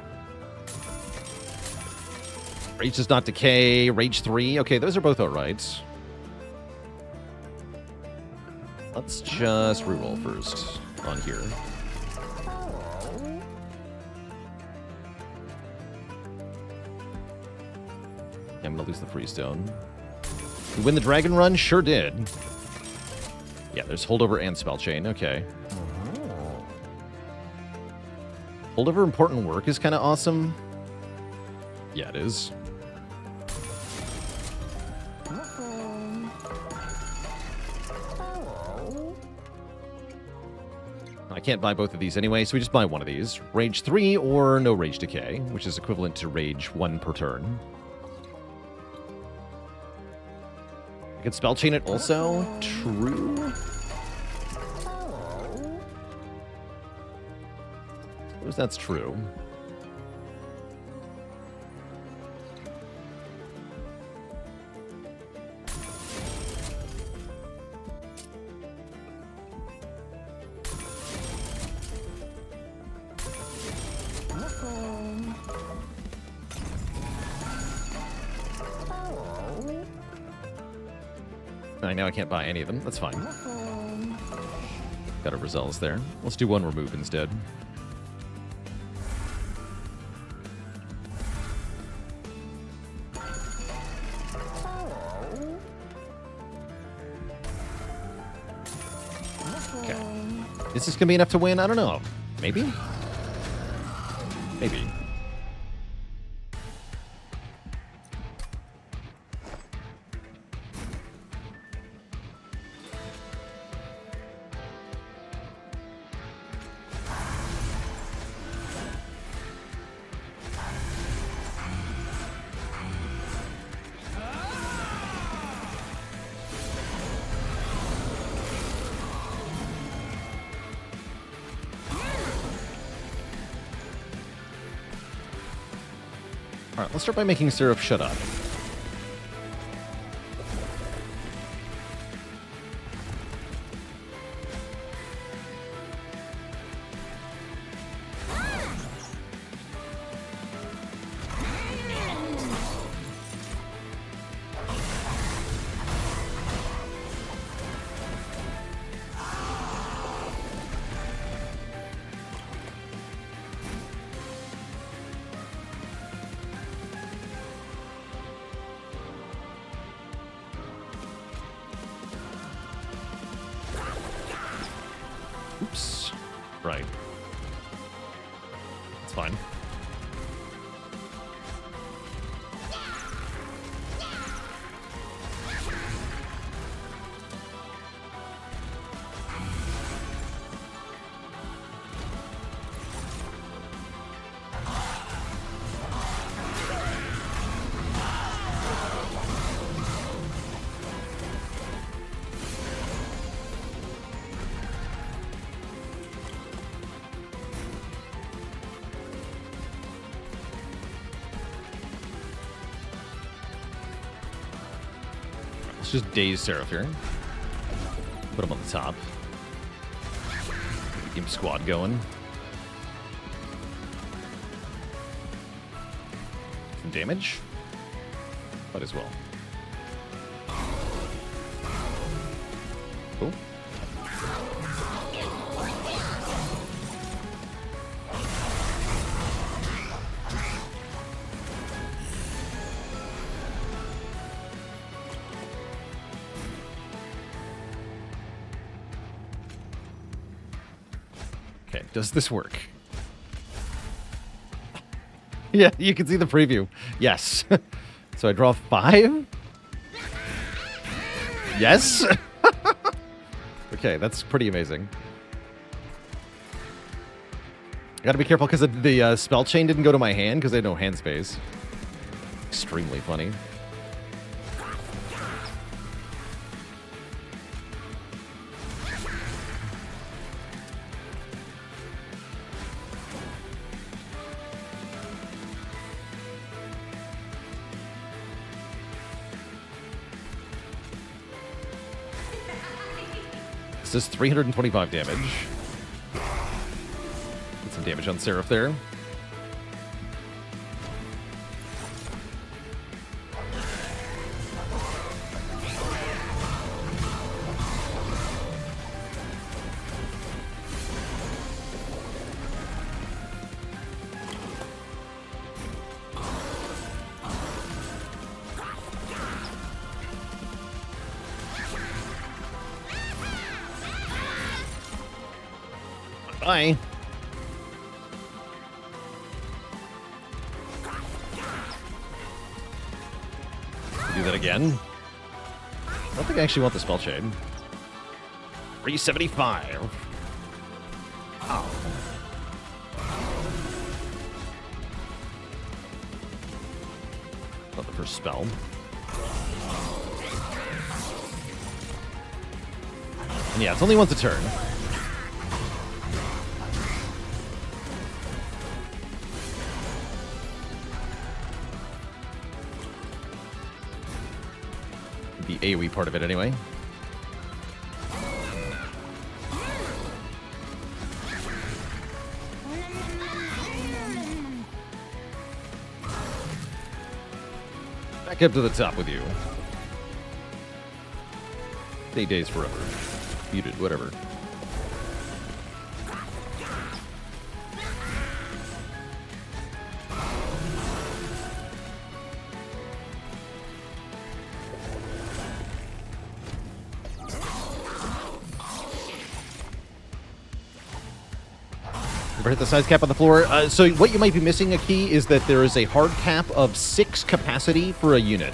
Rage does not decay. Rage 3. Okay, those are both alright. Let's just reroll first on here. I'm gonna lose the Freestone. We win the Dragon Run? Sure did. Yeah, there's Holdover and Spell Chain. Okay. Holdover important work is kind of awesome. Yeah, it is. I can't buy both of these anyway, so we just buy one of these. Rage 3 or no Rage Decay, which is equivalent to Rage 1 per turn. I could Spell Chain it also. True. Suppose that's true. I know I can't buy any of them. That's fine. Got a Rozel's there. Let's do one remove instead. Okay. Is this going to be enough to win? I don't know. Maybe? Maybe. All right, let's start by making Seraph shut up. Oops. Right. It's fine. Just daze Seraph here. Put him on the top. Keep squad going. Some damage. Might as well. Cool. Okay, does this work? Yeah, you can see the preview. Yes. So I draw 5? Yes? Okay, that's pretty amazing. I gotta be careful because the spell chain didn't go to my hand because I had no hand space. Extremely funny. This is 325 damage. Get some damage on Seraph there. Bye. Do that again. I don't think I actually want the spell chain. 375. Oh. Not the first spell. And yeah, it's only once a turn. The AoE part of it, anyway. Back up to the top with you. Stay days forever. Muted, whatever. Ever hit the size cap on the floor? So what you might be missing, a key, is that there is a hard cap of 6 capacity for a unit.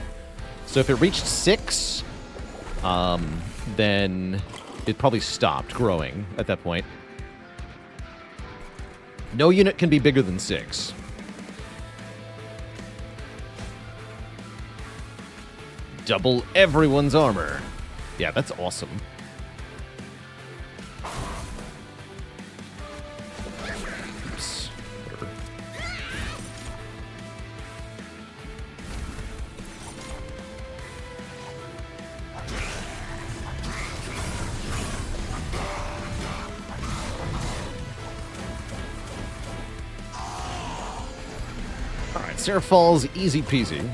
So if it reached 6, then it probably stopped growing at that point. No unit can be bigger than 6. Double everyone's armor. Yeah, that's awesome. Seraph falls easy peasy.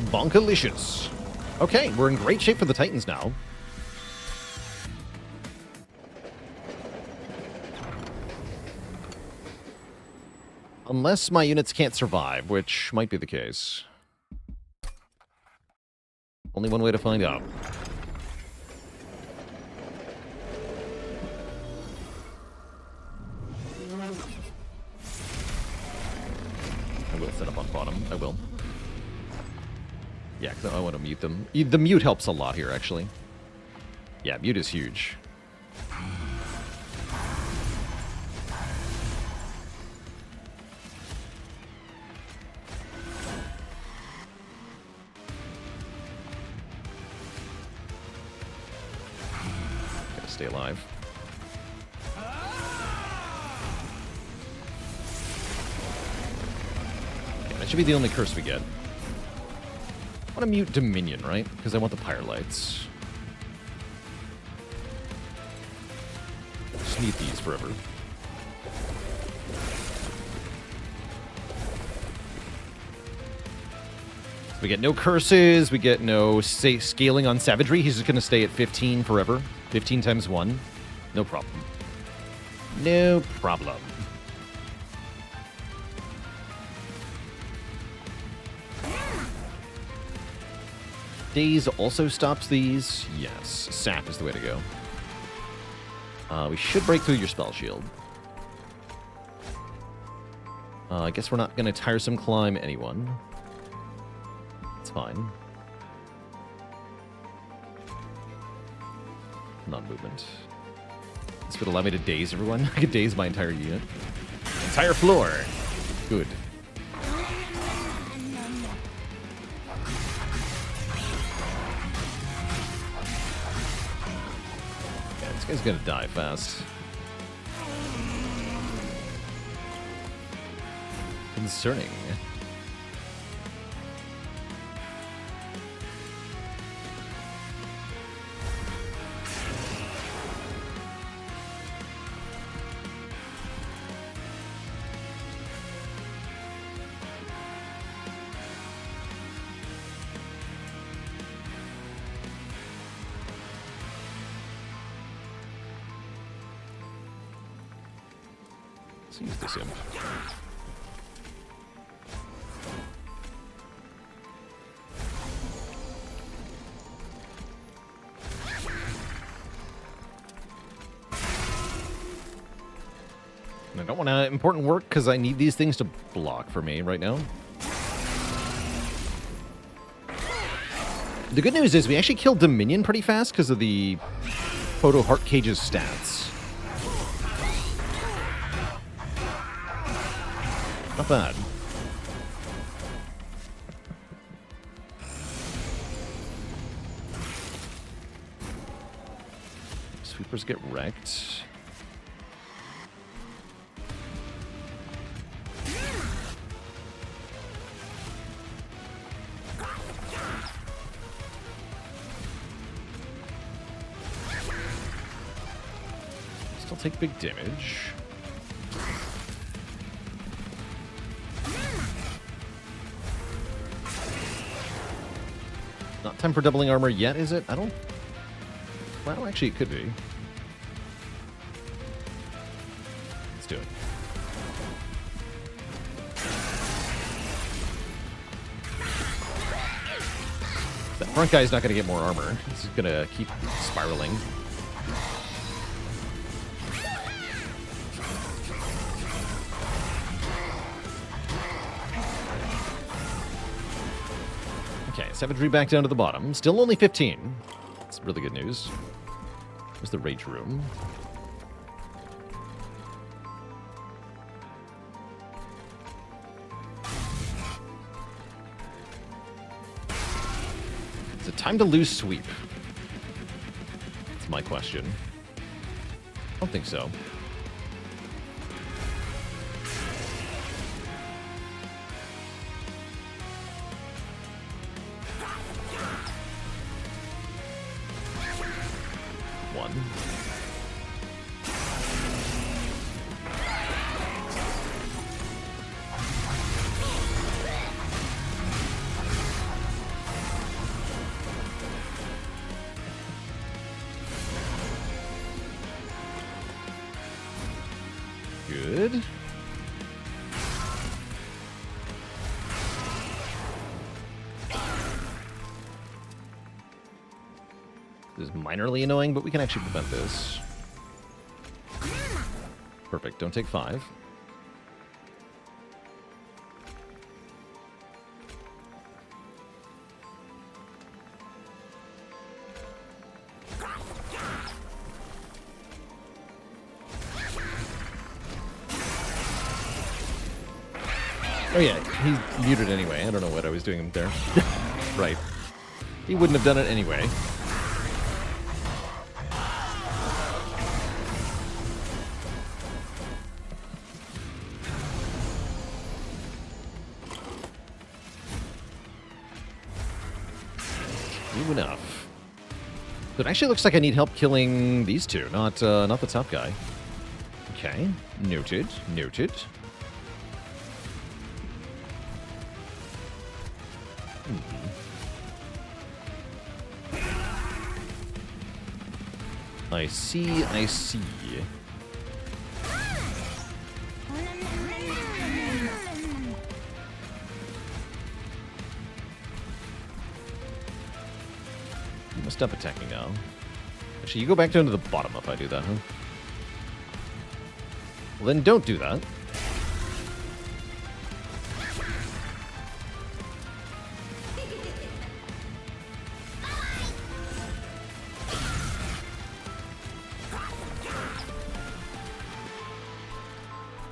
Bonkalicious. Okay, we're in great shape for the Titans now. Unless my units can't survive, which might be the case. Only one way to find out. I will set up on bottom. I will. Yeah, because I want to mute them. The mute helps a lot here, actually. Yeah, mute is huge. Gotta stay alive. Okay, that should be the only curse we get. I want to mute Dominion, right? Because I want the Pyre Lights. Just need these forever. So we get no curses. We get no scaling on Savagery. He's just going to stay at 15 forever. 15 times 1. No problem. No problem. Daze also stops these. Yes, Sap is the way to go. We should break through your spell shield. I guess we're not going to tiresome climb anyone. It's fine. Non-movement. This would allow me to daze everyone. I could daze my entire unit. Entire floor. Good. This guy's gonna die fast. Concerning. Let's use this imp. And I don't want important work because I need these things to block for me right now. The good news is we actually killed Dominion pretty fast because of the Proto Heartcage's stats. Not bad. Sweepers get wrecked. Still take big damage. Not time for doubling armor yet, is it? I don't... Well, actually, it could be. Let's do it. That front guy's not going to get more armor. He's going to keep spiraling. Okay, Savagery back down to the bottom. Still only 15. That's really good news. Where's the Rage Room? Is it time to lose sweep? That's my question. don't think so. One. Good. This is minorly annoying, but we can actually prevent this. Perfect. Don't take 5. Oh yeah, he's muted anyway. I don't know what I was doing there. Right. He wouldn't have done it anyway. New enough. But it actually looks like I need help killing these two, not the top guy. Okay. Noted. Noted. I see, I see. You must stop attacking now. Actually, you go back down to the bottom if I do that, huh? Well, then don't do that.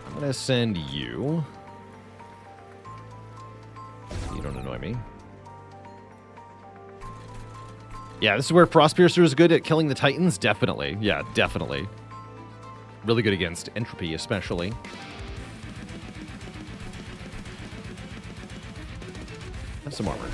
I'm gonna send you. You don't annoy me. Yeah, this is where Frostpiercer is good at killing the Titans. Definitely. Yeah, definitely. Really good against Entropy, especially. Have some armor.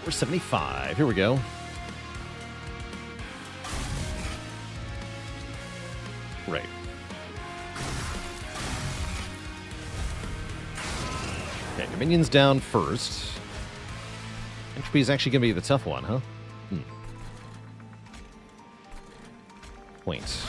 We're 75. Here we go. Right. Okay, Dominion's down first. Entropy is actually going to be the tough one, huh? Point.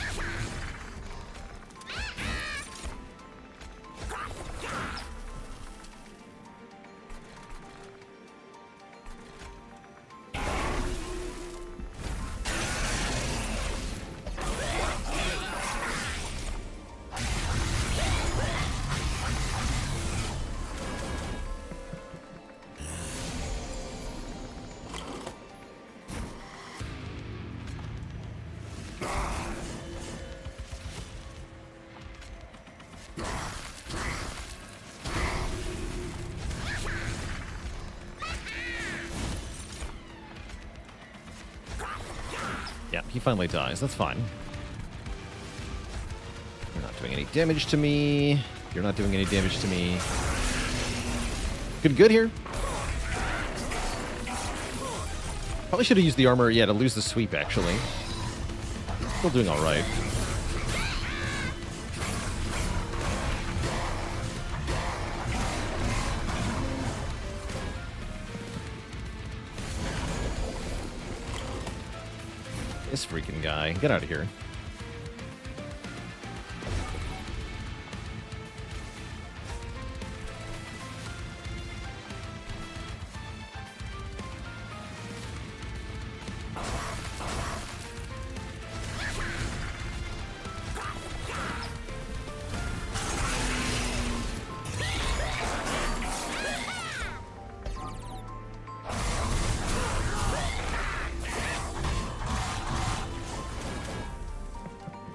Yeah, he finally dies. That's fine. You're not doing any damage to me. You're not doing any damage to me. Good here. Probably should have used the armor, yeah, to lose the sweep, actually. Still doing all right. This freaking guy. Get out of here.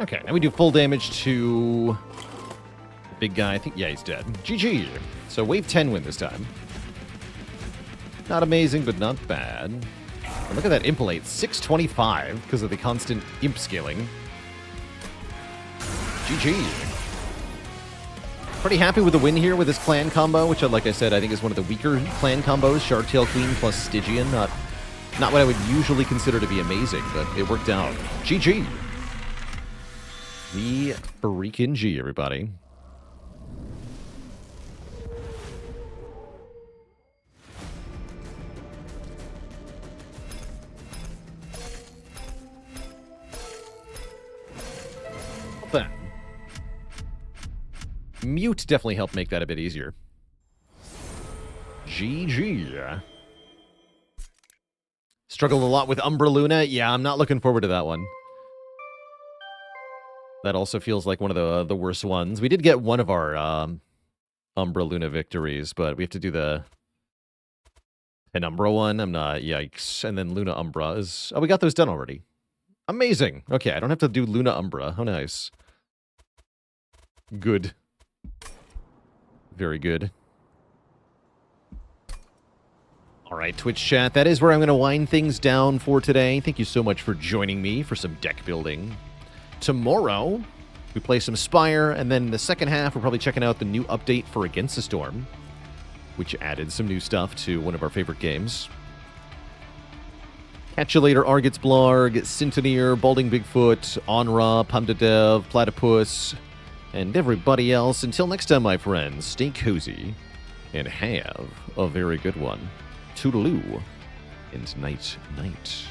Okay, now we do full damage to the big guy. I think, yeah, he's dead. GG. So wave 10 win this time. Not amazing, but not bad. And look at that impalate, 625 because of the constant imp scaling. GG. Pretty happy with the win here with this clan combo, which, like I said, I think is one of the weaker clan combos. Shardtail Queen plus Stygian. Not what I would usually consider to be amazing, but it worked out. GG. The freaking G, everybody. Then. Mute definitely helped make that a bit easier. GG. Struggled a lot with Umbra Luna. Yeah, I'm not looking forward to that one. That also feels like one of the worst ones. We did get one of our Umbra Luna victories, but we have to do the Penumbra one. I'm not... Yikes. And then Luna Umbra is... Oh, we got those done already. Amazing. Okay, I don't have to do Luna Umbra. How nice. Good. Very good. All right, Twitch chat, that is where I'm going to wind things down for today. Thank you so much for joining me for some deck building. Tomorrow, we play some Spire, and then in the second half, we're probably checking out the new update for Against the Storm, which added some new stuff to one of our favorite games. Catch you later, Argits Blarg, Sintoneer, Balding Bigfoot, Onra, Pumdadev, Platypus, and everybody else. Until next time, my friends, stay cozy and have a very good one. Toodaloo and night, night.